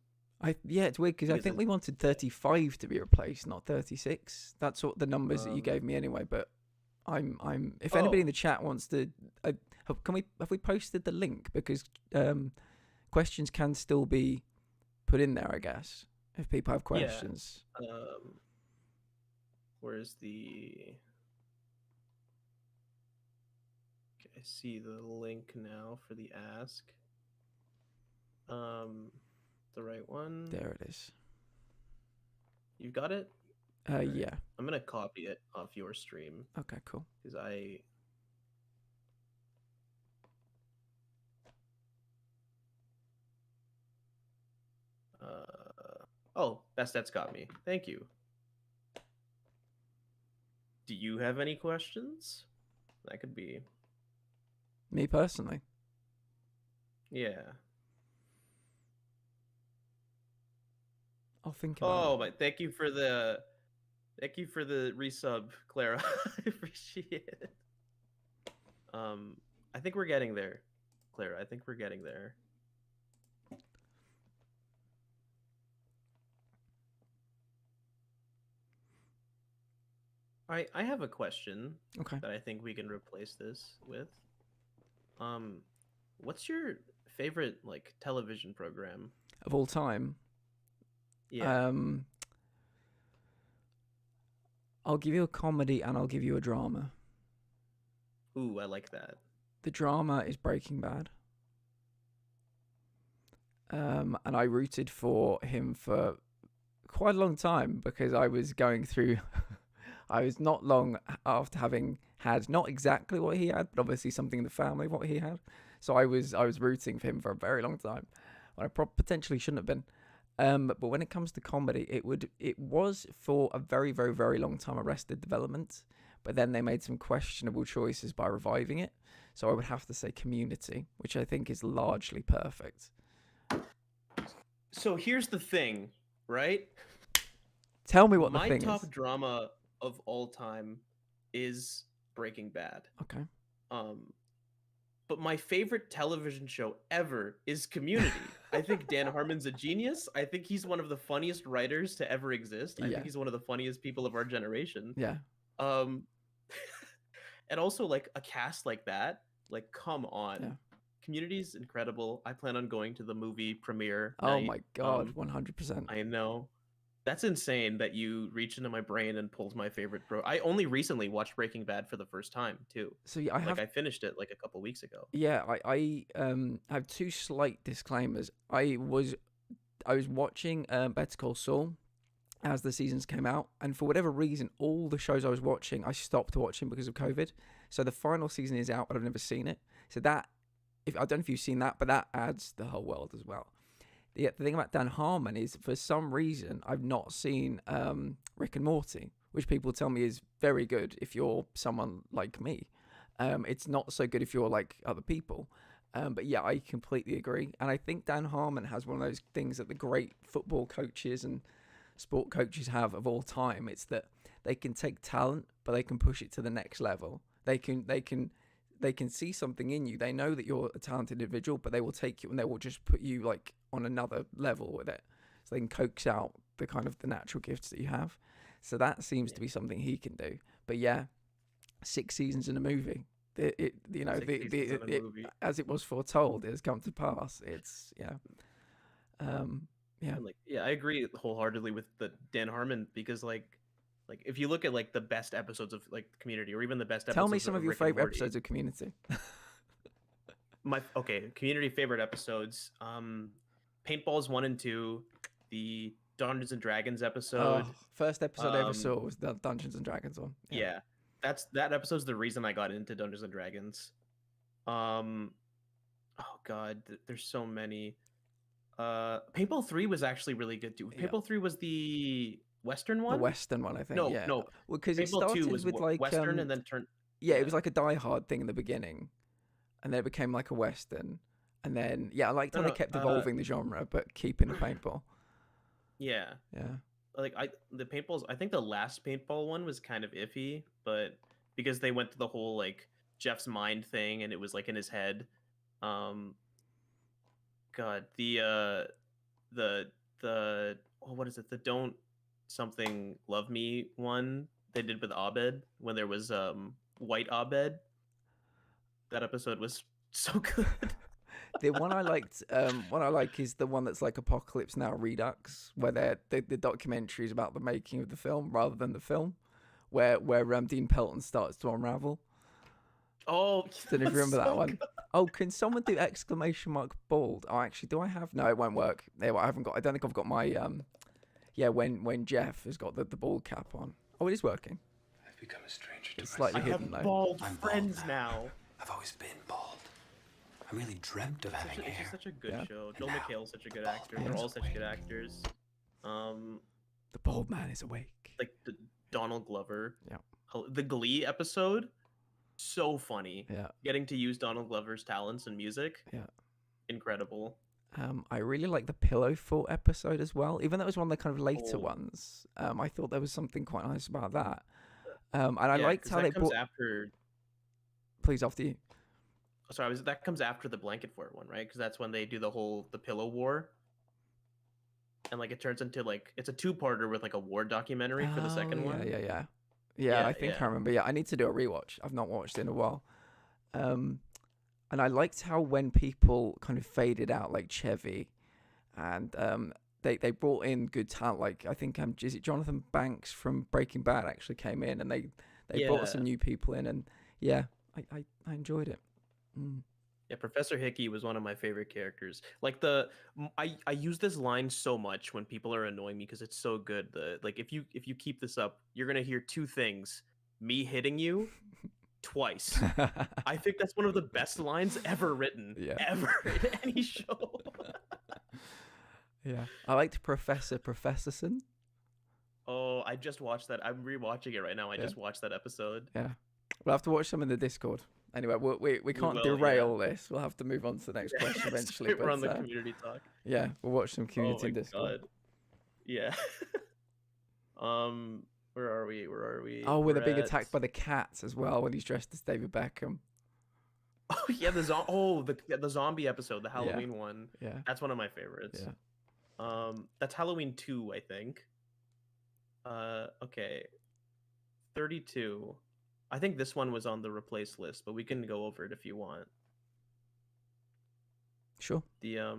Yeah, it's weird because I Because think it's- we wanted 35 to be replaced, not 36. That's what the numbers that you Um, gave me anyway. But I'm. If anybody in Oh. the chat wants to, have we posted the link, because questions can still be put in there, I guess, if people have Yeah. questions. Where's the? Okay, I see the link now for the ask. The right one. There it is. You've got it. Alright. Yeah. I'm gonna copy it off your stream Okay. Cool. because I. Oh, that's got me. Thank you. Do you have any questions? That could be. Me personally. Yeah. I'll think about Oh, it. but thank you for the resub, Clara. I appreciate it. I think we're getting there, Clara. I think we're getting there. I have a question Okay. that I think we can replace this with. What's your favorite like television program? Of all time. Yeah. I'll give you a comedy and I'll give you a drama. Ooh, I like that. The drama is Breaking Bad. And I rooted for him for quite a long time because I was going through. I was not long after having had not exactly what he had, but obviously something in the family what he had. So I was rooting for him for a very long time. When I potentially shouldn't have been. But when it comes to comedy, it was for a very, very, very long time Arrested Development, but then they made some questionable choices by reviving it. So I would have to say Community, which I think is largely perfect. So here's the thing, right? Tell me what the My thing top is. drama of all time is Breaking Bad. Okay. But my favorite television show ever is Community. I think Dan Harmon's a genius. I think he's one of the funniest writers to ever exist. I Yeah. think he's one of the funniest people of our generation. Yeah. And also like a cast like that, like come on. Yeah. Community's incredible. I plan on going to the movie premiere. Oh night. my God, Um, 100%. I know. That's insane that you reached into my brain and pulled my favorite I only recently watched Breaking Bad for the first time too. So yeah, I finished it like a couple weeks ago. Yeah, I have two slight disclaimers. I was watching Better Call Saul as the seasons came out, and for whatever reason, all the shows I was watching, I stopped watching because of COVID. So the final season is out, but I've never seen it. So that, I don't know if you've seen that, but that adds the whole world as well. The thing about Dan Harmon is, for some reason, I've not seen Rick and Morty, which people tell me is very good if you're someone like me. It's not so good if you're like other people. But yeah, I completely agree. And I think Dan Harmon has one of those things that the great football coaches and sport coaches have of all time. It's that they can take talent, but they can push it to the next level. They can they can see something in you. They know that you're a talented individual, but they will take you and they will just put you like on another level with it, so they can coax out the kind of the natural gifts that you have. So that seems to be something he can do. But yeah, 6 seasons in a movie. As it was foretold, it has come to pass. It's yeah. I agree wholeheartedly with the Dan Harmon, because like if you look at like the best episodes of like Community, or even the best episodes, tell me some of your Rick and favorite Morty. episodes of Community. Community favorite episodes. Paintballs 1 and 2, the Dungeons and Dragons episode. First episode I ever saw was the Dungeons and Dragons one. Yeah, that episode's the reason I got into Dungeons and Dragons. Oh god, there's so many. Paintball 3 was actually really good too. Paintball 3 was the Western one. The Western one, I think. No, yeah. no. Well, because it Paintball 2 started was with like Western and then turned. Yeah, it was like a Die Hard thing in the beginning, and then it became like a Western, and then I liked how they kept evolving the genre but keeping the paintball. Yeah. Yeah. Like the paintballs, I think the last paintball one was kind of iffy, but because they went to the whole like Jeff's mind thing and it was like in his head. God, the what is it? The Don't Something Love Me one they did with Abed when there was White Abed. That episode was so good. The one I liked, is the one that's like Apocalypse Now Redux, where the documentary is about the making of the film rather than the film, where Dean Pelton starts to unravel. Oh, don't know if you remember that one. Oh, can someone do !bald? Oh, actually, do I have? No, it won't work. I haven't got. I don't think I've got my when Jeff has got the bald cap on. Oh, it is working. I've become a stranger to It's slightly myself. hidden I have though. bald I'm friends bald now. I've always been bald. I really dreamt of having It's hair. just such a good show. Joel now, McHale's such a good bald actor. man They're is all such awake. good actors. The bald man is awake. Like the Donald Glover. Yeah. The Glee episode, so funny. Yeah. Getting to use Donald Glover's talents in music. Yeah. Incredible. I really like the Pillow Fort episode as well. Even though it was one of the kind of later Oh. ones, I thought there was something quite nice about that. And I Yeah, liked 'cause how that they comes brought. after. Please, after you. Sorry, that comes after the Blanket Fort one, right? Because that's when they do the Pillow War. And like it turns into like it's a 2-parter with like a war documentary for the second one. Yeah, Yeah, I think yeah. I remember. Yeah, I need to do a rewatch. I've not watched it in a while. And I liked how when people kind of faded out, like Chevy, and they brought in good talent. Like I think is it Jonathan Banks from Breaking Bad actually came in, and they brought some new people in, and yeah, I enjoyed it. Mm. Yeah, Professor Hickey was one of my favorite characters. Like I use this line so much when people are annoying me because it's so good. Like if you keep this up, you're gonna hear 2 things: me hitting you twice. I think that's one of the best lines ever written. Yeah. Ever in any show. Yeah, I liked Professorson. Oh, I just watched that. I'm rewatching it right now. I just watched that episode. Yeah, we'll have to watch some in the Discord. Anyway, we can't will, derail this. We'll have to move on to the next question eventually. We're on the but, community talk. yeah, we'll watch some community in Discord. God. Yeah. Where are we? Oh, where they're being at- attacked by the cats as well when he's dressed as David Beckham. Oh yeah, the zombie episode, the Halloween one. Yeah. That's one of my favorites. Yeah. That's Halloween 2, I think. Okay. 32. I think this one was on the replace list, but we can go over it if you want. Sure. The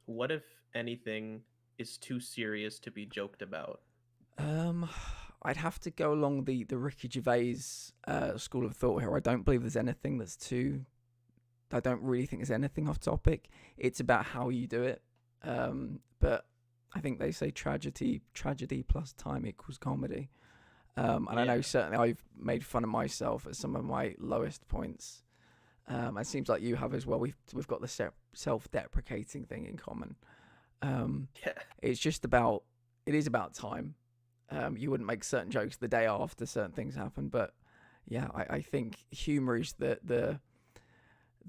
what if anything is too serious to be joked about? I'd have to go along the Ricky Gervais school of thought here. I don't believe there's anything that's too. I don't really think there's anything off topic. It's about how you do it. But I think they say tragedy plus time equals comedy. And I know certainly I've made fun of myself at some of my lowest points. It seems like you have as well. We've got the self-deprecating thing in common. It's just about. It is about time. You wouldn't make certain jokes the day after certain things happen, but yeah, I think humor is the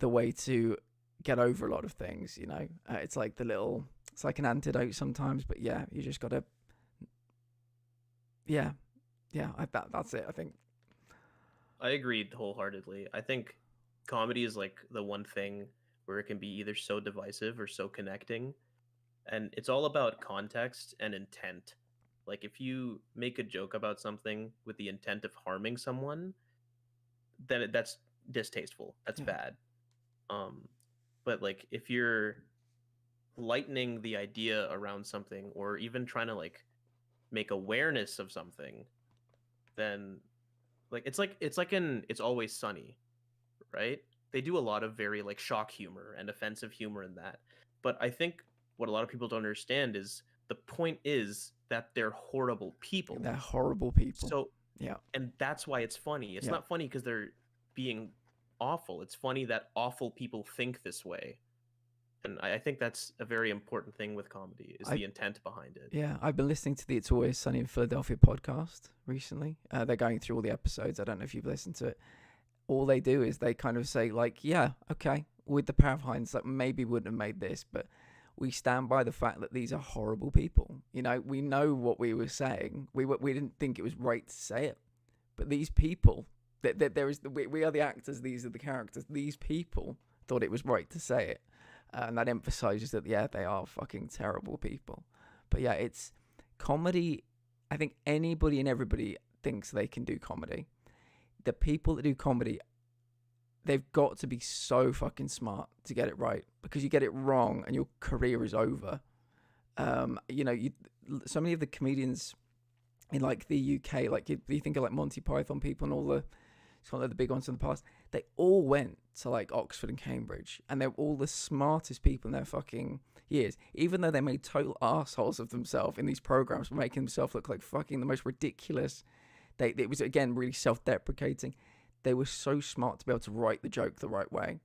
way to get over a lot of things. You know, it's like it's like an antidote sometimes, but yeah, you just gotta. Yeah, that's it. I think. I agreed wholeheartedly. I think comedy is like the one thing where it can be either so divisive or so connecting, and it's all about context and intent. Like if you make a joke about something with the intent of harming someone, then that's distasteful. That's bad. But like if you're lightening the idea around something, or even trying to like make awareness of something, then like it's like in It's Always Sunny, right? They do a lot of very like shock humor and offensive humor in that. But I think what a lot of people don't understand is the point is that they're horrible people. They're horrible people. So yeah, and that's why it's funny. It's not funny because they're being awful. It's funny that awful people think this way. And I think that's a very important thing with comedy, is the intent behind it. Yeah, I've been listening to the It's Always Sunny in Philadelphia podcast recently. They're going through all the episodes. I don't know if you've listened to it. All they do is they kind of say like, yeah, okay, with the power of hindsight, maybe wouldn't have made this, but we stand by the fact that these are horrible people. You know, we know what we were saying. We didn't think it was right to say it, but these people, we are the actors. These are the characters. These people thought it was right to say it. And that emphasizes that, yeah, they are fucking terrible people. But yeah, it's comedy. I think anybody and everybody thinks they can do comedy. The people that do comedy, they've got to be so fucking smart to get it right, because you get it wrong and your career is over. You know, so many of the comedians in like the UK, like you think of like Monty Python people and all the big ones in the past, they all went to like Oxford and Cambridge, and they're all the smartest people in their fucking years, even though they made total assholes of themselves in these programs, making themselves look like fucking the most ridiculous. It was, again, really self-deprecating. They were so smart to be able to write the joke the right way,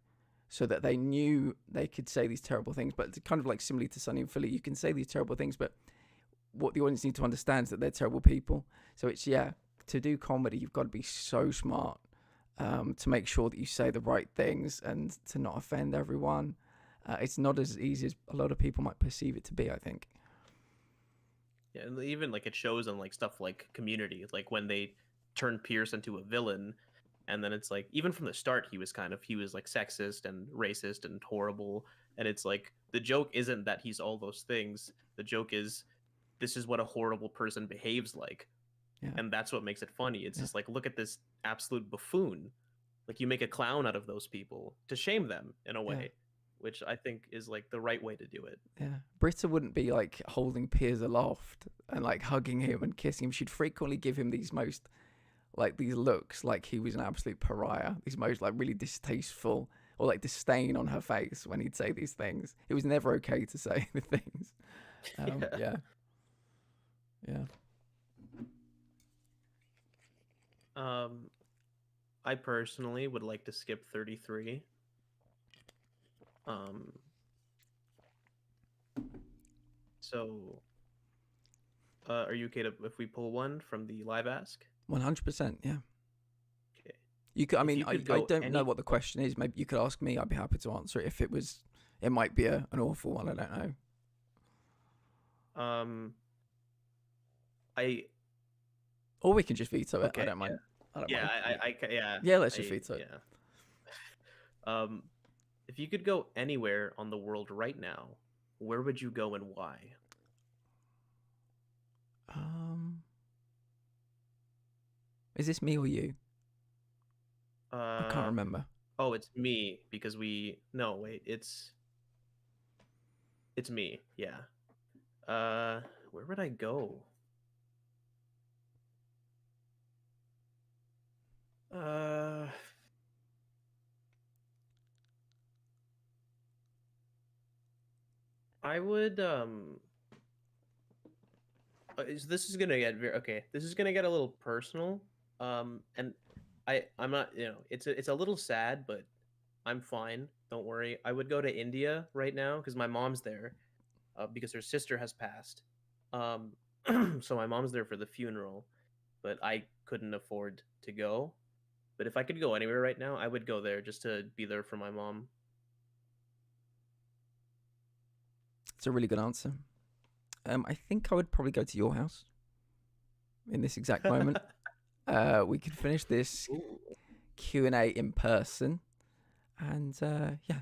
so that they knew they could say these terrible things. But it's kind of like similar to Sunny in Philly, you can say these terrible things, but what the audience need to understand is that they're terrible people. So it's, to do comedy, you've got to be so smart to make sure that you say the right things and to not offend everyone. It's not as easy as a lot of people might perceive it to be, I think. Yeah, and even like it shows on like stuff like Community, like when they turn Pierce into a villain, and then it's like, even from the start, he was like sexist and racist and horrible. And it's like, the joke isn't that he's all those things. The joke is, this is what a horrible person behaves like. Yeah. And that's what makes it funny. It's just like, look at this absolute buffoon. Like, you make a clown out of those people to shame them in a way, which I think is like the right way to do it. Yeah. Britta wouldn't be like holding Piers aloft and like hugging him and kissing him. She'd frequently give him these looks like he was an absolute pariah, these most like really distasteful or like disdain on her face when he'd say these things. It was never okay to say the things. Yeah. I personally would like to skip 33. So, are you okay if we pull one from the live ask? 100%, yeah. Okay. You could. I mean, I don't know what the question is. Maybe you could ask me. I'd be happy to answer it. If it was, it might be an awful one. I don't know. Or we can just veto it. Okay, I don't mind. Yeah, let's just veto it. Yeah. If you could go anywhere on the world right now, where would you go and why? Is this me or you? I can't remember. Oh, it's me, because no, wait, it's me. Yeah. Where would I go? I would this is gonna get this is gonna get a little personal, and I'm not, it's a little sad, but I'm fine, don't worry. I would go to India right now because my mom's there, because her sister has passed, so my mom's there for the funeral, but I couldn't afford to go. But if I could go anywhere right now, I would go there just to be there for my mom. It's a really good answer. I think I would probably go to your house in this exact moment. We could finish this Q&A in person. And yeah,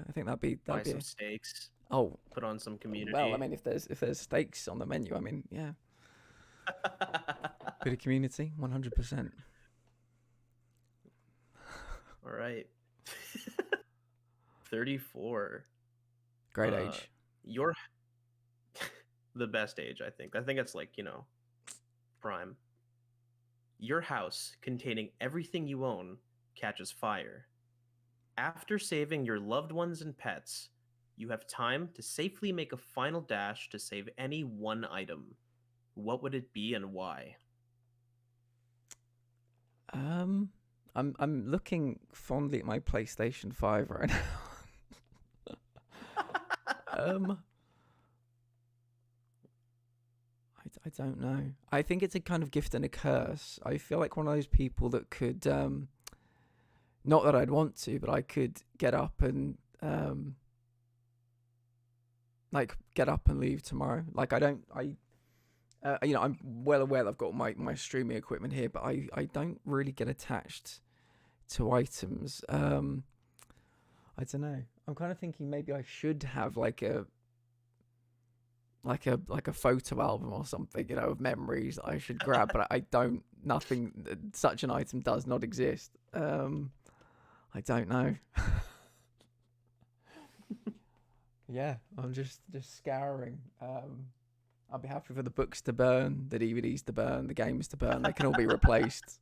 I think Buy that'd be some steaks. oh, Put on some community. well, I mean, if there's steaks on the menu, I mean, yeah, bit of community, 100%. All right. 34. Great age. You're the best age, I think. I think it's like, prime. Your house containing everything you own catches fire. After saving your loved ones and pets, you have time to safely make a final dash to save any one item. What would it be and why? I'm looking fondly at my PlayStation 5 right now. I don't know. I think it's a kind of gift and a curse. I feel like one of those people that could, not that I'd want to, but I could get up and leave tomorrow. Like I'm well aware that I've got my streaming equipment here, but I don't really get attached to items. I don't know. I'm kind of thinking maybe I should have like a photo album or something, of memories that I should grab, but I don't. Such an item does not exist. I don't know. Yeah, I'm just scouring. I'll be happy for the books to burn, the DVDs to burn, the games to burn. They can all be replaced.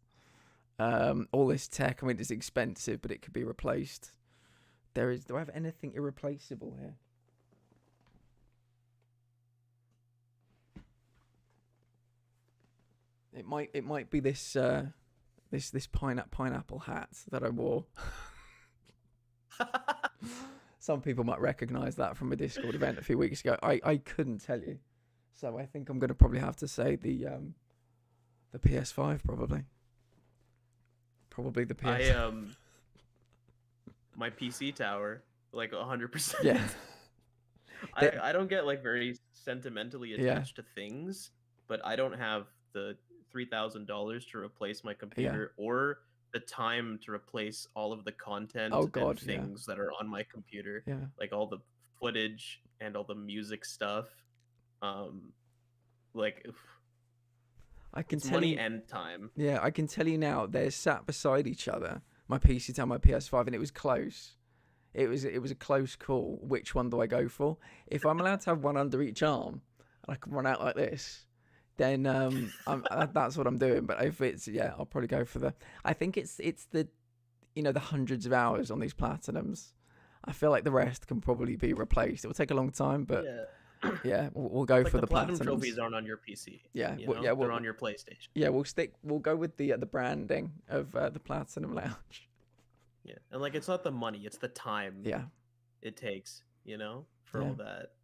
All this tech, I mean, it's expensive, but it could be replaced. Do I have anything irreplaceable here? It might be this pineapple hat that I wore. Some people might recognize that from a Discord event a few weeks ago. I couldn't tell you, so I think I'm going to probably have to say the PS5 probably the PS5. My PC tower, like 100%. Yeah. I don't get like very sentimentally attached to things, but I don't have the $3,000 to replace my computer or the time to replace all of the content and things that are on my computer. Yeah. Like all the footage and all the music stuff. I can tell money you, and time. Yeah, I can tell you now, they're sat beside each other, my PC and my PS5, and it was close. It was a close call. Which one do I go for? If I'm allowed to have one under each arm, and I can run out like this, then that's what I'm doing. But if it's I'll probably go for I think it's the the hundreds of hours on these platinums. I feel like the rest can probably be replaced. It will take a long time, but we'll go for the platinum platinums. trophies aren't on your PC. Yeah, they're on your PlayStation. Yeah, we'll go with the branding of the Platinum Lounge. Yeah, and it's not the money, it's the time. Yeah, it takes for all that.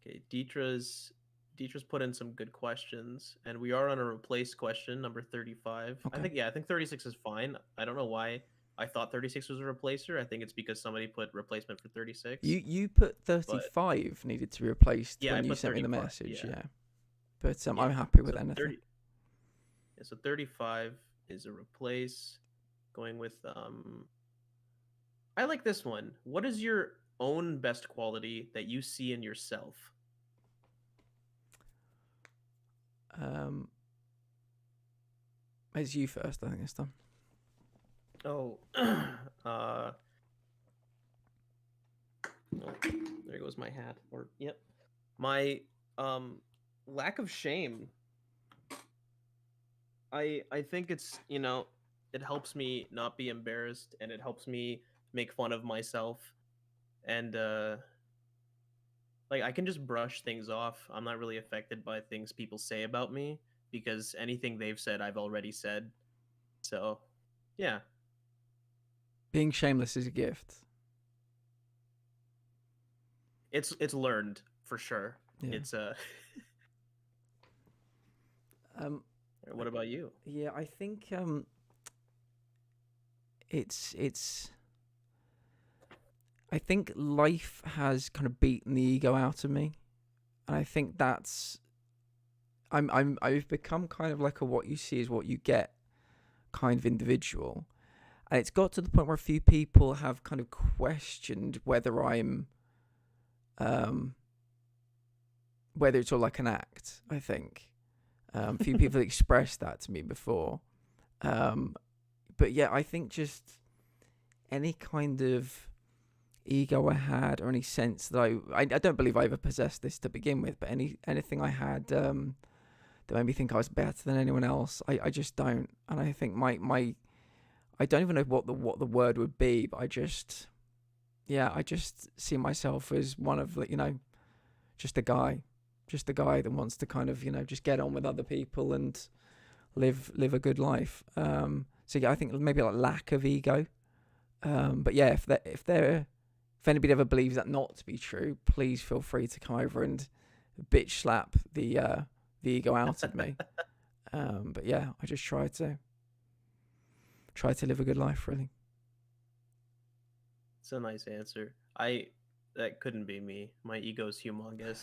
Okay, Dietra's put in some good questions, and we are on a replace question number 35. Okay. I think 36 is fine. I don't know why I thought 36 was a replacer. I think it's because somebody put replacement for 36. You put 35 needed to be replaced when you sent me the message. Yeah. But I'm happy with anything. So 35 is a replace. Going with I like this one. What is your own best quality that you see in yourself? It's you first, I think, this time. Oh, there goes my hat. My lack of shame. I think it's it helps me not be embarrassed, and it helps me make fun of myself, and I can just brush things off. I'm not really affected by things people say about me, because anything they've said I've already said. So yeah, being shameless is a gift. It's learned for sure. Yeah. It's what about you? Yeah, I think it's I think life has kind of beaten the ego out of me, and I think that's I've become kind of like a what you see is what you get kind of individual, And it's got to the point where a few people have kind of questioned whether I'm, whether it's all like an act, I think. A few people expressed that to me before. But yeah, I think just any kind of ego I had or any sense that I don't believe I ever possessed this to begin with, but anything I had that made me think I was better than anyone else, I just don't. And I think my I don't even know what the word would be, but I just see myself as one of, you know, just a guy that wants to kind of, you know, just get on with other people and live a good life. So yeah, I think maybe like lack of ego. But yeah, if anybody ever believes that not to be true, please feel free to come over and bitch slap the ego out of me. But yeah, I just try to live a good life, really. It's a nice answer. That couldn't be me. My ego's humongous.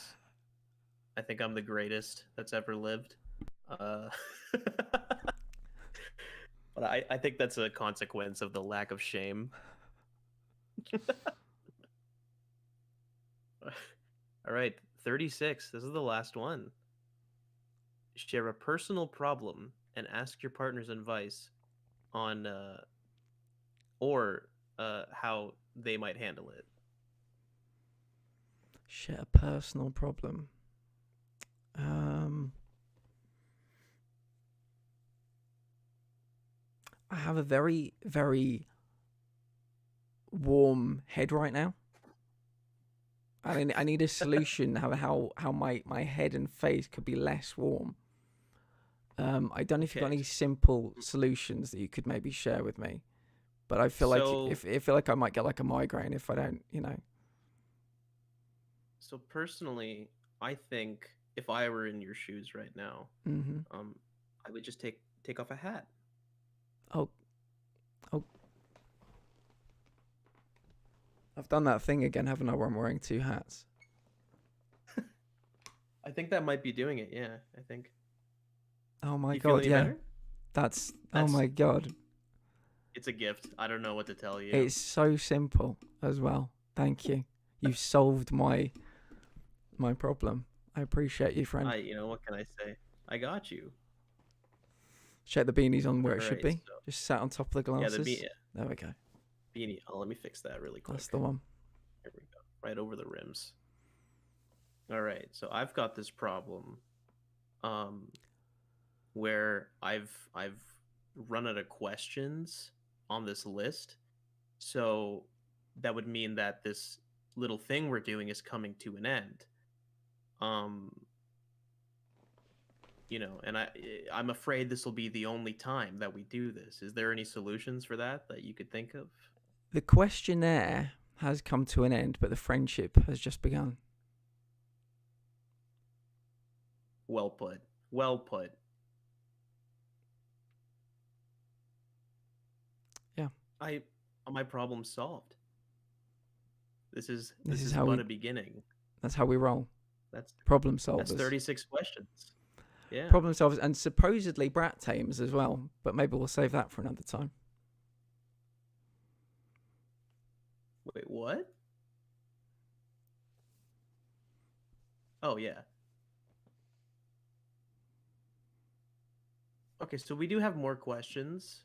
I think I'm the greatest that's ever lived. But I think that's a consequence of the lack of shame. All right, 36. This is the last one. Share a personal problem and ask your partner's advice on how they might handle it. Share a personal problem. I have a very, very warm head right now. I need a solution how my head and face could be less warm. I don't know if you've got any simple solutions that you could maybe share with me, but I feel like I might get like a migraine if I don't, you know. So personally, I think if I were in your shoes right now, I would just take off a hat. Oh. I've done that thing again, haven't I, where I'm wearing two hats? I think that might be doing it, yeah, I think. Oh my god, yeah. Better? That's oh my god. It's a gift. I don't know what to tell you. It's so simple as well. Thank you. You've solved my problem. I appreciate you, friend. You know, what can I say? I got you. Check the beanie's on where it should be. So... Just sat on top of the glasses. Yeah, there we go. Beanie. Oh, let me fix that really quick. That's the one. There we go. Right over the rims. All right. So I've got this problem, where I've run out of questions on this list. So that would mean that this little thing we're doing is coming to an end. You know, and I'm afraid this will be the only time that we do this. Is there any solutions for that you could think of? The questionnaire has come to an end, but the friendship has just begun. Well put. Well put. Yeah. My problem's solved. This is how but a beginning. That's how we roll. That's problem solvers. That's 36 questions. Yeah. Problem solvers and supposedly brat tamers as well, but maybe we'll save that for another time. Wait, what? Oh, yeah. Okay, so we do have more questions.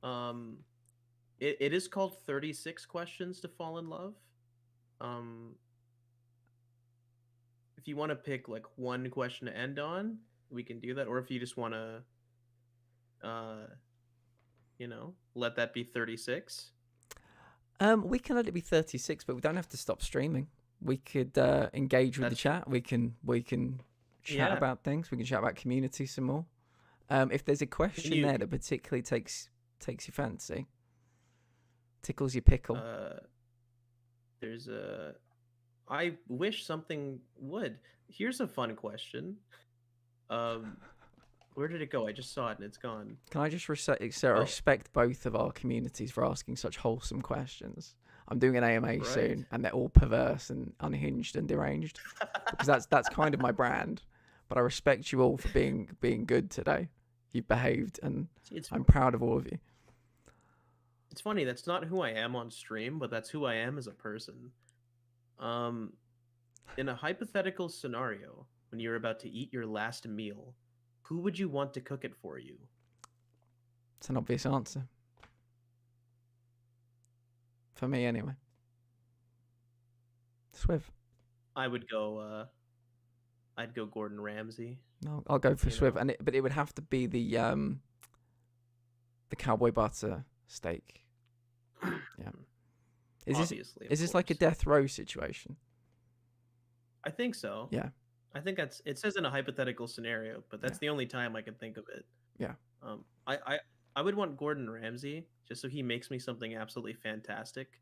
It is called 36 questions to fall in love. If you want to pick like one question to end on, we can do that. Or if you just want to, let that be 36. We can let it be 36, but we don't have to stop streaming. We could engage with the chat. We can chat about things. We can chat about community some more. If there's a question there that particularly takes your fancy, tickles your pickle. I wish something would. Here's a fun question. Where did it go? I just saw it and it's gone. Can I just respect both of our communities for asking such wholesome questions? I'm doing an AMA soon, and they're all perverse and unhinged and deranged, because that's kind of my brand. But I respect you all for being good today. You've behaved, and I'm proud of all of you. It's funny, that's not who I am on stream, but that's who I am as a person. In a hypothetical scenario, when you're about to eat your last meal, who would you want to cook it for you? It's an obvious answer. For me, anyway. Swiv. I would go. I'd go Gordon Ramsay. No, I'll go for You Swiv, know. but it would have to be the cowboy butter steak. Yeah. Obviously, of Is this like a course. death row situation? I think so. Yeah. I think that's. It says in a hypothetical scenario, but that's the only time I can think of it. Yeah. I would want Gordon Ramsay just so he makes me something absolutely fantastic,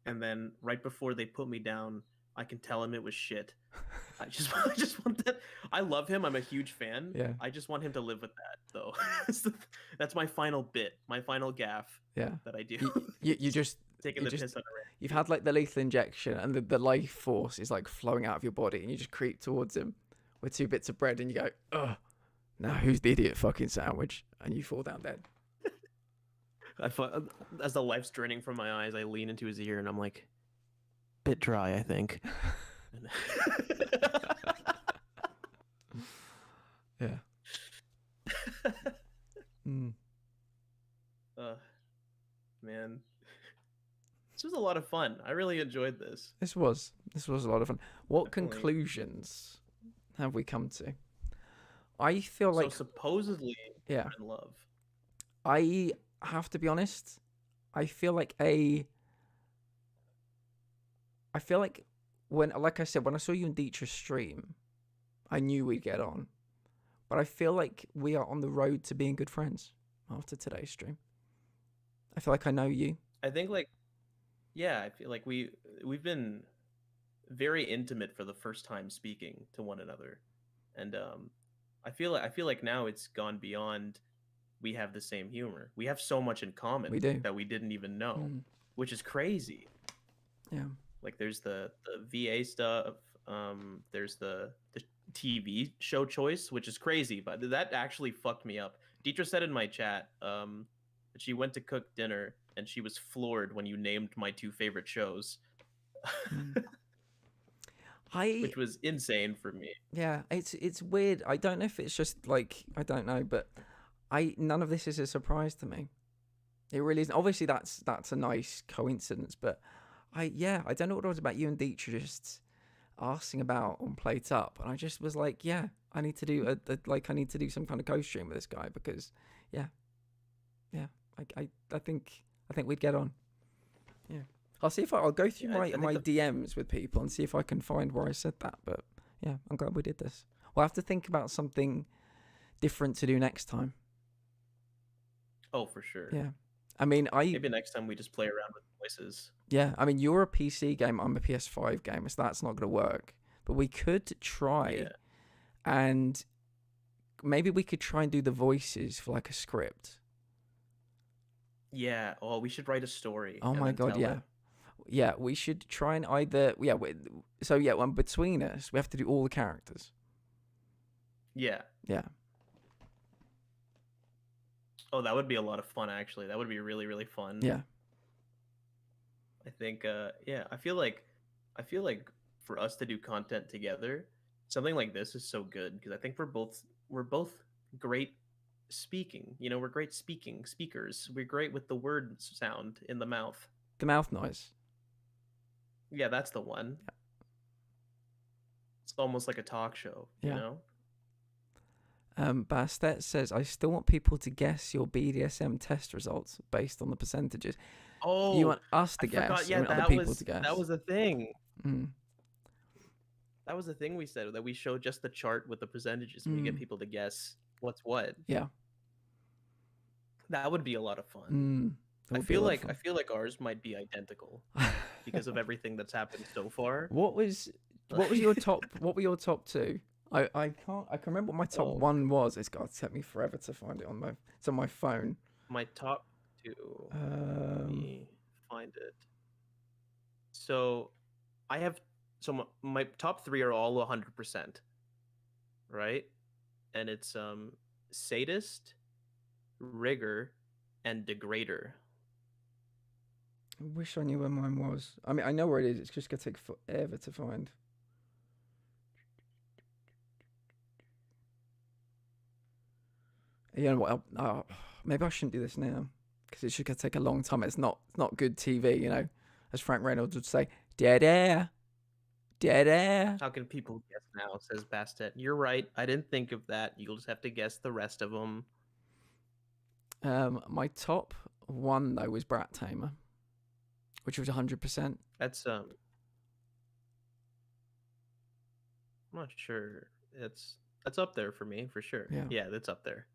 and then right before they put me down, I can tell him it was shit. I just want that. I love him. I'm a huge fan. Yeah. I just want him to live with that, though. That's my final bit, my final gaff Yeah. that I do. You just Taking you the just- piss on a rant. You've had like the lethal injection and the life force is like flowing out of your body and you just creep towards him with 2 bits of bread and you go, ugh, now who's the idiot fucking sandwich? And you fall down dead. As the life's draining from my eyes, I lean into his ear and I'm like, bit dry, I think. Yeah. Mm. Man, this was a lot of fun. I really enjoyed this. This was a lot of fun. What Definitely. conclusions have we come to? I feel like So supposedly, yeah. we're in love. I have to be honest. I feel like when, like I said, when I saw you and Dietrich stream, I knew we'd get on. But I feel like we are on the road to being good friends after today's stream. I feel like I know you. I think yeah, I feel like we've been very intimate for the first time speaking to one another, and I feel like now it's gone beyond. We have the same humor. We have so much in common We do. that we didn't even know, Mm. which is crazy. Yeah. Like there's the VA stuff. There's the TV show choice, which is crazy, but that actually fucked me up. Deidre said in my chat that she went to cook dinner and she was floored when you named my 2 favorite shows, which was insane for me. Yeah, it's weird. I don't know if it's just like I don't know, but none of this is a surprise to me. It really isn't. Obviously, that's a nice coincidence, but I don't know what it was about you and Dietrich just asking about on Plate Up, and I just was like, yeah, I need to do I need to do some kind of co-stream with this guy because I think we'd get on. Yeah, I'll see if I'll go through Yeah, I think my DMs with people and see if I can find where I said that. But yeah, I'm glad we did this. We'll have to think about something different to do next time. Oh, for sure. Yeah, I mean, Maybe next time we just play around with voices. yeah, I mean, you're a PC gamer, I'm a PS5 gamer, so that's not going to work. But we could try, Yeah. and maybe we could try and do the voices for like a script. Yeah. Oh, we should write a story. Oh and my then god, tell yeah. it. Yeah, we should try and either when between us, we have to do all the characters. Yeah. Yeah. Oh, that would be a lot of fun. Actually, that would be really, really fun. Yeah. I think. Yeah. I feel like for us to do content together, something like this is so good because I think we're both great speaking. You know, we're great speakers. We're great with the word sound in the mouth. The mouth noise. Yeah, that's the one. It's almost like a talk show, you Yeah. know? Bastet says, I still want people to guess your BDSM test results based on the percentages. Oh, You want us to I guess, forgot. you Yeah, want other that people was to guess. that was a thing. Mm. That was the thing we said, that we showed just the chart with the percentages and we get people to guess what's what. Yeah. That would be a lot of fun. That I would be a feel lot of like ours might be identical because of everything that's happened so far. What was your top? What were your top 2? I can remember what my top 1 was. It's got to take me forever to find it it's on my phone. My top 2. Let me find it. So I have my top 3 are all 100%, right? And it's sadist, rigger, and degrader. I wish I knew where mine was. I mean, I know where it is. It's just gonna take forever to find. You know what? Maybe I shouldn't do this now because it's just gonna take a long time. It's not good TV, you know. As Frank Reynolds would say, dead air, dead air. How can people guess now? Says Bastet. You're right. I didn't think of that. You'll just have to guess the rest of them. My top one though was Brat Tamer, which was 100%. That's I'm not sure. That's up there for me for sure. Yeah, that's up there.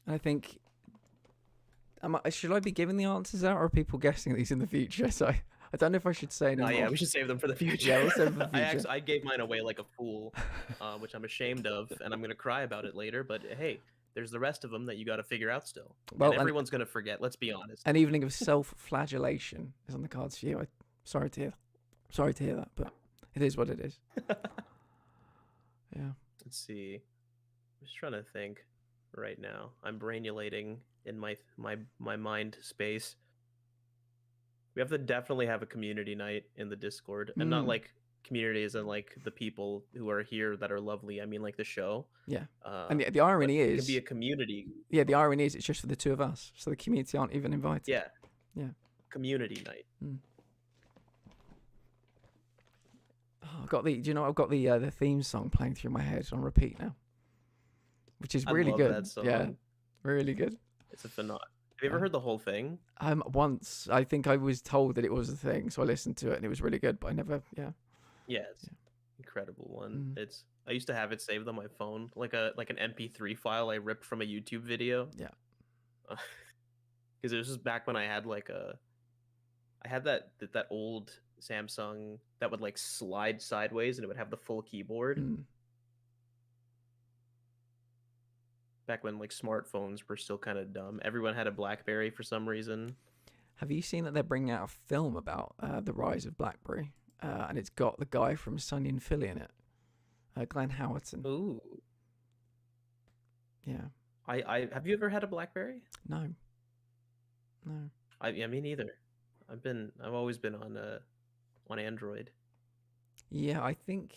I think. Should I be giving the answers out, or are people guessing these in the future? So I don't know if I should say anymore. Yeah, we should save them for the future. Yeah, we'll save them for the future. I gave mine away like a fool, which I'm ashamed of, and I'm gonna cry about it later. But hey, there's the rest of them that you got to figure out still. Well, and everyone's gonna forget. Let's be honest. An evening of self-flagellation is on the cards for you. Sorry to hear that, but it is what it is. Yeah. Let's see. I'm just trying to think right now. I'm brainulating in my mind space. We have to definitely have a community night in the Discord, and not like community as in like the people who are here that are lovely. I mean like the show. Yeah. And the irony is, it could be a community. Yeah, the irony is it's just for the two of us, so the community aren't even invited. Yeah. Yeah. Community night. Oh, I've got the theme song playing through my head on repeat now, which is really good. That song. Yeah, really good. It's a phenomenon. Have you ever heard the whole thing? Once. I think I was told that it was a thing, so I listened to it and it was really good, but I never. Yeah. Yeah, it's incredible one. I used to have it saved on my phone, like an MP3 file I ripped from a YouTube video. Yeah. Because it was just back when I had that old Samsung that would like slide sideways and it would have the full keyboard. Back when like smartphones were still kind of dumb. Everyone had a BlackBerry for some reason. Have you seen that they're bringing out a film about the rise of BlackBerry? And it's got the guy from Sunny and Philly in it, Glenn Howerton. Ooh. Yeah. I have you ever had a BlackBerry? No. Me neither. I've always been on Android. Yeah, I think.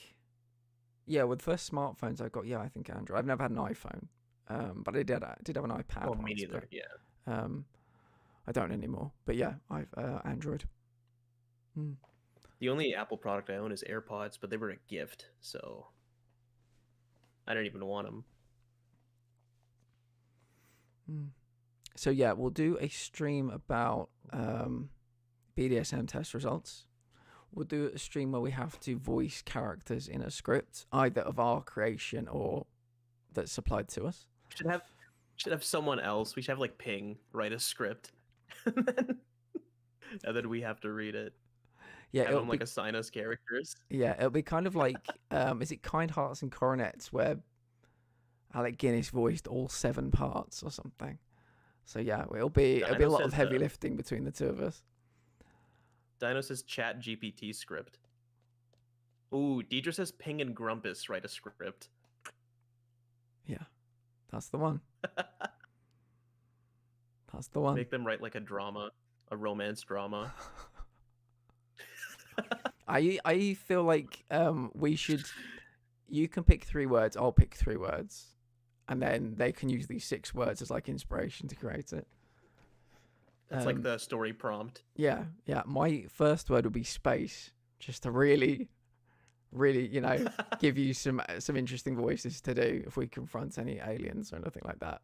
Yeah, with the first smartphones I got, I think Android. I've never had an iPhone, but I did have an iPad. Oh, me neither. Yeah. I don't anymore, but yeah, I've Android. The only Apple product I own is AirPods, but they were a gift, so I didn't even want them. So yeah, we'll do a stream about BDSM test results. We'll do a stream where we have to voice characters in a script, either of our creation or that's supplied to us. Should have someone else. We should have like Ping write a script, and then we have to read it. Yeah, have them like assign us characters. Yeah, it'll be kind of like, is it Kind Hearts and Coronets where Alec Guinness voiced all 7 parts or something? So yeah, it'll be a lot of heavy lifting between the two of us. Dino says Chat GPT script. Ooh, Deidre says Ping and Grumpus write a script. Yeah, that's the one. That's the one. Make them write like a romance drama. I feel like we should. You can pick 3 words. I'll pick 3 words, and then they can use these 6 words as like inspiration to create it. That's like the story prompt. Yeah. My first word would be space, just to really, give you some interesting voices to do if we confront any aliens or anything like that.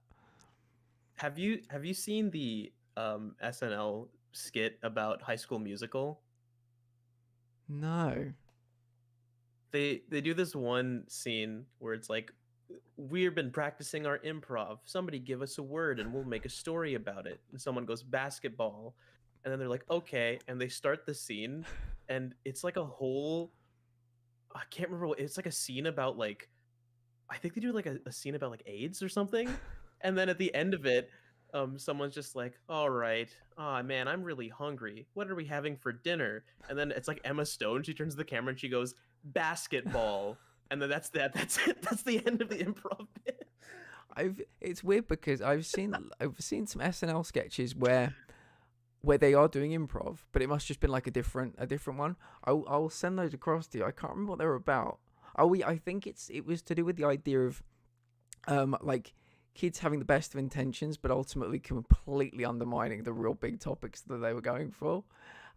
Have you seen the SNL skit about High School Musical? No. They do this one scene where it's like, we've been practicing our improv. Somebody give us a word and we'll make a story about it. And someone goes basketball, and then they're like, okay, and they start the scene, and it's like a whole, I can't remember what, it's like a scene about like, I think they do like a scene about like AIDS or something. And then at the end of it, someone's just like, all right, man, I'm really hungry. What are we having for dinner? And then it's like Emma Stone. She turns to the camera and she goes, basketball. And then that's it. That's the end of the improv bit. It's weird because I've seen some SNL sketches where where they are doing improv, but it must just been like a different one. I'll send those across to you. I can't remember what they were about. I think it was to do with the idea of like kids having the best of intentions, but ultimately completely undermining the real big topics that they were going for.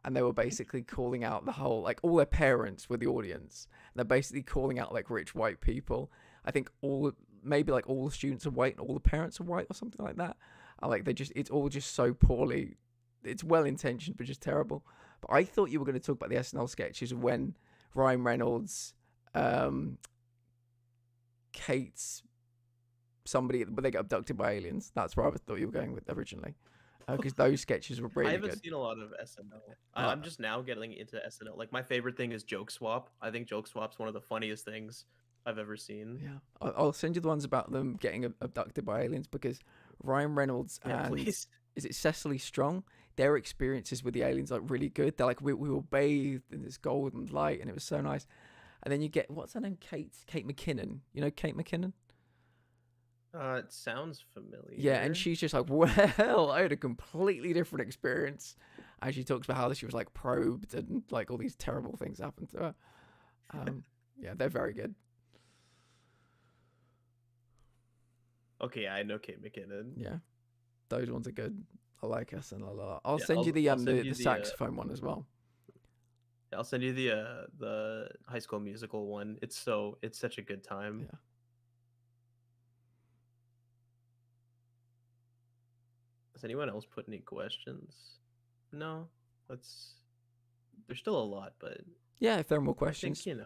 And they were basically calling out the whole, like, all their parents were the audience. And they're basically calling out like rich white people. I think maybe like all the students are white and all the parents are white or something like that. And like it's all just so poorly. It's well intentioned, but just terrible. But I thought you were going to talk about the SNL sketches of when Ryan Reynolds, Kate's somebody, but they get abducted by aliens. That's where I thought you were going with originally, because those sketches were really I haven't good. seen a lot of SNL. I'm just now getting into SNL. Like, my favorite thing is Joke Swap. I think Joke Swap's one of the funniest things I've ever seen. Yeah, I'll send you the ones about them getting abducted by aliens, because Ryan Reynolds and Please. is it Cecily Strong? Their experiences with the aliens are really good. They're like, we were bathed in this golden light, and it was so nice. And then you get, what's her name? Kate McKinnon. You know Kate McKinnon? It sounds familiar. Yeah, and she's just like, well, I had a completely different experience. And she talks about how she was like probed and like all these terrible things happened to her. Yeah, they're very good. Okay, I know Kate McKinnon. Yeah, those ones are good. I like SNL a lot. I'll Yeah, send you I'll send the you the, saxophone one as well. I'll send you the High School Musical one. It's such a good time. Yeah. Does anyone else put any questions? No, there's still a lot, but Yeah, if there are more I questions, think,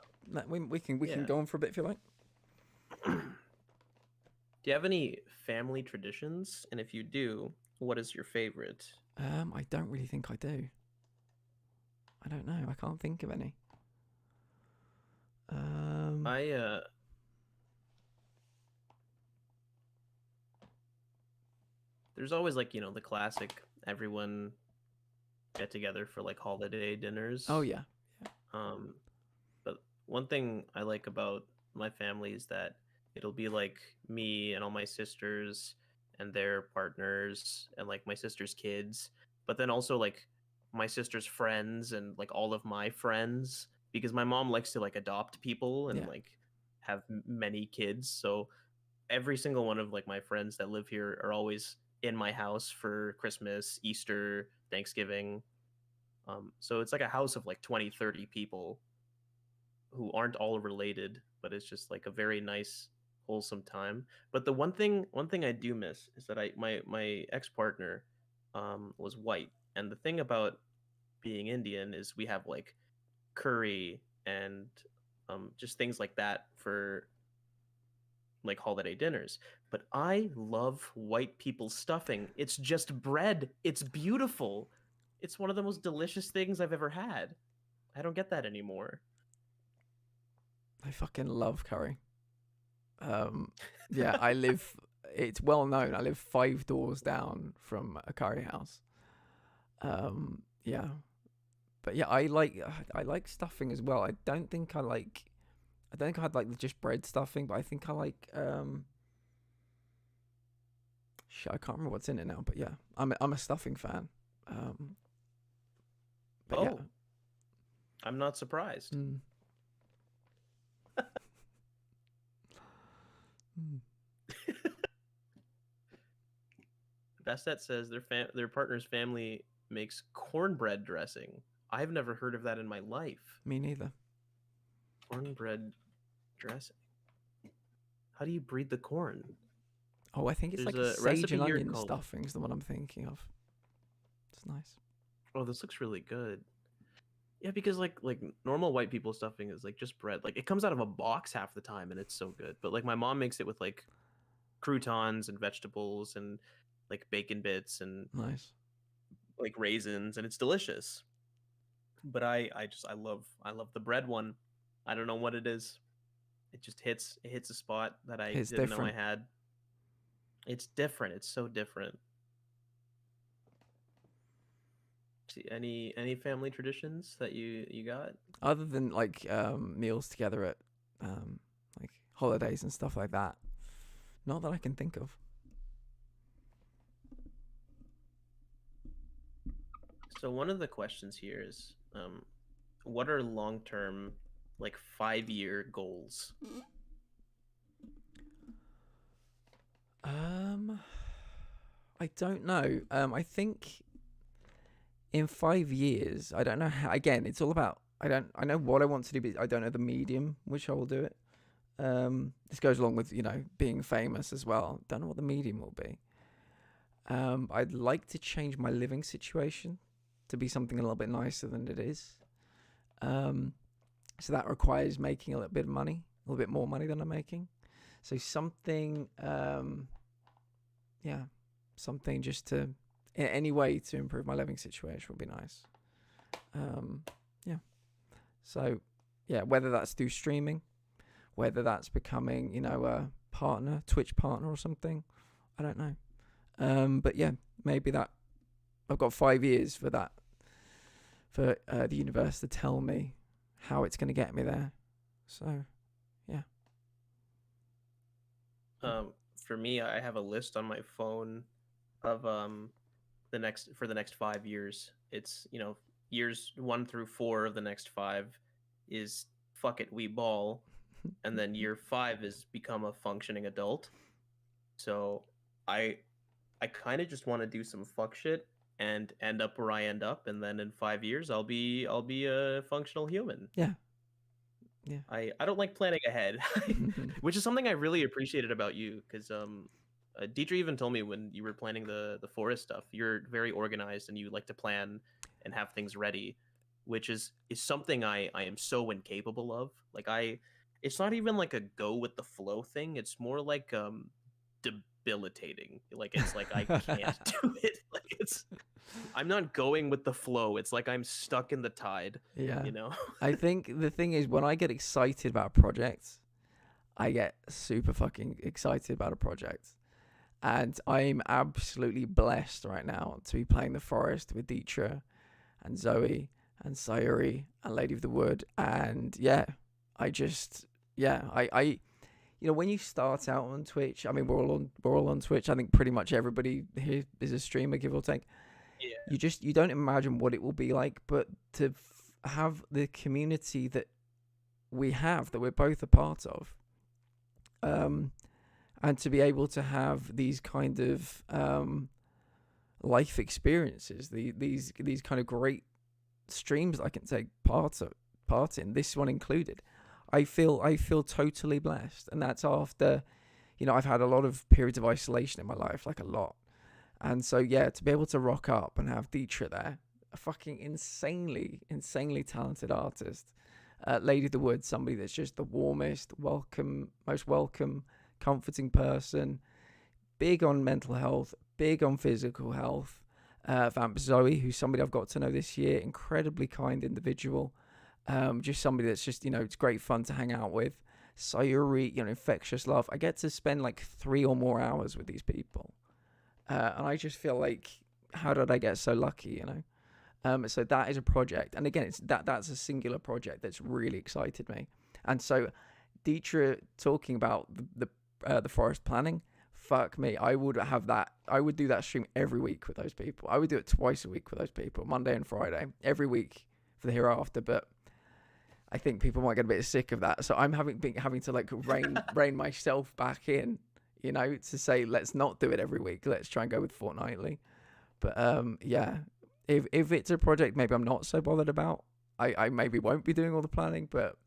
we can go on for a bit if you like. Do you have any family traditions? And if you do, what is your favorite? I don't really think I do. I don't know. I can't think of any. There's always like, the classic everyone get together for like holiday dinners. Oh yeah. But one thing I like about my family is that it'll be like me and all my sisters and their partners and like my sister's kids, but then also like my sister's friends and like all of my friends, because my mom likes to like adopt people and like have many kids. So every single one of like my friends that live here are always in my house for Christmas, Easter, Thanksgiving. So it's like a house of like 20-30 people who aren't all related, but it's just like a very nice, wholesome time. But the one thing I do miss is that my ex-partner was white, and the thing about being Indian is we have like curry and just things like that for like holiday dinners. But I love white people's stuffing. It's just bread. It's beautiful. It's one of the most delicious things I've ever had. I don't get that anymore. I fucking love curry. Yeah, it's well known. I live 5 doors down from a curry house. Yeah. But yeah, I like stuffing as well. I don't think I'd like just bread stuffing, but I think I like shit, I can't remember what's in it now, but yeah, I'm a stuffing fan. But yeah. I'm not surprised. Bastet says their partner's family makes cornbread dressing. I've never heard of that in my life. Me neither. Cornbread dressing. How do you breed the corn? Oh, I think it's There's like a a sage recipe and here onion called- stuffing is the one I'm thinking of. It's nice. Oh, this looks really good. Yeah, because like normal white people stuffing is like just bread. Like it comes out of a box half the time and it's so good. But like my mom makes it with like croutons and vegetables and like bacon bits and Nice. like raisins, and it's delicious. But I love the bread one. I don't know what it is. It just hits a spot that I It's didn't know I different. had. It's different. It's so different. See, any family traditions that you got? Other than like meals together at like holidays and stuff like that. Not that I can think of. So one of the questions here is, what are long-term, like 5-year goals? I don't know. I think in 5 years, I don't know how. Again, it's all about. I know what I want to do, but I don't know the medium which I will do it. This goes along with being famous as well. Don't know what the medium will be. I'd like to change my living situation to be something a little bit nicer than it is. So that requires making a little bit of money, a little bit more money than I'm making. So something, something just to, in any way to improve my living situation would be nice. So, whether that's through streaming, whether that's becoming, a partner, Twitch partner or something, I don't know. But yeah, maybe that I've got 5 years for that, for the universe to tell me how it's going to get me there. So, yeah. For me, I have a list on my phone of the next 5 years. It's years 1 through 4 of the next 5 is fuck it, we ball, and then year 5 is become a functioning adult. So I kind of just want to do some fuck shit and end up where I end up, and then in 5 years I'll be a functional human. Yeah. I don't like planning ahead, which is something I really appreciated about you, because Deidre even told me when you were planning the forest stuff, you're very organized and you like to plan and have things ready, which is something I am so incapable of. Like it's not even like a go with the flow thing. It's more like debilitating. Like it's like I can't do it. Like I'm not going with the flow. It's like I'm stuck in the tide. Yeah. I think the thing is, when I get excited about a project, I get super fucking excited about a project. And I'm absolutely blessed right now to be playing The Forest with Deidre and Zoe and Sayuri and Lady of the Wood. And I when you start out on Twitch, I mean, we're all on Twitch. I think pretty much everybody here is a streamer, give or take. Yeah. You don't imagine what it will be like, but to have the community that we have, that we're both a part of, and to be able to have these kind of life experiences, these kind of great streams I can take part in, this one included, I feel totally blessed. And that's after, I've had a lot of periods of isolation in my life, like a lot. And so, to be able to rock up and have Deidre there, a fucking insanely talented artist, Lady of the Woods, somebody that's just the warmest, most welcome, comforting person, big on mental health, big on physical health. Vamp Zoe, who's somebody I've got to know this year, incredibly kind individual, just somebody that's just, it's great fun to hang out with. Sayuri, infectious love. I get to spend like 3 or more hours with these people. And I just feel like, how did I get so lucky, So that is a project. And again, that's a singular project that's really excited me. And so Deidre talking about the forest planning, fuck me, I would do that stream every week with those people. I would do it twice a week with those people, Monday and Friday, every week for the hereafter. But I think people might get a bit sick of that. So I'm having to like rein myself back in, to say, let's not do it every week. Let's try and go with fortnightly. But if it's a project maybe I'm not so bothered about, I maybe won't be doing all the planning. But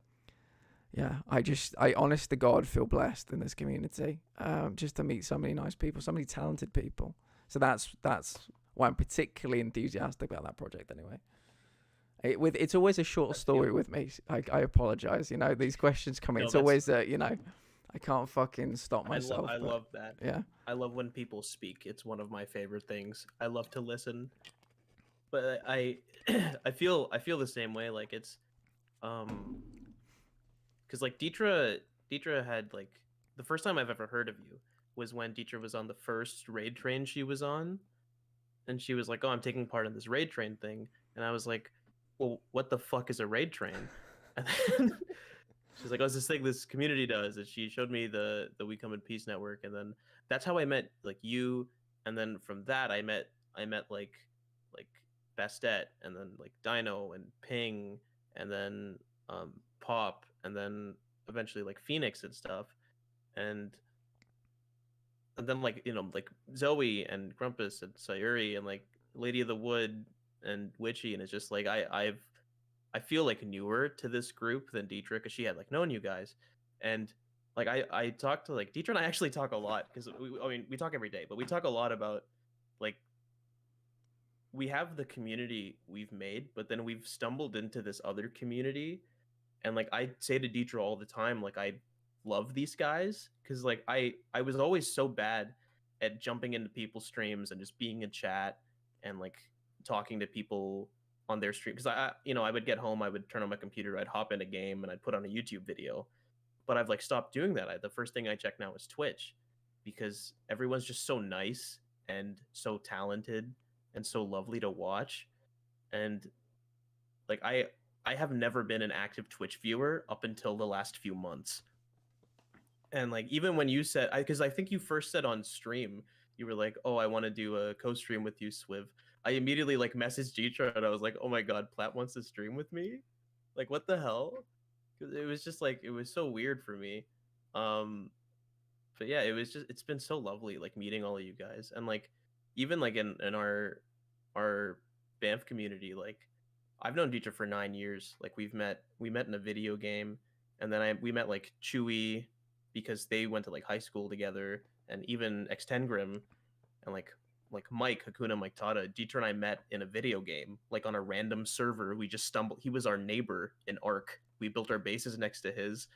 yeah, I honest to God feel blessed in this community, just to meet so many nice people, so many talented people. So that's why I'm particularly enthusiastic about that project anyway. It's always a short story with me. I apologize. These questions come in. It's always I can't fucking stop myself. I love that. Yeah. I love when people speak. It's one of my favorite things. I love to listen. But I feel the same way. Like it's because like Deidre had like the first time I've ever heard of you was when Deidre was on the first raid train she was on, and she was like, "Oh, I'm taking part in this raid train thing," and I was like, "Well, what the fuck is a raid train?" And then she's like, "Oh, it's this thing this community does." And she showed me the We Come in Peace network, and then that's how I met like you. And then from that, I met like Bastet, and then like Dino and Ping, and then Pop, and then eventually like Phoenix and stuff, and then like like Zoe and Grumpus and Sayuri and like Lady of the Wood and Witchy, and it's just like I feel like newer to this group than Deetra because she had like known you guys, and like I talk to like Deetra and I actually talk a lot because we talk every day, but we talk a lot about like we have the community we've made, but then we've stumbled into this other community, and like I say to Deetra all the time, like I love these guys because like I was always so bad at jumping into people's streams and just being in chat and like talking to people on their stream because I would get home, I would turn on my computer, I'd hop in a game, and I'd put on a YouTube video. But I've like stopped doing that. The first thing I check now is Twitch because everyone's just so nice and so talented and so lovely to watch. And like I have never been an active Twitch viewer up until the last few months. And like even when you said, because I think you first said on stream, you were like, "Oh, I want to do a co-stream with you, Swiv." I immediately like messaged Deetra and I was like, "Oh my god, Platt wants to stream with me? Like what the hell?" Because it was just like it was so weird for me. But yeah, it's been so lovely like meeting all of you guys, and like even like in our Banff community, like I've known Deetra for 9 years. Like we met in a video game, and then we met like Chewy because they went to like high school together, and even Xtengrim and like Mike Hakuna Mike Tada. Deetra and I met in a video game, like on a random server. We just stumbled. He was our neighbor in Ark. We built our bases next to his,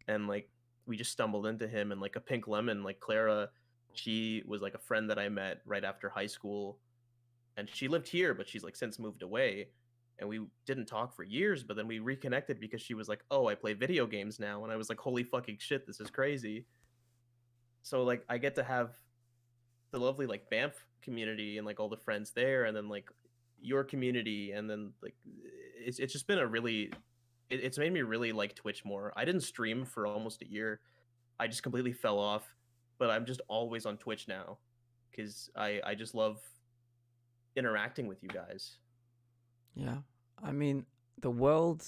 and like we just stumbled into him. And like a Pink Lemon, like Clara, she was like a friend that I met right after high school, and she lived here, but she's like since moved away. And we didn't talk for years, but then we reconnected because she was like, "Oh, I play video games now," and I was like, "Holy fucking shit, this is crazy." So like I get to have the lovely like Banff community and like all the friends there, and then like your community, and then like it's just been a really it's made me really like Twitch more. I didn't stream for almost a year. I just completely fell off, but I'm just always on Twitch now because I just love interacting with you guys. Yeah, I mean the world.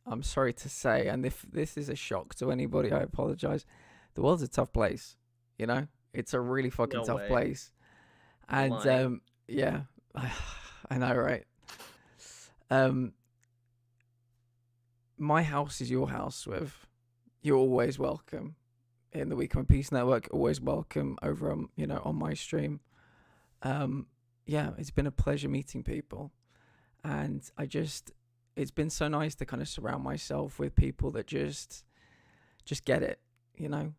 I'm sorry to say, and if this is a shock to anybody, I apologize. The world's a tough place. You know, it's a really fucking tough place. And yeah, I know, right? My house is your house, Swiv. You're always welcome in the Weekend Peace Network. Always welcome over on on my stream. Yeah, it's been a pleasure meeting people, and it's been so nice to kind of surround myself with people that just get it. You know,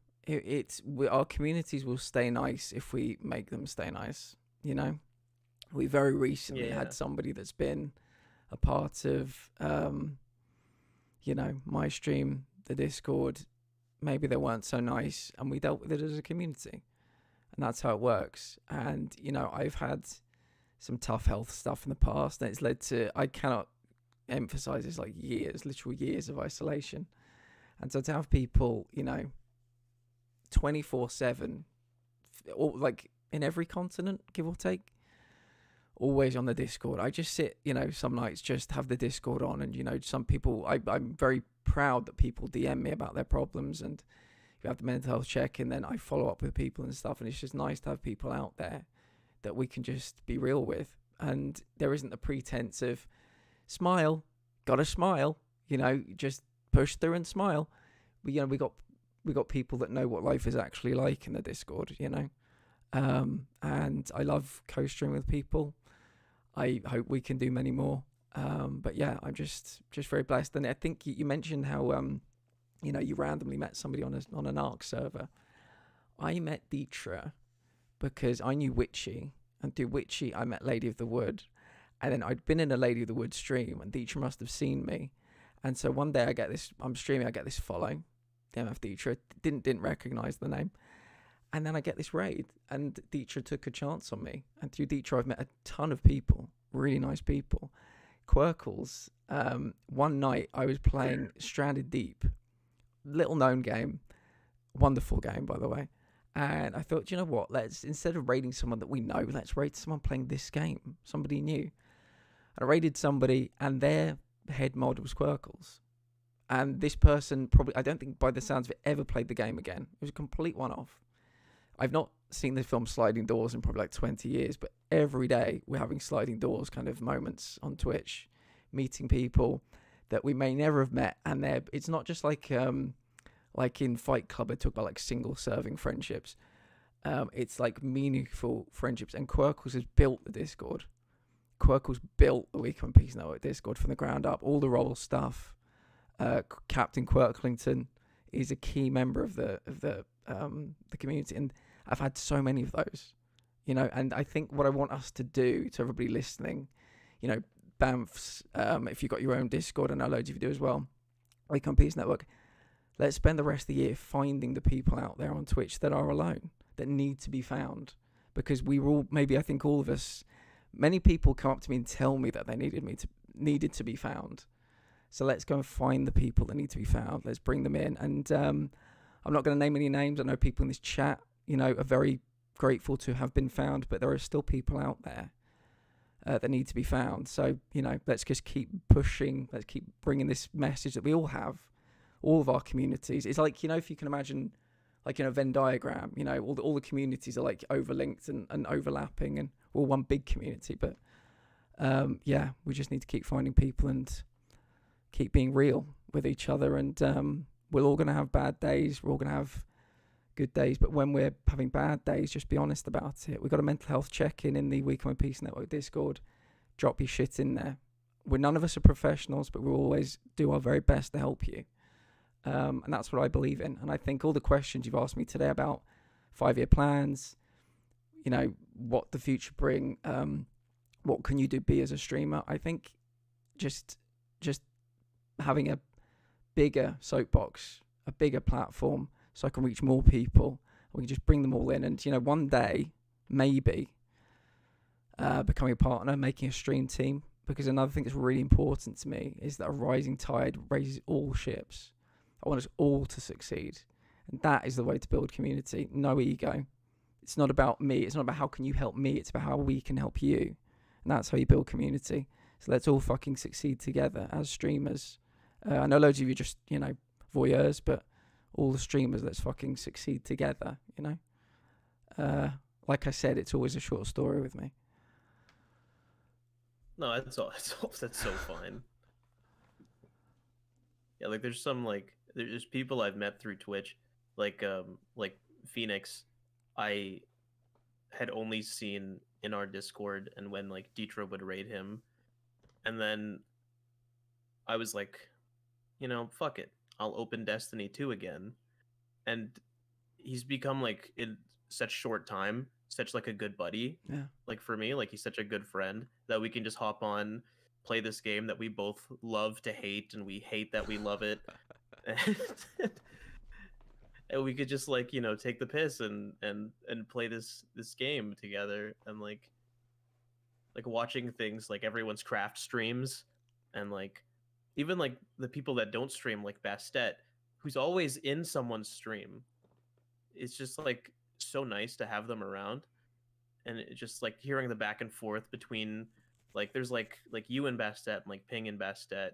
our communities will stay nice if we make them stay nice. You know, we very recently had somebody that's been a part of, my stream, the Discord. Maybe they weren't so nice, and we dealt with it as a community, and that's how it works. And I've had some tough health stuff in the past, and it's led to, I cannot emphasize this, like literal years of isolation. And so to have people, 24/7, or like in every continent, give or take, always on the Discord. I just sit, some nights just have the Discord on, and some people, I'm very proud that people DM me about their problems, and you have the mental health check, and then I follow up with people and stuff, and it's just nice to have people out there that we can just be real with, and there isn't the pretense of smile, gotta smile, just push through and smile. We got people that know what life is actually like in the Discord, and I love co-streaming with people. I hope we can do many more. But yeah, I'm just very blessed. And I think you mentioned how you randomly met somebody on an ARK server. I met Deetra because I knew Witchy, and through Witchy I met Lady of the Wood, and then I'd been in a Lady of the Wood stream, and Deetra must have seen me. And so one day I'm streaming, I get this follow, DMF Deetra, didn't recognize the name. And then I get this raid, and Deetra took a chance on me. And through Deetra, I've met a ton of people, really nice people. Quirkles, one night I was playing Stranded Deep, little known game, wonderful game, by the way. And I thought, you know what, instead of raiding someone that we know, let's raid someone playing this game, somebody new. And I raided somebody, and their head mod was Quirkles. And this person probably, I don't think by the sounds of it, ever played the game again. It was a complete one-off. I've not seen the film Sliding Doors in probably like 20 years, but every day we're having Sliding Doors kind of moments on Twitch, meeting people that we may never have met. And it's not just like in Fight Club, I talk about like single-serving friendships. It's like meaningful friendships. And Quirkles has built the Discord. Quirkles built the Week One Piece Network Discord from the ground up. All the role stuff. Captain Quirklington is a key member of the community, and I've had so many of those, you know. And I think what I want us to do, to everybody listening, you know, Banffs, if you've got your own Discord, and I know loads of you do as well, Week One Piece Network, let's spend the rest of the year finding the people out there on Twitch that are alone, that need to be found, because we were all, maybe I think all of us, many people come up to me and tell me that they needed to be found. So let's go and find the people that need to be found. Let's bring them in. And I'm not going to name any names. I know people in this chat, you know, are very grateful to have been found, but there are still people out there that need to be found. So, you know, let's just keep pushing. Let's keep bringing this message that we all have, all of our communities. It's like, you know, if you can imagine, like in a Venn diagram, you know, all the communities are like overlinked and overlapping, and we're all one big community. But yeah, we just need to keep finding people and keep being real with each other. And we're all going to have bad days. We're all going to have good days. But when we're having bad days, just be honest about it. We've got a mental health check-in in the Week One Piece Network Discord. Drop your shit in there. None of us are professionals, but we'll always do our very best to help you. And that's what I believe in. And I think all the questions you've asked me today about 5-year plans, you know, what the future bring, what can you be as a streamer? I think just having a bigger soapbox, a bigger platform, so I can reach more people. We can just bring them all in, and you know, one day maybe becoming a partner, making a stream team. Because another thing that's really important to me is that a rising tide raises all ships. I want us all to succeed, and that is the way to build community. No ego. It's not about me. It's not about how can you help me. It's about how we can help you, and that's how you build community. So let's all fucking succeed together as streamers. I know loads of you just, you know, voyeurs, but all the streamers, let's fucking succeed together, you know? Like I said, it's always a short story with me. No, that's so fine. Yeah, like there's some there's people I've met through Twitch, like Phoenix, I had only seen in our Discord, and when like Deetra would raid him, and then I was like, you know, fuck it, I'll open Destiny 2 again, and he's become like in such short time such like a good buddy. Yeah. Like for me, like he's such a good friend that we can just hop on, play this game that we both love to hate, and we hate that we love it. And we could just like, you know, take the piss and play this game together, and like watching things like everyone's craft streams, and like even like the people that don't stream, like Bastet, who's always in someone's stream. It's just like so nice to have them around, and it just like hearing the back and forth between like there's like you and Bastet, and like Ping and Bastet,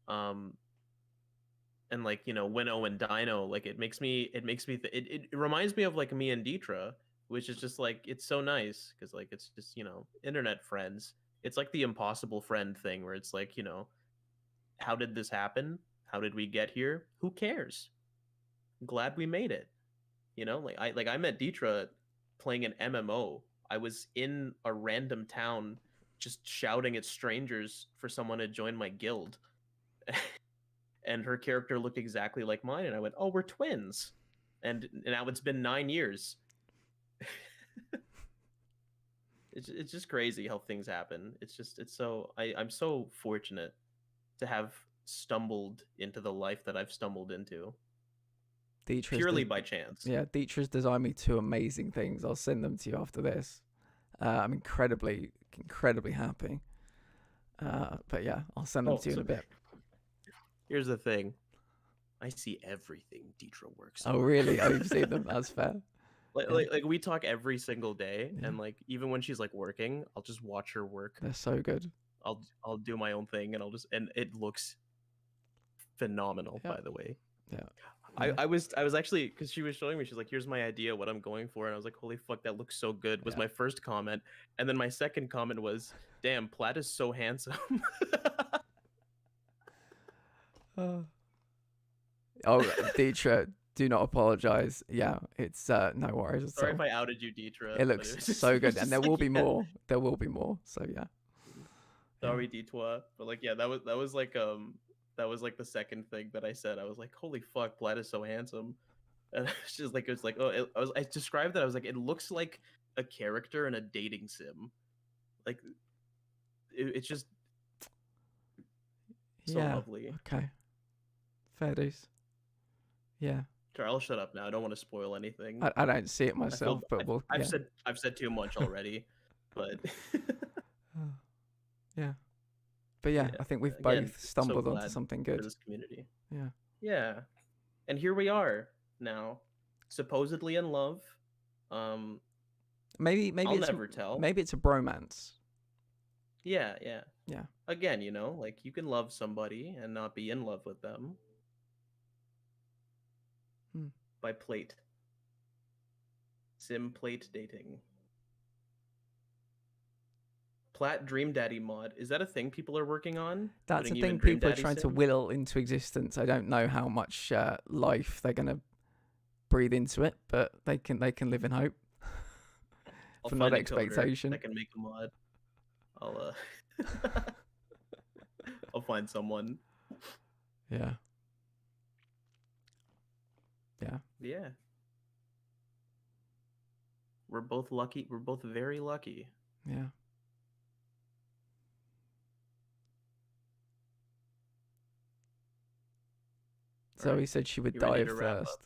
and like, you know, Winnow and Dino. Like it reminds me of like me and Deetra, which is just like, it's so nice because like it's just, you know, internet friends. It's like the impossible friend thing where it's like, you know, how did this happen? How did we get here? Who cares? I'm glad we made it. You know, like I met Deetra playing an MMO. I was in a random town just shouting at strangers for someone to join my guild. And her character looked exactly like mine, and I went, "Oh, we're twins." And now it's been 9 years. It's just crazy how things happen. I'm so fortunate to have stumbled into the life that I've stumbled into. Deetra's purely by chance. Yeah, Deetra's designed me 2 amazing things. I'll send them to you after this. I'm incredibly happy. But yeah, I'll send them to you in a bit. Here's the thing. I see everything Deetra works on. Oh, really? Oh, you've seen them? That's fair. Like we talk every single day, and like even when she's like working, I'll just watch her work. They're so good. I'll do my own thing, and and it looks phenomenal, Yeah. by the way. Yeah. I was actually, because she was showing me, she's like, here's my idea what I'm going for, and I was like, holy fuck, that looks so good, was Yeah. my first comment. And then my second comment was, damn, Platt is so handsome. Oh, Deetra, do not apologize. Yeah, it's no worries at Sorry all. if I outed you, Deetra. It but looks was just- so it good, was and just there like, will be yeah. more. There will be more. So yeah. Sorry, Deetwa. But like, yeah, that was like the second thing that I said. I was like, holy fuck, Platt is so handsome. And it's just like, I described that. I was like, it looks like a character in a dating sim. Like, it's just so Yeah. lovely. Okay. Fair dues. Yeah. Sorry, I'll shut up now. I don't want to spoil anything. I don't see it I feel- myself, but we'll. I've Yeah. said too much already, but Yeah. But yeah, Yeah, I think we've again, both so stumbled onto glad something for good. this community. Yeah. Yeah, and here we are now, supposedly in love. Maybe I'll it's never tell. maybe it's a bromance. Yeah. Yeah. Again, like you can love somebody and not be in love with them. By plate. Sim plate dating. Platt Dream Daddy mod. Is that a thing people are working on? That's Putting a you in thing Dream people are Daddy trying to Sim? will into existence. I don't know how much life they're gonna breathe into it, but they can live in hope. I'll For find not a coder expectation. that can make a mod. I'll I'll find someone. Yeah. Yeah. Yeah. We're both lucky. We're both very lucky. Yeah. Zoe Alright, said she would you die ready of to wrap up? thirst.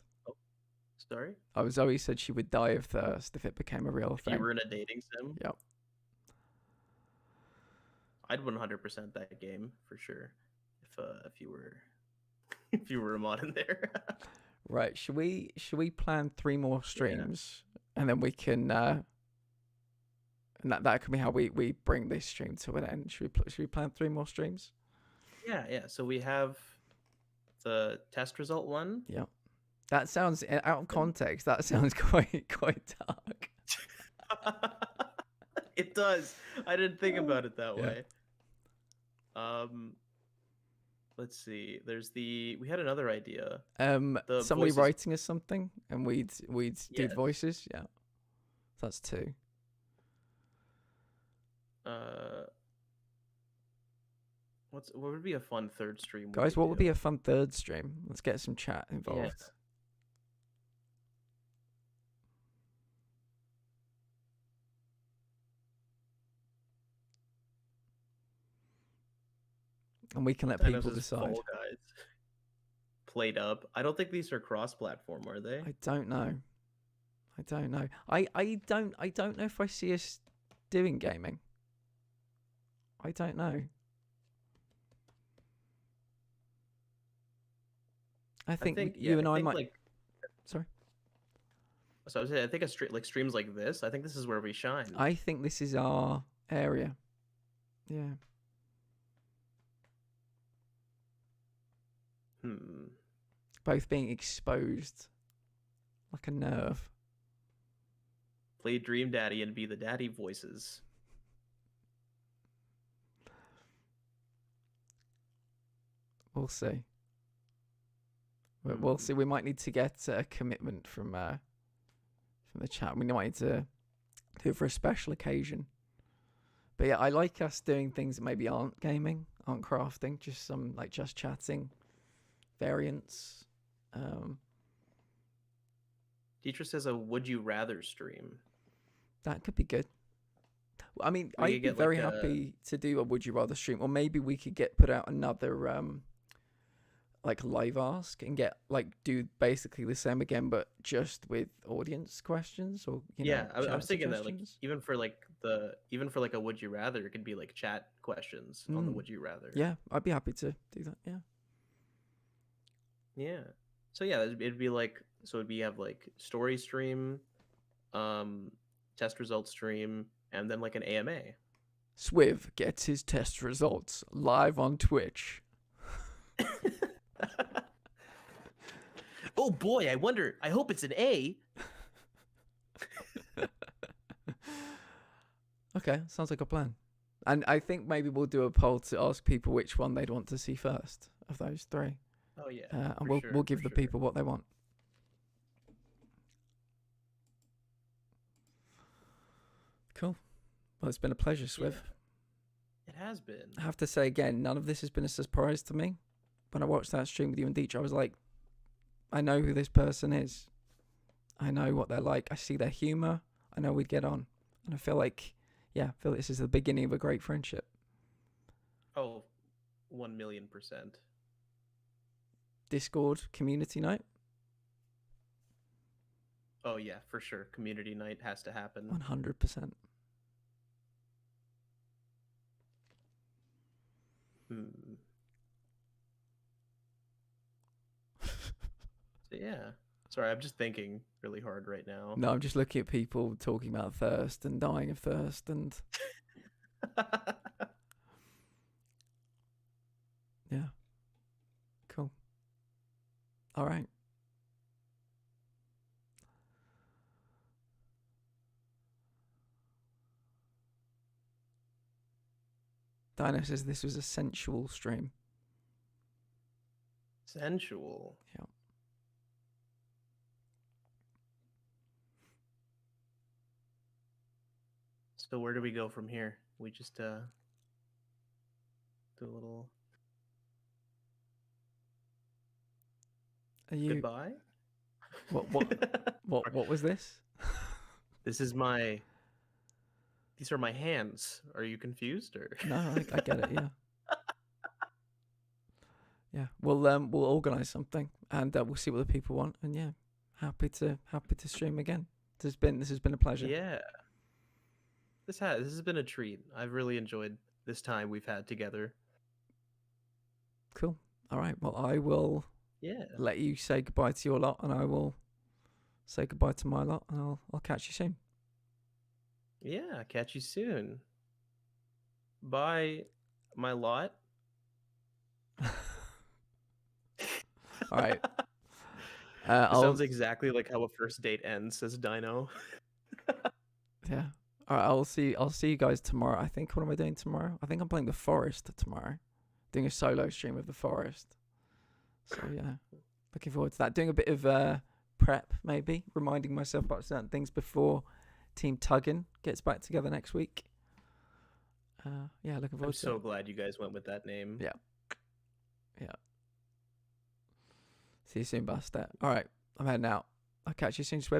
Sorry? Oh, Zoe said she would die of thirst if it became a real If thing. you were in a dating sim? Yep. I'd 100% that game for sure. If you were if you were a mod in there. Right. Should we plan 3 more streams and then we can and that could be how we bring this stream to an end. Should we plan 3 more streams? Yeah. So we have the test result one. Yep. That sounds out of context. That sounds quite dark. It does. I didn't think about it that way. Let's see. We had another idea. The Somebody voices- writing us something and we'd do Yes. voices. Yeah. That's 2. What would be a fun third stream? Guys, what would be a fun third stream? Let's get some chat involved. Yeah. And we can let Thanos people is decide. Fall Guys. Played up. I don't think these are cross-platform, are they? I don't know. I don't know know if I see us doing gaming. I don't know. I think you and I might. Like, Sorry. so I was saying, I think streams like this. I think this is where we shine. I think this is our area. Yeah. Both being exposed like a nerve. Play Dream Daddy and be the daddy voices. We'll see. We'll see. We might need to get a commitment from the chat. We might need to do it for a special occasion. But yeah, I like us doing things that maybe aren't gaming, aren't crafting, just some like just chatting variants. Teacher says a would you rather stream. That could be good. I mean, We I'd could be get, very like, happy to do a would you rather stream, or maybe we could put out another like live ask and do basically the same again, but just with audience questions or I was chat thinking that suggestions. even for a would you rather, it could be like chat questions on the would you rather. Yeah, I'd be happy to do that. Yeah. Yeah. So yeah, it'd be like, we have like story stream, test result stream, and then like an AMA. Swiv gets his test results live on Twitch. Oh boy, I hope it's an A. Okay, sounds like a plan. And I think maybe we'll do a poll to ask people which one they'd want to see first of those three. Oh yeah. And we'll give the people what they want. Cool. Well, it's been a pleasure, Swiv. It has been. I have to say again, none of this has been a surprise to me. When I watched that stream with you and Deech, I was like, I know who this person is. I know what they're like. I see their humor. I know we'd get on. And I feel like, I feel this is the beginning of a great friendship. Oh, 1,000,000%. Discord community night? Oh yeah, for sure. Community night has to happen. 100%. So yeah. Sorry, I'm just thinking really hard right now. No, I'm just looking at people talking about thirst and dying of thirst and... Yeah. Cool. All right. Dino says this was a sensual stream. Sensual. Yeah. So where do we go from here? We just do a little Are you... goodbye? What was this? These are my hands. Are you confused or? No, I get it. Yeah. Yeah. We'll organize something and we'll see what the people want. And yeah, happy to stream again. This has been a pleasure. Yeah. This has been a treat. I've really enjoyed this time we've had together. Cool. All right. Well, I will let you say goodbye to your lot, and I will say goodbye to my lot, and I'll catch you soon. Yeah, catch you soon. Bye, my lot. All right. Sounds exactly like how a first date ends, says Dino. Yeah. All right. I'll see you guys tomorrow. I think. What am I doing tomorrow? I think I'm playing The Forest tomorrow. Doing a solo stream of The Forest. So yeah, looking forward to that. Doing a bit of prep, maybe reminding myself about certain things before Team Tuggin gets back together next week. Yeah, looking forward. I'm so glad you guys went with that name. Yeah. Yeah. See you soon, Buster. All right, I'm heading out. I'll catch you soon, Swib.